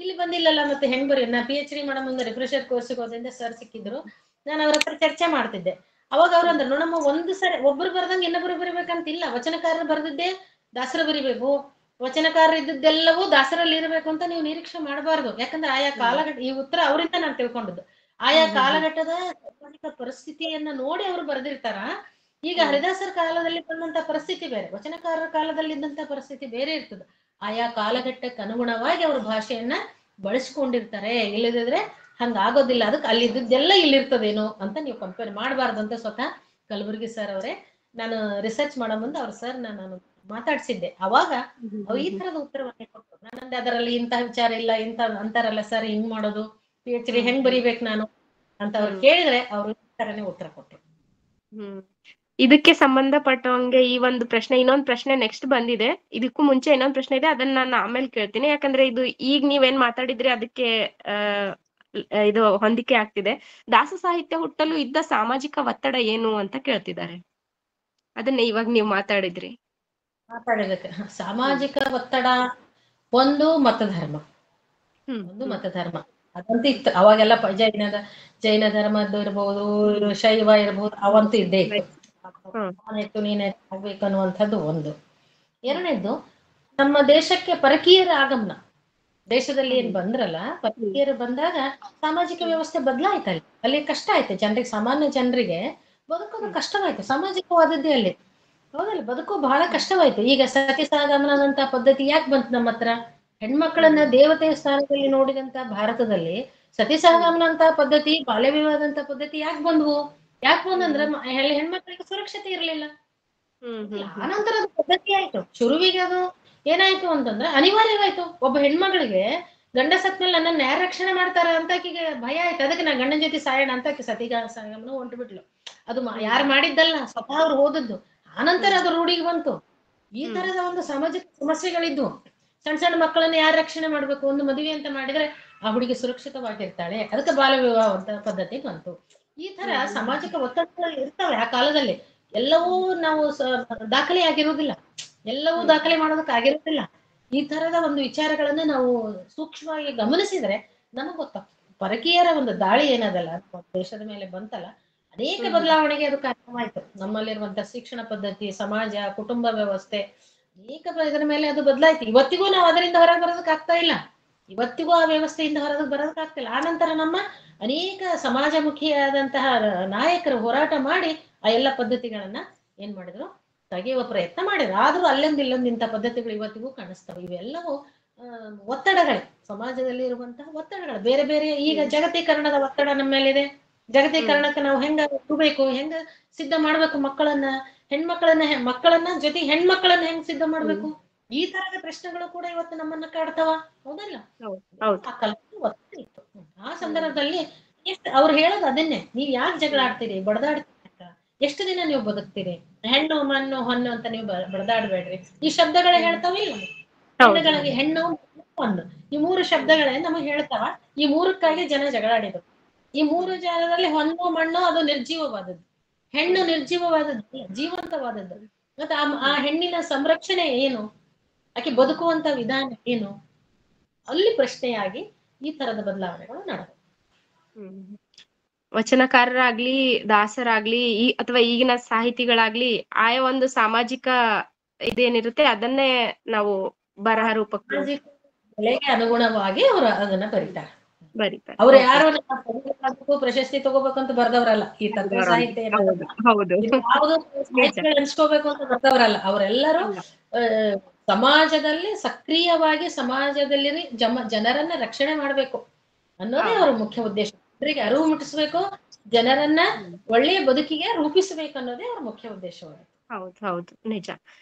ಇಲ್ಲಿ ಬಂದಿಲ್ಲಲ್ಲ, ಮತ್ತೆ ಹೆಂಗ್ ಬರೀ ನಾ PhD ಮಾಡೋ ಮುಂದೆ ರಿಫ್ರೆಷರ್ ಕೋರ್ಸಿಗೆ ಹೋದ್ರಿಂದ ಸರ್ ಸಿಕ್ಕಿದ್ರು. ನಾನು ಅವ್ರ ಹತ್ರ ಚರ್ಚೆ ಮಾಡ್ತಿದ್ದೆ. ಅವಾಗ ಅವ್ರು ಅಂದ್ರು, ನೋಡಮ್ಮ, ಒಂದು ಸರಿ ಒಬ್ರು ಬರ್ದಂಗೆ ಇನ್ನೊಬ್ರು ಬರಿಬೇಕಂತಿಲ್ಲ. ವಚನಕಾರರು ಬರ್ದಿದ್ದೆ ದಾಸರ ಬರಿಬೇಕು, ವಚನಕಾರರು ಇದ್ದದ್ದೆಲ್ಲವೂ ದಾಸರಲ್ಲಿ ಇರಬೇಕು ಅಂತ ನೀವು ನಿರೀಕ್ಷೆ ಮಾಡಬಾರ್ದು. ಯಾಕಂದ್ರೆ ಆಯಾ ಕಾಲಘಟ್ಟ, ಈ ಉತ್ತರ ಅವರಿಂದ ನಾನು ತಿಳ್ಕೊಂಡದ್ದು, ಆಯಾ ಕಾಲಘಟ್ಟದ ಸಾಮಾಜಿಕ ಪರಿಸ್ಥಿತಿಯನ್ನ ನೋಡಿ ಅವ್ರು ಬರ್ದಿರ್ತಾರ. ಈಗ ಹರಿದಾಸರ ಕಾಲದಲ್ಲಿ ಬಂದಂತ ಪರಿಸ್ಥಿತಿ ಬೇರೆ, ವಚನಕಾರರ ಕಾಲದಲ್ಲಿ ಇದ್ದಂತ ಪರಿಸ್ಥಿತಿ ಬೇರೆ ಇರ್ತದೆ. ಆಯಾ ಕಾಲಘಟ್ಟಕ್ಕೆ ಅನುಗುಣವಾಗಿ ಅವ್ರ ಭಾಷೆಯನ್ನ ಬಳಸ್ಕೊಂಡಿರ್ತಾರೆ. ಇಲ್ಲದಿದ್ರೆ ಹಂಗ ಆಗೋದಿಲ್ಲ. ಅದಕ್ಕೆ ಅಲ್ಲಿ ಇದ್ದದ್ದೆಲ್ಲ ಇಲ್ಲಿರ್ತದೇನೋ ಅಂತ ನೀವು ಕಂಪೇರ್ ಮಾಡಬಾರ್ದು ಅಂತ ಸ್ವತಃ ಕಲಬುರ್ಗಿ ಸರ್ ಅವರೇ, ನಾನು ರಿಸರ್ಚ್ ಮಾಡೋ ಮುಂದೆ ಅವ್ರ ಸರ್ ನಾನು ಮಾತಾಡ್ಸಿದ್ದೆ. ಅವಾಗ ಅವ್ರು ಈ ತರದ ಉತ್ತರವನ್ನೇ ಕೊಟ್ಟರು. ನಾನಂದ್ರೆ ಅದರಲ್ಲಿ ಇಂಥ ವಿಚಾರ ಇಲ್ಲ, ಇಂಥ ಅಂತಾರಲ್ಲ ಸರ್, ಹಿಂಗ್ ಮಾಡೋದು, PhD ಹೆಂಗ್ ಬರಿಬೇಕು ನಾನು ಅಂತ ಅವ್ರು ಕೇಳಿದ್ರೆ ಅವ್ರು ಈ ತರನೇ ಉತ್ತರ ಕೊಟ್ಟರು. ಇದಕ್ಕೆ ಸಂಬಂಧಪಟ್ಟಂಗೆ ಈ ಒಂದು ಪ್ರಶ್ನೆ, ಇನ್ನೊಂದು ಪ್ರಶ್ನೆ ನೆಕ್ಸ್ಟ್ ಬಂದಿದೆ. ಇದಕ್ಕೂ ಮುಂಚೆ ಇನ್ನೊಂದು ಪ್ರಶ್ನೆ ಇದೆ, ಅದನ್ನ ನಾನು ಆಮೇಲೆ ಕೇಳ್ತೀನಿ. ಯಾಕಂದ್ರೆ ಇದು ಈಗ ನೀವೇನ್ ಮಾತಾಡಿದ್ರಿ ಅದಕ್ಕೆ ಇದು ಹೊಂದಿಕೆ ಆಗ್ತಿದೆ. ದಾಸ ಸಾಹಿತ್ಯ ಹುಟ್ಟಲು ಇದ್ದ ಸಾಮಾಜಿಕ ಒತ್ತಡ ಏನು ಅಂತ ಕೇಳ್ತಿದ್ದಾರೆ. ಅದನ್ನ ಇವಾಗ ನೀವು ಮಾತಾಡಿದ್ರಿ. ಸಾಮಾಜಿಕ ಒತ್ತಡ ಒಂದು ಮತಧರ್ಮ, ಅದಂತೂ ಇತ್ತು ಅವಾಗೆಲ್ಲ. ಜೈನ ಧರ್ಮದ್ದು ಇರ್ಬೋದು, ಶೈವ ಇರ್ಬೋದು, ಅವಂತೂ ಇದ್ದೇ ಇತ್ತು. ನೀನೇ ಆಗ್ಬೇಕು ಅನ್ನುವಂಥದ್ದು ಒಂದು. ಎರಡನೇದ್ದು, ನಮ್ಮ ದೇಶಕ್ಕೆ ಪರಕೀಯರ ಆಗಮನ. ದೇಶದಲ್ಲಿ ಏನ್ ಬಂದ್ರಲ್ಲ, ಪರಕೀಯರು ಬಂದಾಗ ಸಾಮಾಜಿಕ ವ್ಯವಸ್ಥೆ ಬದಲಾಯ್ತಲ್ಲ, ಅಲ್ಲಿ ಕಷ್ಟ ಆಯ್ತು ಜನರಿಗೆ, ಸಾಮಾನ್ಯ ಜನರಿಗೆ ಬದುಕೋದು ಕಷ್ಟವಾಯ್ತು. ಸಾಮಾಜಿಕವಾದದ್ದೇ ಅಲ್ಲಿ. ಹೌದಲ್ಲ, ಬದುಕು ಬಹಳ ಕಷ್ಟವಾಯ್ತು. ಈಗ ಸತಿ ಸಹಗಮನದಂತ ಪದ್ಧತಿ ಯಾಕೆ ಬಂತು ನಮ್ಮ ಹತ್ರ? ಹೆಣ್ಮಕ್ಳನ್ನ ದೇವತೆಯ ಸ್ಥಾನದಲ್ಲಿ ನೋಡಿದಂತ ಭಾರತದಲ್ಲಿ ಸತಿ ಸಹಗಮನ ಅಂತ ಪದ್ಧತಿ, ಬಾಲ್ಯ ವಿವಾಹದಂತ ಪದ್ಧತಿ ಯಾಕೆ ಬಂದ್ವು ಅಂದ್ರೆ ಹೆಣ್ಮಕ್ಳಿಗೆ ಸುರಕ್ಷತೆ ಇರ್ಲಿಲ್ಲ. ಆನಂತರ ಅದು ಪದ್ಧತಿ ಆಯ್ತು. ಶುರುವಿಗೆ ಅದು ಏನಾಯ್ತು ಅಂತಂದ್ರೆ ಅನಿವಾರ್ಯವಾಯ್ತು. ಒಬ್ಬ ಹೆಣ್ಮಗಳಿಗೆ ಗಂಡ ಸತ್ಮೇಲೆ ನನ್ನನ್ನು ಯಾರು ರಕ್ಷಣೆ ಮಾಡ್ತಾರ ಅಂತ ಆಕಿಗೆ ಭಯ ಆಯ್ತು. ಅದಕ್ಕೆ ನಾ ಗಂಡನ ಜೊತೆ ಸಾಯೋಣ ಅಂತ ಆಕೆ ಸಹಗಮನ ಹೊಂಟು ಬಿಟ್ಲು. ಅದು ಯಾರು ಮಾಡಿದ್ದಲ್ಲ, ಸ್ವತಃ ಅವ್ರು ಹೋದದ್ದು. ಆನಂತರ ಅದು ರೂಢಿಗೆ ಬಂತು. ಈ ತರದ ಒಂದು ಸಾಮಾಜಿಕ ಸಮಸ್ಯೆಗಳಿದ್ವು. ಸಣ್ಣ ಮಕ್ಕಳನ್ನ ಯಾರು ರಕ್ಷಣೆ ಮಾಡ್ಬೇಕು? ಒಂದು ಮದುವೆ ಅಂತ ಮಾಡಿದ್ರೆ ಆ ಹುಡುಗಿ ಸುರಕ್ಷಿತವಾಗಿರ್ತಾಳೆ, ಅದಕ್ಕೆ ಬಾಲ್ಯ ವಿವಾಹ ಅಂತ ಪದ್ಧತಿ ಬಂತು. ಈ ತರ ಸಾಮಾಜಿಕ ಒತ್ತಡಗಳು ಇರ್ತಾವೆ ಆ ಕಾಲದಲ್ಲಿ. ಎಲ್ಲವೂ ನಾವು ದಾಖಲೆ ಆಗಿರುವುದಿಲ್ಲ, ಎಲ್ಲವೂ ದಾಖಲೆ ಮಾಡೋದಕ್ಕೆ ಆಗಿರುವುದಿಲ್ಲ. ಈ ತರದ ಒಂದು ವಿಚಾರಗಳನ್ನ ನಾವು ಸೂಕ್ಷ್ಮವಾಗಿ ಗಮನಿಸಿದ್ರೆ ನಮಗ್ ಗೊತ್ತಾಗ್ತದೆ. ಪರಕೀಯರ ಒಂದು ದಾಳಿ ಏನದಲ್ಲ ದೇಶದ ಮೇಲೆ ಬಂತಲ್ಲ, ಅನೇಕ ಬದಲಾವಣೆಗೆ ಅದು ಕಾರಣವಾಯ್ತು. ನಮ್ಮಲ್ಲಿರುವಂತ ಶಿಕ್ಷಣ ಪದ್ಧತಿ, ಸಮಾಜ, ಕುಟುಂಬ ವ್ಯವಸ್ಥೆ, ಅನೇಕ ಇದರ ಮೇಲೆ ಅದು ಬದಲಾಯ್ತು. ಇವತ್ತಿಗೂ ನಾವು ಅದರಿಂದ ಹೊರಗೆ ಬರೋದಕ್ಕೆ ಆಗ್ತಾ ಇಲ್ಲ. ಇವತ್ತಿಗೂ ಆ ವ್ಯವಸ್ಥೆಯಿಂದ ಹೊರಗೆ ಬರೋದಕ್ಕೆ ಆಗ್ತಿಲ್ಲ. ಆ ನಂತರ ನಮ್ಮ ಅನೇಕ ಸಮಾಜಮುಖಿಯಾದಂತಹ ನಾಯಕರು ಹೋರಾಟ ಮಾಡಿ ಆ ಎಲ್ಲ ಪದ್ಧತಿಗಳನ್ನ ಏನ್ ಮಾಡಿದ್ರು, ತೆಗೆಯುವ ಪ್ರಯತ್ನ ಮಾಡಿದ್ರು. ಆದ್ರೂ ಅಲ್ಲೊಂದು ಇಲ್ಲೊಂದು ಇಂಥ ಪದ್ಧತಿಗಳು ಇವತ್ತಿಗೂ ಕಾಣಿಸ್ತವೆ. ಇವೆಲ್ಲವೂ ಒತ್ತಡಗಳೇ, ಸಮಾಜದಲ್ಲಿ ಇರುವಂತಹ ಒತ್ತಡಗಳು ಬೇರೆ ಬೇರೆ. ಈಗ ಜಗತೀಕರಣದ ಒತ್ತಡ ನಮ್ಮ ಮೇಲಿದೆ. ಜಗತೀಕರಣಕ್ಕೆ ನಾವು ಹೆಂಗ ಹೋಗ್ಬೇಕು, ಹೆಂಗ ಸಿದ್ಧ ಮಾಡ್ಬೇಕು ಮಕ್ಕಳನ್ನ ಜೊತೆ ಹೆಣ್ಮಕ್ಳನ್ನ ಹೆಂಗ್ ಸಿದ್ಧ ಮಾಡ್ಬೇಕು, ಈ ತರದ ಪ್ರಶ್ನೆಗಳು ಕೂಡ ಇವತ್ತು ನಮ್ಮನ್ನ ಕಾಡ್ತಾವ. ಹೌದಲ್ಲ? ಆ ಕಲ್ಪನೆ ಒತ್ತಡ ಇತ್ತು. ಆ ಸಂದರ್ಭದಲ್ಲಿ ಅವ್ರು ಹೇಳೋದು ಅದನ್ನೇ, ನೀವ್ ಯಾಕೆ ಜಗಳ ಆಡ್ತೀರಿ, ಬಡದಾಡ್ತೀರಿ, ಎಷ್ಟು ದಿನ ನೀವು ಬದುಕ್ತೀರಿ, ಹೆಣ್ಣು ಮಣ್ಣು ಹೊನ್ನು ಅಂತ ನೀವು ಬಡದಾಡ್ಬೇಡ್ರಿ. ಈ ಶಬ್ದಗಳೇ ಹೇಳ್ತಾವಿಲ್ಲ, ಹೆಣ್ಣುಗಳಿಗೆ ಹೆಣ್ಣು ಹೊನ್ನು, ಈ ಮೂರು ಶಬ್ದಗಳೇ ನಮಗ್ ಹೇಳ್ತಾವ. ಈ ಮೂರಕ್ಕಾಗಿ ಜನ ಜಗಳಾಡಿದ್ರು. ಈ ಮೂರು ಜಾಗದಲ್ಲಿ ಹೊನ್ನು ಮಣ್ಣು ಅದು ನಿರ್ಜೀವವಾದದ್ದು, ಹೆಣ್ಣು ನಿರ್ಜೀವವಾದದ್ದು, ಜೀವಂತವಾದದ್ದು. ಮತ್ತೆ ಆ ಹೆಣ್ಣಿನ ಸಂರಕ್ಷಣೆ ಏನು, ಆಕೆ ಬದುಕುವಂತ ವಿಧಾನ ಏನು, ಅಲ್ಲಿ ಪ್ರಶ್ನೆಯಾಗಿ ಈ ತರದ ಬದಲಾವಣೆಗಳು ನಡೆದವು. ವಚನಕಾರರಾಗ್ಲಿ, ದಾಸರಾಗ್ಲಿ, ಅಥವಾ ಈಗಿನ ಸಾಹಿತಿಗಳಾಗ್ಲಿ ಆಯಾ ಒಂದು ಸಾಮಾಜಿಕ ಇದೇನಿರುತ್ತೆ ಅದನ್ನೇ ನಾವು ಬರಹ ರೂಪಕ್ಕೆ ಸಾಮಾಜಿಕ ಬೆಲೆಗೆ ಅನುಗುಣವಾಗಿ ಅವರು ಅದನ್ನ ಬರೀತಾರೆ. ಬರೀತಾರೆ. ಅವ್ರು Okay. ಯಾರು ಪ್ರಶಸ್ತಿ ತಗೋಬೇಕಂತ ಬರ್ದವ್ರಲ್ಲ. ಈ ತತ್ವ ಸಾಹಿತ್ಯ ಹೌದು, ಹೌದು. ಯಾವುದು ಸಾಹಿತ್ಯಗಳು ಹಂಚ್ಕೋಬೇಕು ಅಂತ ಬರ್ದವ್ರಲ್ಲ. ಅವರೆಲ್ಲರೂ ಇಲ್ಲ. ಸಮಾಜದಲ್ಲಿ ಸಕ್ರಿಯವಾಗಿ ಸಮಾಜದಲ್ಲಿ ಜನರನ್ನ ರಕ್ಷಣೆ ಮಾಡ್ಬೇಕು ಅನ್ನೋದೇ ಅವರ ಮುಖ್ಯ ಉದ್ದೇಶ. ಜನರಿಗೆ ಅರಿವು ಮುಟ್ಟಿಸ್ಬೇಕು, ಜನರನ್ನ ಒಳ್ಳೆಯ ಬದುಕಿಗೆ ರೂಪಿಸಬೇಕು ಅನ್ನೋದೇ ಅವ್ರ ಮುಖ್ಯ ಉದ್ದೇಶವಾಗಿದೆ. ಹೌದು, ಹೌದು, ನಿಜ.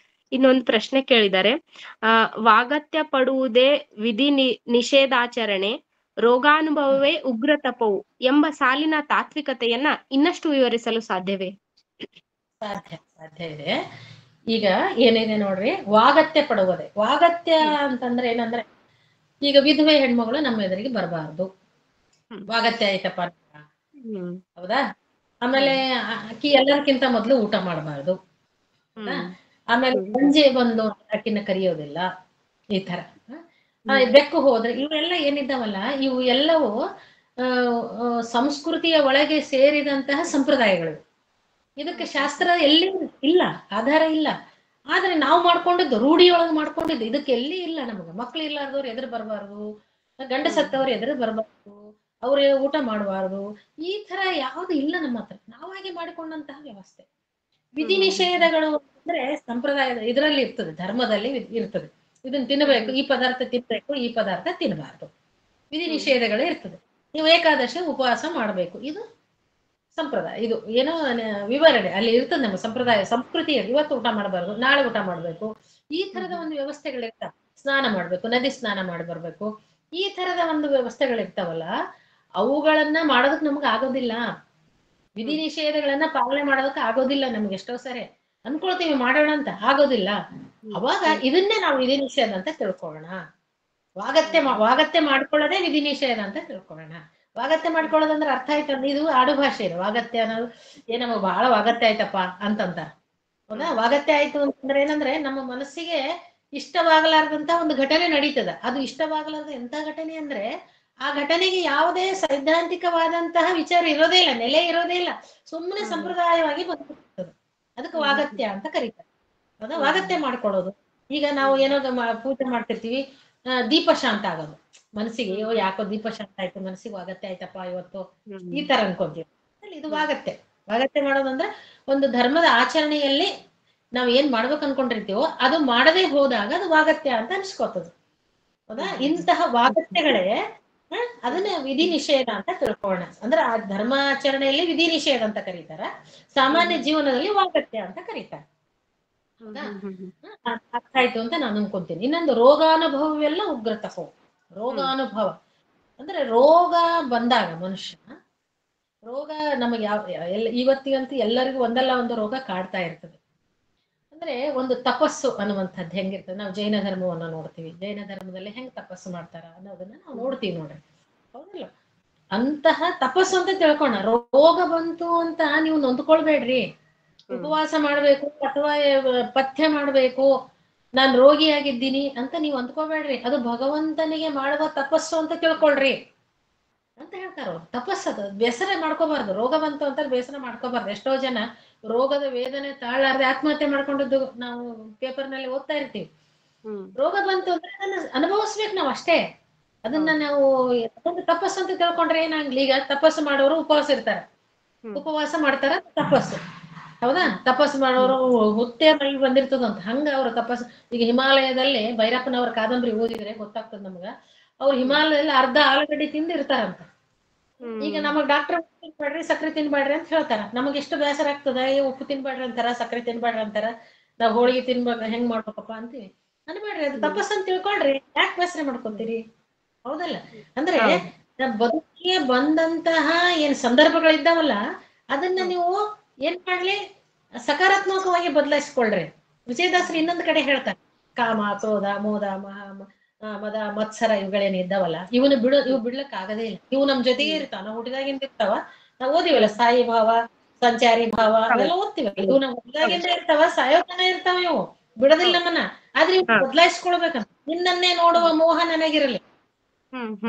ಇನ್ನೊಂದು ಪ್ರಶ್ನೆ ಕೇಳಿದ್ದಾರೆ. ವಾಗತ್ಯ ಪಡುವುದೇ ವಿಧಿ ನಿಷೇಧಾಚರಣೆ, ರೋಗಾನುಭವವೇ ಉಗ್ರ ತಪವು ಎಂಬ ಸಾಲಿನ ತಾತ್ವಿಕತೆಯನ್ನ ಇನ್ನಷ್ಟು ವಿವರಿಸಲು ಸಾಧ್ಯವೇ? ಸಾಧ್ಯ ಇದೆ. ಈಗ ಏನಿದೆ ನೋಡ್ರಿ, ವಾಗತ್ಯ ಪಡುವುದೇ. ವಾಗತ್ಯ ಅಂತಂದ್ರೆ ಏನಂದ್ರೆ, ಈಗ ವಿಧವೆ ಹೆಣ್ಮಗಳು ನಮ್ಮ ಎದುರಿಗೆ ಬರಬಾರ್ದು, ವಾಗತ್ಯ ಆಯ್ತಪ್ಪ, ಹೌದಾ? ಆಮೇಲೆ ಅಕ್ಕಿ ಎಲ್ಲರಿಗಿಂತ ಮೊದ್ಲು ಊಟ ಮಾಡಬಾರ್ದು, ಆಮೇಲೆ ಸಂಜೆ ಬಂದು ಅಕ್ಕಿನ ಕರಿಯೋದಿಲ್ಲ, ಈ ತರ. ಬೆಕ್ಕು ಹೋದ್ರೆ ಇವೆಲ್ಲ ಏನಿದ್ದಾವಲ್ಲ, ಇವು ಎಲ್ಲವೂ ಸಂಸ್ಕೃತಿಯ ಒಳಗೆ ಸೇರಿದಂತಹ ಸಂಪ್ರದಾಯಗಳು. ಇದಕ್ಕೆ ಶಾಸ್ತ್ರ ಎಲ್ಲಿ ಇಲ್ಲ, ಆಧಾರ ಇಲ್ಲ. ಆದ್ರೆ ನಾವು ಮಾಡ್ಕೊಂಡಿದ್ದು, ರೂಢಿಯೊಳಗೆ ಮಾಡ್ಕೊಂಡಿದ್ದು, ಇದಕ್ಕೆ ಎಲ್ಲಿ ಇಲ್ಲ. ನಮ್ಗೆ ಮಕ್ಳು ಇಲ್ಲಾರ್ದವ್ರು ಎದುರು ಬರಬಾರ್ದು, ಗಂಡ ಸತ್ತವ್ರು ಎದುರು ಬರಬಾರ್ದು, ಅವ್ರು ಊಟ ಮಾಡಬಾರ್ದು, ಈ ತರ ಯಾವ್ದು ಇಲ್ಲ ನಮ್ಮ ಹತ್ರ. ನಾವಾಗಿ ಮಾಡಿಕೊಂಡಂತಹ ವ್ಯವಸ್ಥೆ. ವಿಧಿ ನಿಷೇಧಗಳು ಅಂದ್ರೆ ಸಂಪ್ರದಾಯದ ಇದರಲ್ಲಿ ಇರ್ತದೆ, ಧರ್ಮದಲ್ಲಿ ಇರ್ತದೆ. ಇದನ್ನ ತಿನ್ನಬೇಕು, ಈ ಪದಾರ್ಥ ತಿನ್ಬೇಕು, ಈ ಪದಾರ್ಥ ತಿನ್ನಬಾರ್ದು, ವಿಧಿ ನಿಷೇಧಗಳೇ ಇರ್ತದೆ. ನೀವು ಏಕಾದಶಿ ಉಪವಾಸ ಮಾಡಬೇಕು, ಇದು ಸಂಪ್ರದಾಯ. ಇದು ಏನೋ ವಿವರಣೆ ಅಲ್ಲಿ ಇರ್ತದೆ. ನಮ್ಮ ಸಂಪ್ರದಾಯ ಸಂಸ್ಕೃತಿ ಇವತ್ತು ಊಟ ಮಾಡಬಾರ್ದು, ನಾಳೆ ಊಟ ಮಾಡ್ಬೇಕು, ಈ ತರದ ಒಂದು ವ್ಯವಸ್ಥೆಗಳಿರ್ತಾವ. ಸ್ನಾನ ಮಾಡ್ಬೇಕು, ನದಿ ಸ್ನಾನ ಮಾಡಿ ಬರ್ಬೇಕು, ಈ ತರದ ಒಂದು ವ್ಯವಸ್ಥೆಗಳಿರ್ತಾವಲ್ಲ, ಅವುಗಳನ್ನ ಮಾಡೋದಕ್ ನಮ್ಗೆ ಆಗೋದಿಲ್ಲ. ವಿಧಿ ನಿಷೇಧಗಳನ್ನ ಪಾಲನೆ ಮಾಡೋದಕ್ಕೆ ಆಗೋದಿಲ್ಲ. ನಮ್ಗೆ ಎಷ್ಟೋ ಸರಿ ಅನ್ಕೊಳ್ತೀವಿ ಮಾಡೋಣ ಅಂತ, ಆಗೋದಿಲ್ಲ. ಅವಾಗ ಇದನ್ನೇ ನಾವು ವಿಧಿ ನಿಷೇಧ ಅಂತ ತಿಳ್ಕೊಳ್ಳೋಣ. ವಾಗತ್ಯ ಮಾಡ್ಕೊಳ್ಳೋದೇ ವಿಧಿ ನಿಷೇಧ ಅಂತ ತಿಳ್ಕೊಳ್ಳೋಣ. ವಾಗತ್ಯ ಮಾಡ್ಕೊಳ್ಳೋದಂದ್ರೆ ಅರ್ಥ ಆಯ್ತು, ಇದು ಆಡು ಭಾಷೆ ಇದೆ. ವಾಗತ್ಯ ಅನ್ನೋದು ನಮಗ್ ಬಹಳ ವಾಗತ್ಯ ಆಯ್ತಪ್ಪ ಅಂತಂತ, ಹೌದಾ? ವಾಗತ್ಯ ಆಯ್ತು ಅಂತಂದ್ರೆ ಏನಂದ್ರೆ, ನಮ್ಮ ಮನಸ್ಸಿಗೆ ಇಷ್ಟವಾಗಲಾರ್ದಂತ ಒಂದು ಘಟನೆ ನಡೀತದ. ಅದು ಇಷ್ಟವಾಗಲಾರ್ದ ಎಂತ ಘಟನೆ ಅಂದ್ರೆ, ಆ ಘಟನೆಗೆ ಯಾವುದೇ ಸೈದ್ಧಾಂತಿಕವಾದಂತಹ ವಿಚಾರ ಇರೋದೇ ಇಲ್ಲ, ನೆಲೆ ಇರೋದೇ ಇಲ್ಲ, ಸುಮ್ಮನೆ ಸಂಪ್ರದಾಯವಾಗಿ ಬಂದ್ಬಿಡ್ತದೆ. ಅದಕ್ಕೆ ವಾಗತ್ಯ ಅಂತ ಕರೀತಾರೆ. ಹೌದಾ? ವಾಗತ್ಯ ಮಾಡ್ಕೊಳ್ಳೋದು. ಈಗ ನಾವು ಏನೋ ಪೂಜೆ ಮಾಡ್ತಿರ್ತೀವಿ, ದೀಪ ಶಾಂತ ಆಗೋದು ಮನಸ್ಸಿಗೆ, ಯಾಕೋ ದೀಪ ಶಾಂತ ಆಯ್ತು, ಮನಸ್ಸಿಗೆ ವಾಗತ್ಯ ಆಯ್ತಪ್ಪ ಇವತ್ತು, ಈ ತರ ಅನ್ಕೊಂತೀವಿ. ಇದು ವಾಗತ್ಯ ಮಾಡೋದಂದ್ರೆ, ಒಂದು ಧರ್ಮದ ಆಚರಣೆಯಲ್ಲಿ ನಾವ್ ಏನ್ ಮಾಡ್ಬೇಕು ಅನ್ಕೊಂಡಿರ್ತೀವೋ ಅದು ಮಾಡದೇ ಹೋದಾಗ ಅದು ವಾಗತ್ಯ ಅಂತ ಅನ್ಸ್ಕೋತದ. ಹೌದಾ? ಇಂತಹ ವಾಗತ್ಯಗಳೇ ಅದನ್ನ ವಿಧಿ ನಿಷೇಧ ಅಂತ ತಿಳ್ಕೊಳ್ಳೋಣ. ಅಂದ್ರೆ ಆ ಧರ್ಮಾಚರಣೆಯಲ್ಲಿ ವಿಧಿ ನಿಷೇಧ ಅಂತ ಕರೀತಾರ, ಸಾಮಾನ್ಯ ಜೀವನದಲ್ಲಿ ವಾಗತ್ಯ ಅಂತ ಕರೀತಾರೆ. ಹೌದಾ? ಅರ್ಥ ಆಯ್ತು ಅಂತ ನಾನು ಅನ್ಕೊಂತೀನಿ. ಇನ್ನೊಂದು, ರೋಗಾನುಭವವೆಲ್ಲ ಉಗ್ರ ತಪವು. ರೋಗಾನುಭವ ಅಂದ್ರೆ ರೋಗ ಬಂದಾಗ ಮನುಷ್ಯ, ರೋಗ ನಮಗೆ ಇವತ್ತಿಗಂತೂ ಎಲ್ಲರಿಗೂ ಒಂದಲ್ಲ ಒಂದು ರೋಗ ಕಾಡ್ತಾ ಇರ್ತದೆ. ಅಂದ್ರೆ ಒಂದು ತಪಸ್ಸು ಅನ್ನುವಂಥದ್ದು ಹೆಂಗಿರ್ತದೆ, ನಾವು ಜೈನ ಧರ್ಮವನ್ನ ನೋಡ್ತೀವಿ. ಜೈನ ಧರ್ಮದಲ್ಲಿ ಹೆಂಗ್ ತಪಸ್ಸು ಮಾಡ್ತಾರ ಅನ್ನೋದನ್ನ ನಾವು ನೋಡ್ತೀವಿ ನೋಡ್ರಿ, ಹೌದಲ್ಲ? ಅಂತಹ ತಪಸ್ಸು ಅಂತ ತಿಳ್ಕೋಣ. ರೋಗ ಬಂತು ಅಂತ ನೀವು ನೊಂದ್ಕೊಳ್ಬೇಡ್ರಿ, ಉಪವಾಸ ಮಾಡ್ಬೇಕು ಅಥವಾ ಪಥ್ಯ ಮಾಡ್ಬೇಕು, ನಾನ್ ರೋಗಿಯಾಗಿದ್ದೀನಿ ಅಂತ ನೀವು ಅಂದ್ಕೋಬೇಡ್ರಿ. ಅದು ಭಗವಂತನಿಗೆ ಮಾಡುವ ತಪಸ್ಸು ಅಂತ ತಿಳ್ಕೊಳ್ರಿ ಅಂತ ಹೇಳ್ತಾರ. ತಪಸ್ಸದು ಬೇಸರ ಮಾಡ್ಕೋಬಾರ್ದು. ರೋಗ ಬಂತು ಅಂತ ಬೇಸರ ಮಾಡ್ಕೋಬಾರ್ದು. ಎಷ್ಟೋ ಜನ ರೋಗದ ವೇದನೆ ತಾಳಾರ್ದೆ ಆತ್ಮಹತ್ಯೆ ಮಾಡ್ಕೊಂಡಿದ್ದು ನಾವು ಪೇಪರ್ ನಲ್ಲಿ ಓದ್ತಾ ಇರ್ತೀವಿ. ರೋಗ ಬಂತು ಅಂದ್ರೆ ಅದನ್ನ ಅನುಭವಿಸ್ಬೇಕು ನಾವು ಅಷ್ಟೇ. ಅದನ್ನ ನಾವು ತಪಸ್ಸು ಅಂತ ತಿಳ್ಕೊಂಡ್ರೆ ಏನಾಗ್ಲಿ. ಈಗ ತಪಸ್ಸು ಮಾಡೋರು ಉಪವಾಸ ಇರ್ತಾರೆ, ಉಪವಾಸ ಮಾಡ್ತಾರ, ತಪಸ್ಸು. ಹೌದಾ? ತಪಸ್ಸು ಮಾಡೋರು ಹುತ್ತೆ ಮೈ ಬಂದಿರ್ತದಂತ, ಹಂಗ ಅವ್ರ ತಪಸ್ಸು. ಈಗ ಹಿಮಾಲಯದಲ್ಲಿ ಭೈರಪ್ಪನವ್ರ ಕಾದಂಬರಿ ಓದಿದ್ರೆ ಗೊತ್ತಾಗ್ತದ ನಮ್ಗ, ಅವ್ರು ಹಿಮಾಲಯದಲ್ಲಿ ಅರ್ಧ ಆಲೂಗಡ್ಡೆ ತಿಂದು ಇರ್ತಾರಂತ. ಈಗ ನಮಗ್ ಡಾಕ್ಟರ್ ತಿನ್ಬೇಡ್ರಿ, ಸಕ್ಕರೆ ತಿನ್ಬೇಡ್ರಿ ಅಂತ ಹೇಳ್ತಾರ. ನಮಗ್ ಎಷ್ಟು ಬೇಸರ ಆಗ್ತದ, ಉಪ್ಪು ತಿನ್ಬೇಡ್ರಿ ಅಂತಾರ, ಸಕ್ಕರೆ ತಿನ್ಬೇಡ್ರಿ ಅಂತಾರ, ನಾವ್ ಹೋಳಿಗೆ ತಿನ್ಬೇಕ, ಹೆಂಗ್ ಮಾಡ್ಬೇಕಪ್ಪ ಅಂತೀವಿ. ಅನ್ಬೇಡ್ರಿ, ಅದು ತಪಸ್ಸು ಅಂತ ತಿಳ್ಕೊಳ್ರಿ, ಯಾಕೆ ಬೇಸರ ಮಾಡ್ಕೊಂತೀರಿ? ಹೌದಲ್ಲ? ಅಂದ್ರೆ ಬದುಕಿಗೆ ಬಂದಂತಹ ಏನ್ ಸಂದರ್ಭಗಳಿದ್ದಾವಲ್ಲ ಅದನ್ನ ನೀವು ಏನ್ ಮಾಡ್ಲಿ, ಸಕಾರಾತ್ಮಕವಾಗಿ ಬದಲಾಯಿಸ್ಕೊಳ್ರಿ. ವಿಜಯದಾಸರು ಇನ್ನೊಂದು ಕಡೆ ಹೇಳ್ತಾರೆ, ಕಾಮ, ಕ್ರೋಧ, ಮೋದ, ಮದ, ಮತ್ಸರ ಇವುಗಳೇನ್ ಇದ್ದಾವಲ್ಲ, ಇವು ಬಿಡ್ಲಕ್ ಆಗದೇ ಇಲ್ಲ. ಇವು ನಮ್ ಜೊತೆಗೆ ಇರ್ತಾವ. ನಾವು ಹುಟ್ಟಿದಾಗಿಂದ ಇರ್ತಾವ. ನಾವ್ ಓದಿವಲ್ಲ, ಸ್ಥಾಯಿ ಭಾವ, ಸಂಚಾರಿ ಭಾವ, ಅವೆಲ್ಲ ಓದ್ತಿವಿ. ಇವು ನಮ್ ಹುಟ್ಟಿದಾಗಿಂದ ಇರ್ತಾವ, ಸಾಯೋತನ ಇರ್ತಾವ. ಇವು ಬಿಡೋದಿಲ್ಲ ನಮ್ಮನ್ನ. ಆದ್ರೆ ಇವ್ ಬದಲಾಯಿಸ್ಕೊಳ್ಬೇಕಂತ. ನಿನ್ನನ್ನೇ ನೋಡುವ ಮೋಹ ನನಗಿರಲಿ,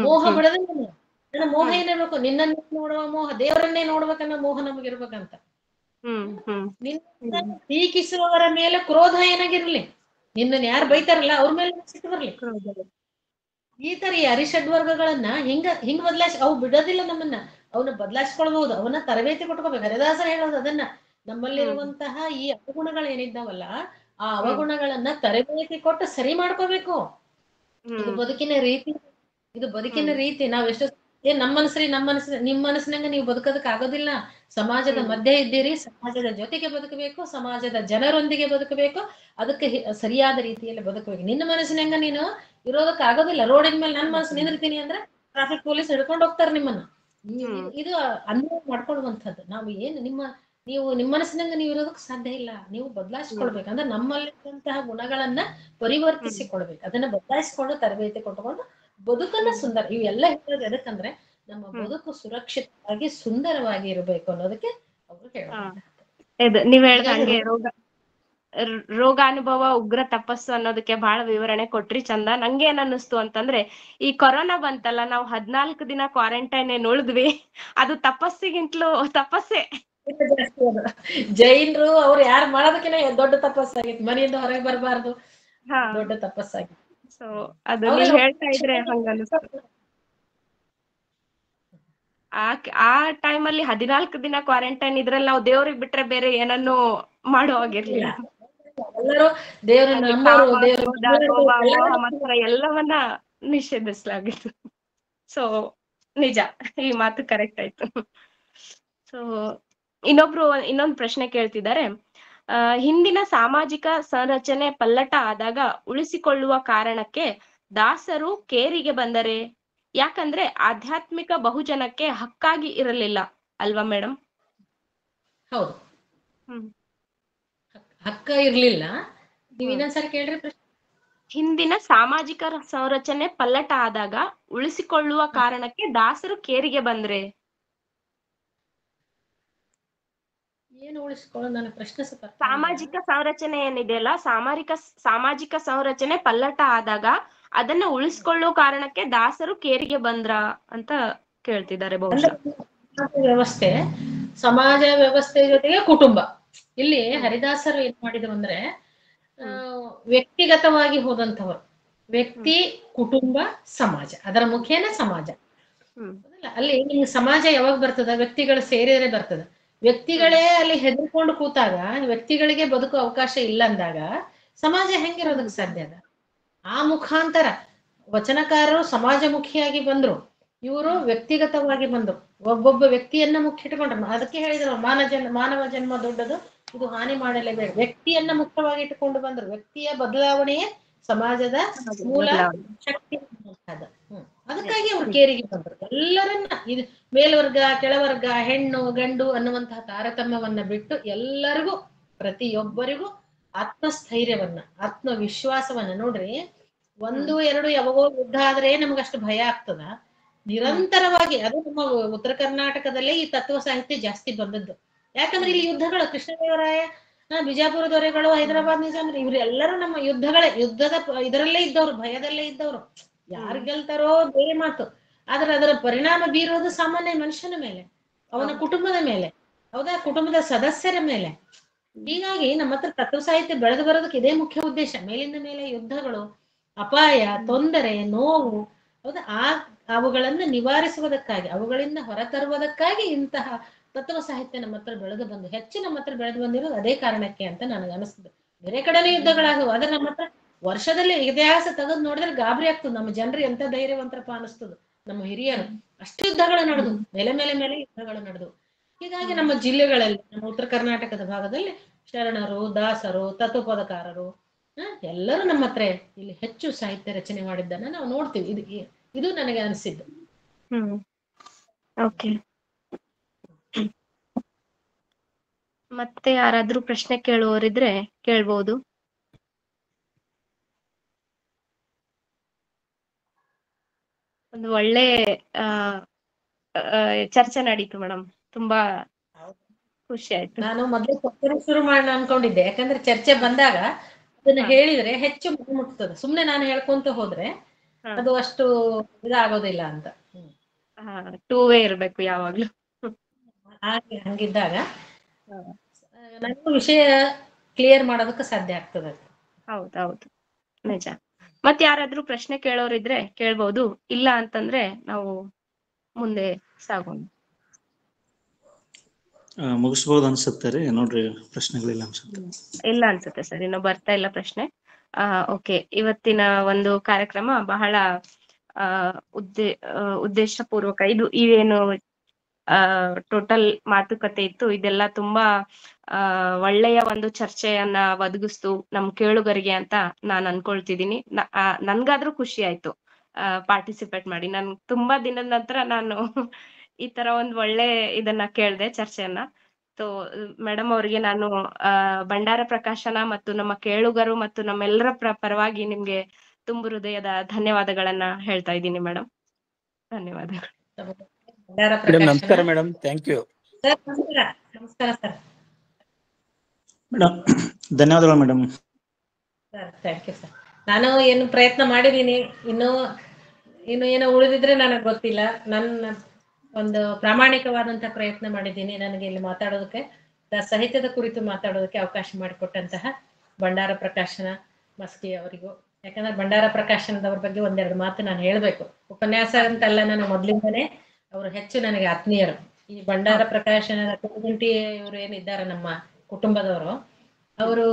ಮೋಹ ಬಿಡೋದಿಲ್ಲ. ನನ್ನ ಮೋಹ ಏನಿರ್ಬೇಕು, ನಿನ್ನನ್ನೇ ನೋಡುವ ಮೋಹ, ದೇವರನ್ನೇ ನೋಡ್ಬೇಕನ್ನೋ ಮೋಹ ನಮಗಿರ್ಬೇಕಂತ. ನಿನ್ನ ಟೀಕಿಸುವವರ ಮೇಲೆ ಕ್ರೋಧ ಏನಾಗಿರ್ಲಿ, ನಿನ್ನನ್ನು ಯಾರು ಬೈತಾರಲ್ಲ ಅವ್ರ ಮೇಲೆ ಸಿಟ್ಟು ಬರ್ಲಿ. ಈ ತರ ಈ ಅರಿಷಡ್ವರ್ಗಗಳನ್ನ ಹಿಂಗ ಬದಲಾಯಿಸಿ ಅವು ಬಿಡೋದಿಲ್ಲ ನಮ್ಮನ್ನ, ಅವನ್ನ ಬದಲಾಯಿಸ್ಕೊಳ್ಬಹುದು, ಅವನ್ನ ತರಬೇತಿ ಕೊಟ್ಕೋಬೇಕು. ಹರಿದಾಸರು ಹೇಳೋದು ಅದನ್ನ, ನಮ್ಮಲ್ಲಿರುವಂತಹ ಈ ಅವಗುಣಗಳೇನಿದ್ದಾವಲ್ಲ ಆ ಅವಗುಣಗಳನ್ನ ತರಬೇತಿ ಕೊಟ್ಟು ಸರಿ ಮಾಡ್ಕೋಬೇಕು. ಇದು ಬದುಕಿನ ರೀತಿ, ಇದು ಬದುಕಿನ ರೀತಿ. ನಾವ್ ಎಷ್ಟೋ ನಮ್ಮ ಮನಸ್ಸು ನಿಮ್ ಮನಸ್ಸಿನಂಗ ನೀವು ಬದುಕೋದಕ್ ಆಗೋದಿಲ್ಲ. ಸಮಾಜದ ಮಧ್ಯೆ ಇದ್ದೀರಿ, ಸಮಾಜದ ಜೊತೆಗೆ ಬದುಕಬೇಕು, ಸಮಾಜದ ಜನರೊಂದಿಗೆ ಬದುಕಬೇಕು, ಅದಕ್ಕೆ ಸರಿಯಾದ ರೀತಿಯಲ್ಲಿ ಬದುಕಬೇಕು. ನಿನ್ನ ಮನಸ್ಸಿನಂಗ ನೀನು ಇರೋದಕ್ ಆಗೋದಿಲ್ಲ. ರೋಡಿನ ಮೇಲೆ ನನ್ನ ಮನಸ್ಸು ನಿಂದಿರ್ತೀನಿ ಅಂದ್ರೆ ಟ್ರಾಫಿಕ್ ಪೊಲೀಸ್ ಹಿಡ್ಕೊಂಡು ಹೋಗ್ತಾರೆ ನಿಮ್ಮನ್ನ. ಇದು ಅನ್ಯಾಯ ಮಾಡ್ಕೊಳ್ಳುವಂಥದ್ದು. ನೀವು ನಿಮ್ಮ ಮನಸ್ಸಿನಂಗ ನೀವು ಇರೋದಕ್ ಸಾಧ್ಯ ಇಲ್ಲ. ನೀವು ಬದಲಾಯಿಸ್ಕೊಳ್ಬೇಕು. ಅಂದ್ರೆ ನಮ್ಮಲ್ಲಿರುವಂತಹ ಗುಣಗಳನ್ನ ಪರಿವರ್ತಿಸಿಕೊಳ್ಬೇಕು. ಅದನ್ನ ಬದಲಾಯಿಸ್ಕೊಂಡು ತರಬೇತಿ ಕೊಟ್ಕೊಂಡು ಬದುಕನ್ನ ಸುಂದರ. ಇವೆಲ್ಲ ಹೇಳೋದು ಎದಕ್ಕಂದ್ರೆ ನಮ್ಮ ಬದುಕು ಸುರಕ್ಷಿತವಾಗಿ ಸುಂದರವಾಗಿ ಇರಬೇಕು ಅನ್ನೋದಕ್ಕೆ ಅವರು ಹೇಳೋದು. ನೀವ್ ಹೇಳ್ದ ಹಂಗೆ ರೋಗಾನುಭವ ಉಗ್ರ ತಪಸ್ಸು ಅನ್ನೋದಕ್ಕೆ ಬಹಳ ವಿವರಣೆ ಕೊಟ್ರಿ, ಚಂದ. ನಂಗೆ ಏನ್ ಅನ್ನಿಸ್ತು ಅಂತಂದ್ರೆ, ಈ ಕೊರೋನಾ ಬಂತಲ್ಲ, ನಾವು 14 ದಿನ ಕ್ವಾರಂಟೈನ್ ಏನ್ ಉಳಿದ್ವಿ, ಅದು ತಪಸ್ಸೇ. ಜೈನರು ಅವ್ರು ಯಾರು ಮಾಡೋದಕ್ಕಿಂತ ದೊಡ್ಡ ತಪಸ್ಸಾಗಿತ್ತು. ಮನೆಯಿಂದ ಹೊರಗೆ ಬರಬಾರ್ದು, ದೊಡ್ಡ ತಪಸ್ಸಾಗಿತ್ತು. ಸೊ ಅದು ನೀವ್ ಹೇಳ್ತಾ ಇದ್ರೆ ಹಂಗ ಅನಿಸ್ತು. ಆ ಟೈಮಲ್ಲಿ 14 ದಿನ ಕ್ವಾರಂಟೈನ್ ಇದ್ರಲ್ಲಿ ನಾವು ದೇವ್ರಿಗೆ ಬಿಟ್ರೆ ಬೇರೆ ಏನನ್ನು ಮಾಡುವಾಗಿರ್ಲಿಲ್ಲ. ಎಲ್ಲರೂ ದೇವರನ್ನ ಎಲ್ಲವನ್ನ ನಿಷೇಧಿಸಲಾಗಿತ್ತು. ಸೊ ನಿಜ, ಈ ಮಾತು ಕರೆಕ್ಟ್ ಆಯ್ತು. ಸೊ ಇನ್ನೊಂದು ಪ್ರಶ್ನೆ ಕೇಳ್ತಿದ್ದಾರೆ. ಹಿಂದಿನ ಸಾಮಾಜಿಕ ಸಂರಚನೆ ಪಲ್ಲಟ ಆದಾಗ ಉಳಿಸಿಕೊಳ್ಳುವ ಕಾರಣಕ್ಕೆ ದಾಸರು ಕೇರಿಗೆ ಬಂದರೆ? ಯಾಕಂದ್ರೆ ಆಧ್ಯಾತ್ಮಿಕ ಬಹುಜನಕ್ಕೆ ಹಕ್ಕಾಗಿ ಇರಲಿಲ್ಲ ಅಲ್ವಾ ಮೇಡಮ್? ಹೌದು, ಹಕ್ಕ ಇರ್ಲಿಲ್ಲ. ನೀವ್ ಇನ್ನೊಂದ್ಸರಿ ಕೇಳ್ರಿ ಪ್ರಶ್ನೆ. ಹಿಂದಿನ ಸಾಮಾಜಿಕ ಸಂರಚನೆ ಪಲ್ಲಟ ಆದಾಗ ಉಳಿಸಿಕೊಳ್ಳುವ ಕಾರಣಕ್ಕೆ ದಾಸರು ಕೇರಿಗೆ ಬಂದ್ರೆ? ಏನು ಉಳಿಸಿಕೊಳ್ಳೋದು? ನನ್ನ ಪ್ರಶ್ನೆ ಸಾಮಾಜಿಕ ಸಂರಚನೆ ಏನಿದೆಯಲ್ಲ, ಸಾಮಾಜಿಕ ಸಂರಚನೆ ಪಲ್ಲಟ ಆದಾಗ ಅದನ್ನ ಉಳಿಸ್ಕೊಳ್ಳೋ ಕಾರಣಕ್ಕೆ ದಾಸರು ಕೇರಿಗೆ ಬಂದ್ರ ಅಂತ ಕೇಳ್ತಿದ್ದಾರೆ ಬಹುಶಃ. ವ್ಯವಸ್ಥೆ, ಸಮಾಜ ವ್ಯವಸ್ಥೆ ಜೊತೆಗೆ ಕುಟುಂಬ. ಇಲ್ಲಿ ಹರಿದಾಸರು ಏನ್ ಮಾಡಿದ್ರು ಅಂದ್ರೆ, ವ್ಯಕ್ತಿಗತವಾಗಿ ಹೋದಂಥವ್ರು, ವ್ಯಕ್ತಿ, ಕುಟುಂಬ, ಸಮಾಜ, ಅದರ ಮುಖೇನ ಸಮಾಜ. ಅಲ್ಲಿ ನಿಮ್ಗೆ ಸಮಾಜ ಯಾವಾಗ ಬರ್ತದ? ವ್ಯಕ್ತಿಗಳು ಸೇರಿದ್ರೆ ಬರ್ತದ. ವ್ಯಕ್ತಿಗಳೇ ಅಲ್ಲಿ ಹೆದರ್ಕೊಂಡು ಕೂತಾಗ, ವ್ಯಕ್ತಿಗಳಿಗೆ ಬದುಕೋ ಅವಕಾಶ ಇಲ್ಲ ಅಂದಾಗ ಸಮಾಜ ಹೆಂಗಿರೋದಕ್ಕೆ ಸಾಧ್ಯ ಅದ? ಆ ಮುಖಾಂತರ ವಚನಕಾರರು ಸಮಾಜಮುಖಿಯಾಗಿ ಬಂದ್ರು, ಇವರು ವ್ಯಕ್ತಿಗತವಾಗಿ ಬಂದ್ರು. ಒಬ್ಬೊಬ್ಬ ವ್ಯಕ್ತಿಯನ್ನ ಮುಖ್ಯ ಇಟ್ಕೊಂಡ್ರು. ಅದಕ್ಕೆ ಹೇಳಿದ್ರು, ಮಾನವ ಜನ್ಮ ದೊಡ್ಡದು, ಇದು ಹಾನಿ ಮಾಡಲೇಬೇಡ. ವ್ಯಕ್ತಿಯನ್ನ ಮುಖ್ಯವಾಗಿ ಇಟ್ಟುಕೊಂಡು ಬಂದ್ರು. ವ್ಯಕ್ತಿಯ ಬದಲಾವಣೆಯೇ ಸಮಾಜದ ಮೂಲ ಶಕ್ತಿ. ಅದಕ್ಕಾಗಿ ಅವ್ರು ಕೇರಿಗೆ ಬಂದ್ರು. ಎಲ್ಲರನ್ನ ಇದು ಮೇಲ್ವರ್ಗ, ಕೆಳವರ್ಗ, ಹೆಣ್ಣು ಗಂಡು ಅನ್ನುವಂತಹ ತಾರತಮ್ಯವನ್ನ ಬಿಟ್ಟು ಎಲ್ಲರಿಗೂ, ಪ್ರತಿಯೊಬ್ಬರಿಗೂ ಆತ್ಮಸ್ಥೈರ್ಯವನ್ನ, ಆತ್ಮವಿಶ್ವಾಸವನ್ನ. ನೋಡ್ರಿ, 1, 2 ಯಾವಾಗೋ ಯುದ್ಧ ಆದ್ರೆ ನಮಗಷ್ಟು ಭಯ ಆಗ್ತದ. ನಿರಂತರವಾಗಿ, ಅದು ನಮ್ಮ ಉತ್ತರ ಕರ್ನಾಟಕದಲ್ಲೇ ಈ ತತ್ವ ಸಾಹಿತ್ಯ ಜಾಸ್ತಿ ಬಂದದ್ದು. ಯಾಕಂದ್ರೆ ಇಲ್ಲಿ ಯುದ್ಧಗಳು, ಕೃಷ್ಣದೇವರಾಯ, ಬಿಜಾಪುರ ದೊರೆಗಳು, ಹೈದರಾಬಾದ್ ನಿಜಾಮ್ರು, ಇವ್ರೆಲ್ಲರೂ ನಮ್ಮ ಯುದ್ಧದ ಇದರಲ್ಲೇ ಇದ್ದವ್ರು, ಭಯದಲ್ಲೇ ಇದ್ದವ್ರು. ಯಾರು ಗೆಲ್ತಾರೋ ಬೇರೆ ಮಾತು, ಆದ್ರೆ ಅದರ ಪರಿಣಾಮ ಬೀರೋದು ಸಾಮಾನ್ಯ ಮನುಷ್ಯನ ಮೇಲೆ, ಅವನ ಕುಟುಂಬದ ಮೇಲೆ, ಹೌದಾ, ಕುಟುಂಬದ ಸದಸ್ಯರ ಮೇಲೆ. ಹೀಗಾಗಿ ನಮ್ಮ ಹತ್ರ ತತ್ವ ಸಾಹಿತ್ಯ ಬೆಳೆದು ಬರೋದಕ್ಕೆ ಇದೇ ಮುಖ್ಯ ಉದ್ದೇಶ. ಮೇಲಿಂದ ಮೇಲೆ ಯುದ್ಧಗಳು, ಅಪಾಯ, ತೊಂದರೆ, ನೋವು, ಹೌದಾ, ಅವುಗಳನ್ನ ನಿವಾರಿಸುವುದಕ್ಕಾಗಿ, ಅವುಗಳಿಂದ ಹೊರತರುವುದಕ್ಕಾಗಿ ಇಂತಹ ತತ್ವ ಸಾಹಿತ್ಯ ನಮ್ಮ ಹತ್ರ ಬೆಳೆದು ಬಂದು, ಹೆಚ್ಚು ನಮ್ಮ ಹತ್ರ ಬೆಳೆದು ಬಂದಿರೋದು ಅದೇ ಕಾರಣಕ್ಕೆ ಅಂತ ನನಗೆ ಅನಿಸ್ತದೆ. ಬೇರೆ ಕಡೆನೇ ಯುದ್ಧಗಳಾಗುವ, ಆದ್ರೆ ನಮ್ಮ ಹತ್ರ ವರ್ಷದಲ್ಲಿ ಇತಿಹಾಸ ತೆಗೆದು ನೋಡಿದ್ರೆ ಗಾಬರಿ ಆಗ್ತದೆ. ನಮ್ಮ ಜನರು ಎಂತ ಧೈರ್ಯವಂತರಪ್ಪ ಅನಿಸ್ತದೆ. ನಮ್ಮ ಹಿರಿಯರು ಅಷ್ಟು ಯುದ್ಧಗಳು ನಡೆದು, ಮೇಲೆ ಯುದ್ಧಗಳು ನಡೆದು. ಹೀಗಾಗಿ ನಮ್ಮ ಜಿಲ್ಲೆಗಳಲ್ಲಿ, ನಮ್ಮ ಉತ್ತರ ಕರ್ನಾಟಕದ ಭಾಗದಲ್ಲಿ ಶರಣರು, ದಾಸರು, ತತ್ವಪದಕಾರರು ಎಲ್ಲರೂ ನಮ್ಮ ಹತ್ರ ಇಲ್ಲಿ ಹೆಚ್ಚು ಸಾಹಿತ್ಯ ರಚನೆ ಮಾಡಿದ್ದನ್ನ ನಾವು ನೋಡ್ತೀವಿ. ಇದು ನನಗೆ ಅನಿಸಿದ್ದು. ಓಕೆ, ಮತ್ತೆ ಯಾರಾದ್ರೂ ಪ್ರಶ್ನೆ ಕೇಳುವವರಿದ್ರೆ ಕೇಳ್ಬಹುದು. ಒಂದು ಒಳ್ಳೆ ಚರ್ಚೆ ನಡೀತು ಮೇಡಮ್, ತುಂಬಾ ಖುಷಿ ಆಯ್ತು. ನಾನು ಮೊದಲು ಶುರು ಮಾಡೋಣ ಅನ್ಕೊಂಡಿದ್ದೆ, ಯಾಕಂದ್ರೆ ಚರ್ಚೆ ಬಂದಾಗ ಅದನ್ನ ಹೇಳಿದ್ರೆ ಹೆಚ್ಚು ಮುಟ್ತದೆ. ಸುಮ್ನೆ ನಾನು ಹೇಳ್ಕೊಂತ ಹೋದ್ರೆ ಅದು ಅಷ್ಟು ಇದಾಗೋದಿಲ್ಲ ಅಂತ. ಟೂ ವೇ ಇರ್ಬೇಕು ಯಾವಾಗ್ಲೂ. ಹಾಗೆ ಹಂಗಿದ್ದಾಗ ನನಗೂ ವಿಷಯ ಕ್ಲಿಯರ್ ಮಾಡೋದಕ್ಕೆ ಸಾಧ್ಯ ಆಗ್ತದೆ. ಹೌದೌದು, ನಿಜ. ಮತ್ ಯಾರಾದ್ರೂ ಪ್ರಶ್ನೆ ಕೇಳೋರಿದ್ರೆ ಕೇಳ್ಬೋದು, ಇಲ್ಲ ಅಂತಂದ್ರೆ ನಾವು ಮುಂದೆ ಸಾಗೋಣ. ಮುಗಿಸ್ಬೋದು ಅನ್ಸುತ್ತೆ ರೀ, ನೋಡ್ರಿ ಪ್ರಶ್ನೆಗಳಿಲ್ಲ ಅನ್ಸುತ್ತೆ. ಇಲ್ಲ ಅನ್ಸುತ್ತೆ ಸರ್, ಇನ್ನು ಬರ್ತಾ ಇಲ್ಲ ಪ್ರಶ್ನೆ. ಓಕೆ, ಇವತ್ತಿನ ಒಂದು ಕಾರ್ಯಕ್ರಮ ಬಹಳ ಉದ್ದೇಶ ಪೂರ್ವಕ. ಇವೇನು ಟೋಟಲ್ ಮಾತುಕತೆ ಇತ್ತು, ಇದೆಲ್ಲ ತುಂಬಾ ಒಳ್ಳೆಯ ಒಂದು ಚರ್ಚೆಯನ್ನ ಒದಗಿಸ್ತು ನಮ್ ಕೇಳುಗರಿಗೆ ಅಂತ ನಾನ್ ಅನ್ಕೊಳ್ತಿದೀನಿ. ನನ್ಗಾದ್ರೂ ಖುಷಿ ಆಯ್ತು ಪಾರ್ಟಿಸಿಪೇಟ್ ಮಾಡಿ. ನನ್ ತುಂಬಾ ದಿನದ ನಂತರ ನಾನು ಈ ತರ ಒಂದ್ ಒಳ್ಳೆ ಇದನ್ನ ಕೇಳ್ದೆ, ಚರ್ಚೆಯನ್ನ. ಸೊ ಮೇಡಮ್ ಅವರಿಗೆ ನಾನು ಭಂಡಾರ ಪ್ರಕಾಶನ ಮತ್ತು ನಮ್ಮ ಕೇಳುಗರು ಮತ್ತು ನಮ್ಮೆಲ್ಲರ ಪರವಾಗಿ ನಿಮ್ಗೆ ತುಂಬು ಹೃದಯದ ಧನ್ಯವಾದಗಳನ್ನ ಹೇಳ್ತಾ ಇದ್ದೀನಿ ಮೇಡಮ್. ಧನ್ಯವಾದಗಳು. ನಮಸ್ಕಾರ ಮೇಡಮ್, ಥ್ಯಾಂಕ್ ಯು. ನಮಸ್ಕಾರ ಸರ್. ಮೇಡಮ್ ಧನ್ಯವಾದಗಳು ಮೇಡಮ್. Thank you sir. ನಾನು ಏನು ಪ್ರಯತ್ನ ಮಾಡಿದೀನಿ, ಇನ್ನು ಏನೋ ಉಳಿದಿದ್ರೆ ನನಗೆ ಗೊತ್ತಿಲ್ಲ. ನನ್ನ ಒಂದು ಪ್ರಾಮಾಣಿಕವಾದಂತ ಪ್ರಯತ್ನ ಮಾಡಿದ್ದೀನಿ. ನನಗೆ ಇಲ್ಲಿ ಮಾತಾಡೋದಕ್ಕೆ, ಸಾಹಿತ್ಯದ ಕುರಿತು ಮಾತಾಡೋದಕ್ಕೆ ಅವಕಾಶ ಮಾಡಿಕೊಟ್ಟಂತಹ ಭಂಡಾರ ಪ್ರಕಾಶನ ಮಸ್ಕಿ ಅವರಿಗೂ, ಯಾಕಂದ್ರೆ ಭಂಡಾರ ಪ್ರಕಾಶನದವ್ರ ಬಗ್ಗೆ ಒಂದೆರಡು ಮಾತು ನಾನು ಹೇಳ್ಬೇಕು. ಉಪನ್ಯಾಸ ಅಂತಲ್ಲ, ನಾನು ಮೊದ್ಲಿಂದನೇ ಅವರು ಹೆಚ್ಚು ನನಗೆ ಆತ್ಮೀಯರು. ಈ ಭಂಡಾರ ಪ್ರಕಾಶನದ ಕುಟುಂಬಿ ಇವರು ಏನಿದ್ದಾರೆ ನಮ್ಮ ಕುಟುಂಬದವರು, ಅವರು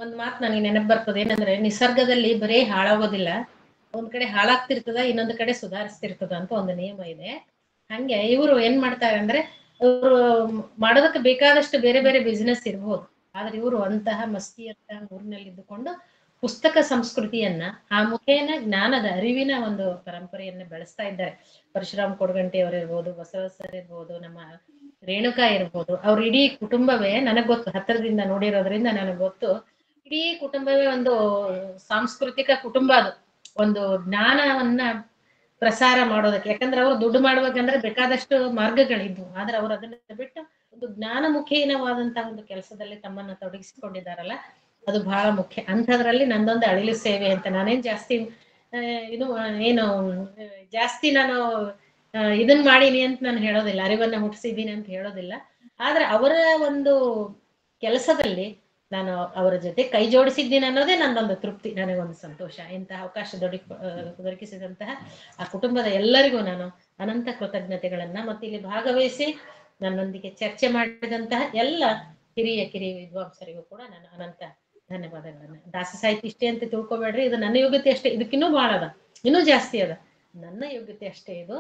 ಒಂದ್ ಮಾತು ನನಗೆ ನೆನಪು ಬರ್ತದೆ. ಏನಂದ್ರೆ, ನಿಸರ್ಗದಲ್ಲಿ ಬರೀ ಹಾಳಾಗೋದಿಲ್ಲ, ಒಂದ್ ಕಡೆ ಹಾಳಾಗ್ತಿರ್ತದ, ಇನ್ನೊಂದ್ ಕಡೆ ಸುಧಾರಿಸ್ತಿರ್ತದ ಅಂತ ಒಂದು ನಿಯಮ ಇದೆ. ಹಂಗೆ ಇವರು ಏನ್ ಮಾಡ್ತಾರೆ ಅಂದ್ರೆ, ಇವರು ಮಾಡೋದಕ್ಕೆ ಬೇಕಾದಷ್ಟು ಬೇರೆ ಬೇರೆ ಬಿಸ್ನೆಸ್ ಇರ್ಬೋದು, ಆದ್ರೆ ಇವರು ಅಂತಹ ಮಸ್ಕಿ ಅಂತ ಊರಿನಲ್ಲಿ ಇದ್ದುಕೊಂಡು ಪುಸ್ತಕ ಸಂಸ್ಕೃತಿಯನ್ನ, ಆ ಮುಖೇನ ಜ್ಞಾನದ ಅರಿವಿನ ಒಂದು ಪರಂಪರೆಯನ್ನ ಬೆಳೆಸ್ತಾ ಇದ್ದಾರೆ. ಪರಶುರಾಮ್ ಕೊಡಗಂಟಿ ಅವರು ಇರ್ಬೋದು, ಬಸವ ಸರ್ ಇರ್ಬೋದು, ನಮ್ಮ ರೇಣುಕಾ ಇರ್ಬೋದು, ಅವ್ರ ಇಡೀ ಕುಟುಂಬವೇ ನನಗ್ ಗೊತ್ತು, ಹತ್ತಿರದಿಂದ ನೋಡಿರೋದ್ರಿಂದ ನನಗ್ ಗೊತ್ತು. ಇಡೀ ಕುಟುಂಬವೇ ಒಂದು ಸಾಂಸ್ಕೃತಿಕ ಕುಟುಂಬ. ಅದು ಒಂದು ಜ್ಞಾನವನ್ನ ಪ್ರಸಾರ ಮಾಡೋದಕ್ಕೆ, ಯಾಕಂದ್ರೆ ಅವ್ರು ದುಡ್ಡು ಮಾಡ್ಬೇಕಂದ್ರೆ ಬೇಕಾದಷ್ಟು ಮಾರ್ಗಗಳಿದ್ವು, ಆದ್ರೆ ಅವ್ರು ಅದನ್ನ ಬಿಟ್ಟು ಒಂದು ಜ್ಞಾನಮುಖೀನವಾದಂತಹ ಒಂದು ಕೆಲಸದಲ್ಲಿ ತಮ್ಮನ್ನ ತೊಡಗಿಸಿಕೊಂಡಿದ್ದಾರಲ್ಲ, ಅದು ಬಹಳ ಮುಖ್ಯ. ಅಂಥದ್ರಲ್ಲಿ ನಂದೊಂದು ಅಳಿಲು ಸೇವೆ ಅಂತ. ನಾನೇನ್ ಜಾಸ್ತಿ ಜಾಸ್ತಿ ನಾನು ಇದನ್ ಮಾಡೀನಿ ಅಂತ ನಾನು ಹೇಳೋದಿಲ್ಲ, ಅರಿವನ್ನ ಹುಟ್ಟಿಸಿದ್ದೀನಿ ಅಂತ ಹೇಳೋದಿಲ್ಲ. ಆದ್ರೆ ಅವರ ಒಂದು ಕೆಲಸದಲ್ಲಿ ನಾನು ಅವರ ಜೊತೆ ಕೈ ಜೋಡಿಸಿದ್ದೀನಿ ಅನ್ನೋದೇ ನನ್ನೊಂದು ತೃಪ್ತಿ, ನನಗೊಂದು ಸಂತೋಷ. ಇಂತಹ ಅವಕಾಶ ದೊರಕಿಸಿದಂತಹ ಆ ಕುಟುಂಬದ ಎಲ್ಲರಿಗೂ ನಾನು ಅನಂತ ಕೃತಜ್ಞತೆಗಳನ್ನ, ಮತ್ತೆ ಇಲ್ಲಿ ಭಾಗವಹಿಸಿ ನನ್ನೊಂದಿಗೆ ಚರ್ಚೆ ಮಾಡಿದಂತಹ ಎಲ್ಲ ಹಿರಿಯ ವಿದ್ವಾಂಸರಿಗೂ ಕೂಡ ನಾನು ಅನಂತ ಧನ್ಯವಾದಗಳನ್ನ. ದಾಸ ಸಾಹಿತ್ಯ ಇಷ್ಟೇ ಅಂತ ತಿಳ್ಕೊಬೇಡ್ರಿ, ಇದು ನನ್ನ ಯೋಗ್ಯತೆ ಅಷ್ಟೇ, ಇದಕ್ಕಿನ್ನೂ ಬಹಳ ಅದ, ಇನ್ನೂ ಜಾಸ್ತಿ ಅದ. ನನ್ನ ಯೋಗ್ಯತೆ ಅಷ್ಟೇ ಇದು.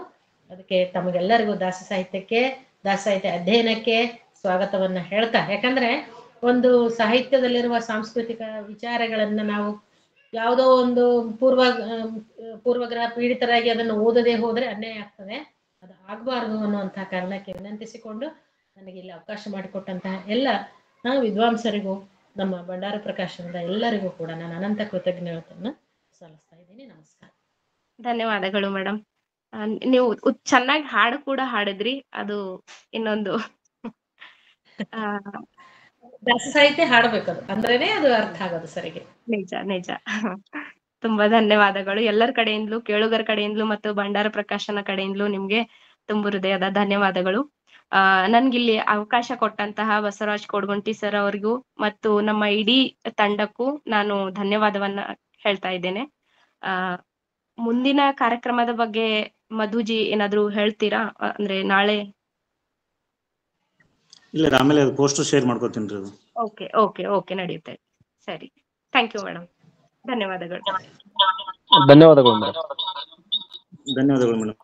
ಅದಕ್ಕೆ ತಮಗೆಲ್ಲರಿಗೂ ದಾಸ ಸಾಹಿತ್ಯ ಅಧ್ಯಯನಕ್ಕೆ ಸ್ವಾಗತವನ್ನ ಹೇಳ್ತಾ, ಯಾಕಂದ್ರೆ ಒಂದು ಸಾಹಿತ್ಯದಲ್ಲಿರುವ ಸಾಂಸ್ಕೃತಿಕ ವಿಚಾರಗಳನ್ನ ನಾವು ಯಾವುದೋ ಒಂದು ಪೂರ್ವಗ್ರಹ ಪೀಡಿತರಾಗಿ ಅದನ್ನು ಓದದೆ ಹೋದ್ರೆ ಅನ್ಯಾಯ ಆಗ್ತದೆ, ಅದು ಆಗ್ಬಾರ್ದು ಅನ್ನುವಂತಹ ಕಾರಣಕ್ಕೆ ವಿನಂತಿಸಿಕೊಂಡು ನನಗೆ ಇಲ್ಲಿ ಅವಕಾಶ ಮಾಡಿಕೊಟ್ಟಂತಹ ಎಲ್ಲ ವಿದ್ವಾಂಸರಿಗೂ, ನಮ್ಮ ಭಂಡಾರ ಪ್ರಕಾಶನದ ಎಲ್ಲರಿಗೂ ಕೂಡ ನಾನು ಅನಂತ ಕೃತಜ್ಞತೆಯನ್ನು ಸಲ್ಲಿಸ್ತಾ ಇದ್ದೀನಿ. ನಮಸ್ಕಾರ. ಧನ್ಯವಾದಗಳು ಮೇಡಮ್. ನೀವು ಚೆನ್ನಾಗಿ ಹಾಡು ಕೂಡ ಹಾಡಿದ್ರಿ, ಅದು ಇನ್ನೊಂದು ದಾಸ ಸಾಹಿತ್ಯ ಹಾಡಬೇಕದು, ಅಂದ್ರೇನೆ ಅದು ಅರ್ಥ ಆಗೋದು ಸರಿಗೆ. ನಿಜ. ತುಂಬಾ ಧನ್ಯವಾದಗಳು ಎಲ್ಲರ ಕಡೆಯಿಂದಲೂ, ಕೇಳುಗರ ಕಡೆಯಿಂದಲೂ ಮತ್ತು ಭಂಡಾರ ಪ್ರಕಾಶನ ಕಡೆಯಿಂದಲೂ ನಿಮ್ಗೆ ತುಂಬು ಹೃದಯದ ಧನ್ಯವಾದಗಳು. ನನ್ಗಿಲ್ಲಿ ಅವಕಾಶ ಕೊಟ್ಟಂತಹ ಬಸವರಾಜ್ ಕೊಡಗುಂಟಿ ಸರ್ ಅವರಿಗೂ ಮತ್ತು ನಮ್ಮ ಇಡೀ ತಂಡಕ್ಕೂ ನಾನು ಧನ್ಯವಾದವನ್ನ ಹೇಳ್ತಾ ಇದ್ದೇನೆ. ಮುಂದಿನ ಕಾರ್ಯಕ್ರಮದ ಬಗ್ಗೆ ಮಧುಜಿ ಏನಾದ್ರು ಹೇಳ್ತೀರಾ? ಅಂದ್ರೆ ನಾಳೆ ಇಲ್ಲ, ಆಮೇಲೆ ಪೋಸ್ಟರ್ ಶೇರ್ ಮಾಡ್ಕೊತೀನಿ ರೀ. ಓಕೆ ನಡೆಯುತ್ತೆ. ಸರಿ, ಥ್ಯಾಂಕ್ ಯು ಮೇಡಮ್. ಧನ್ಯವಾದಗಳು ಮೇಡಮ್.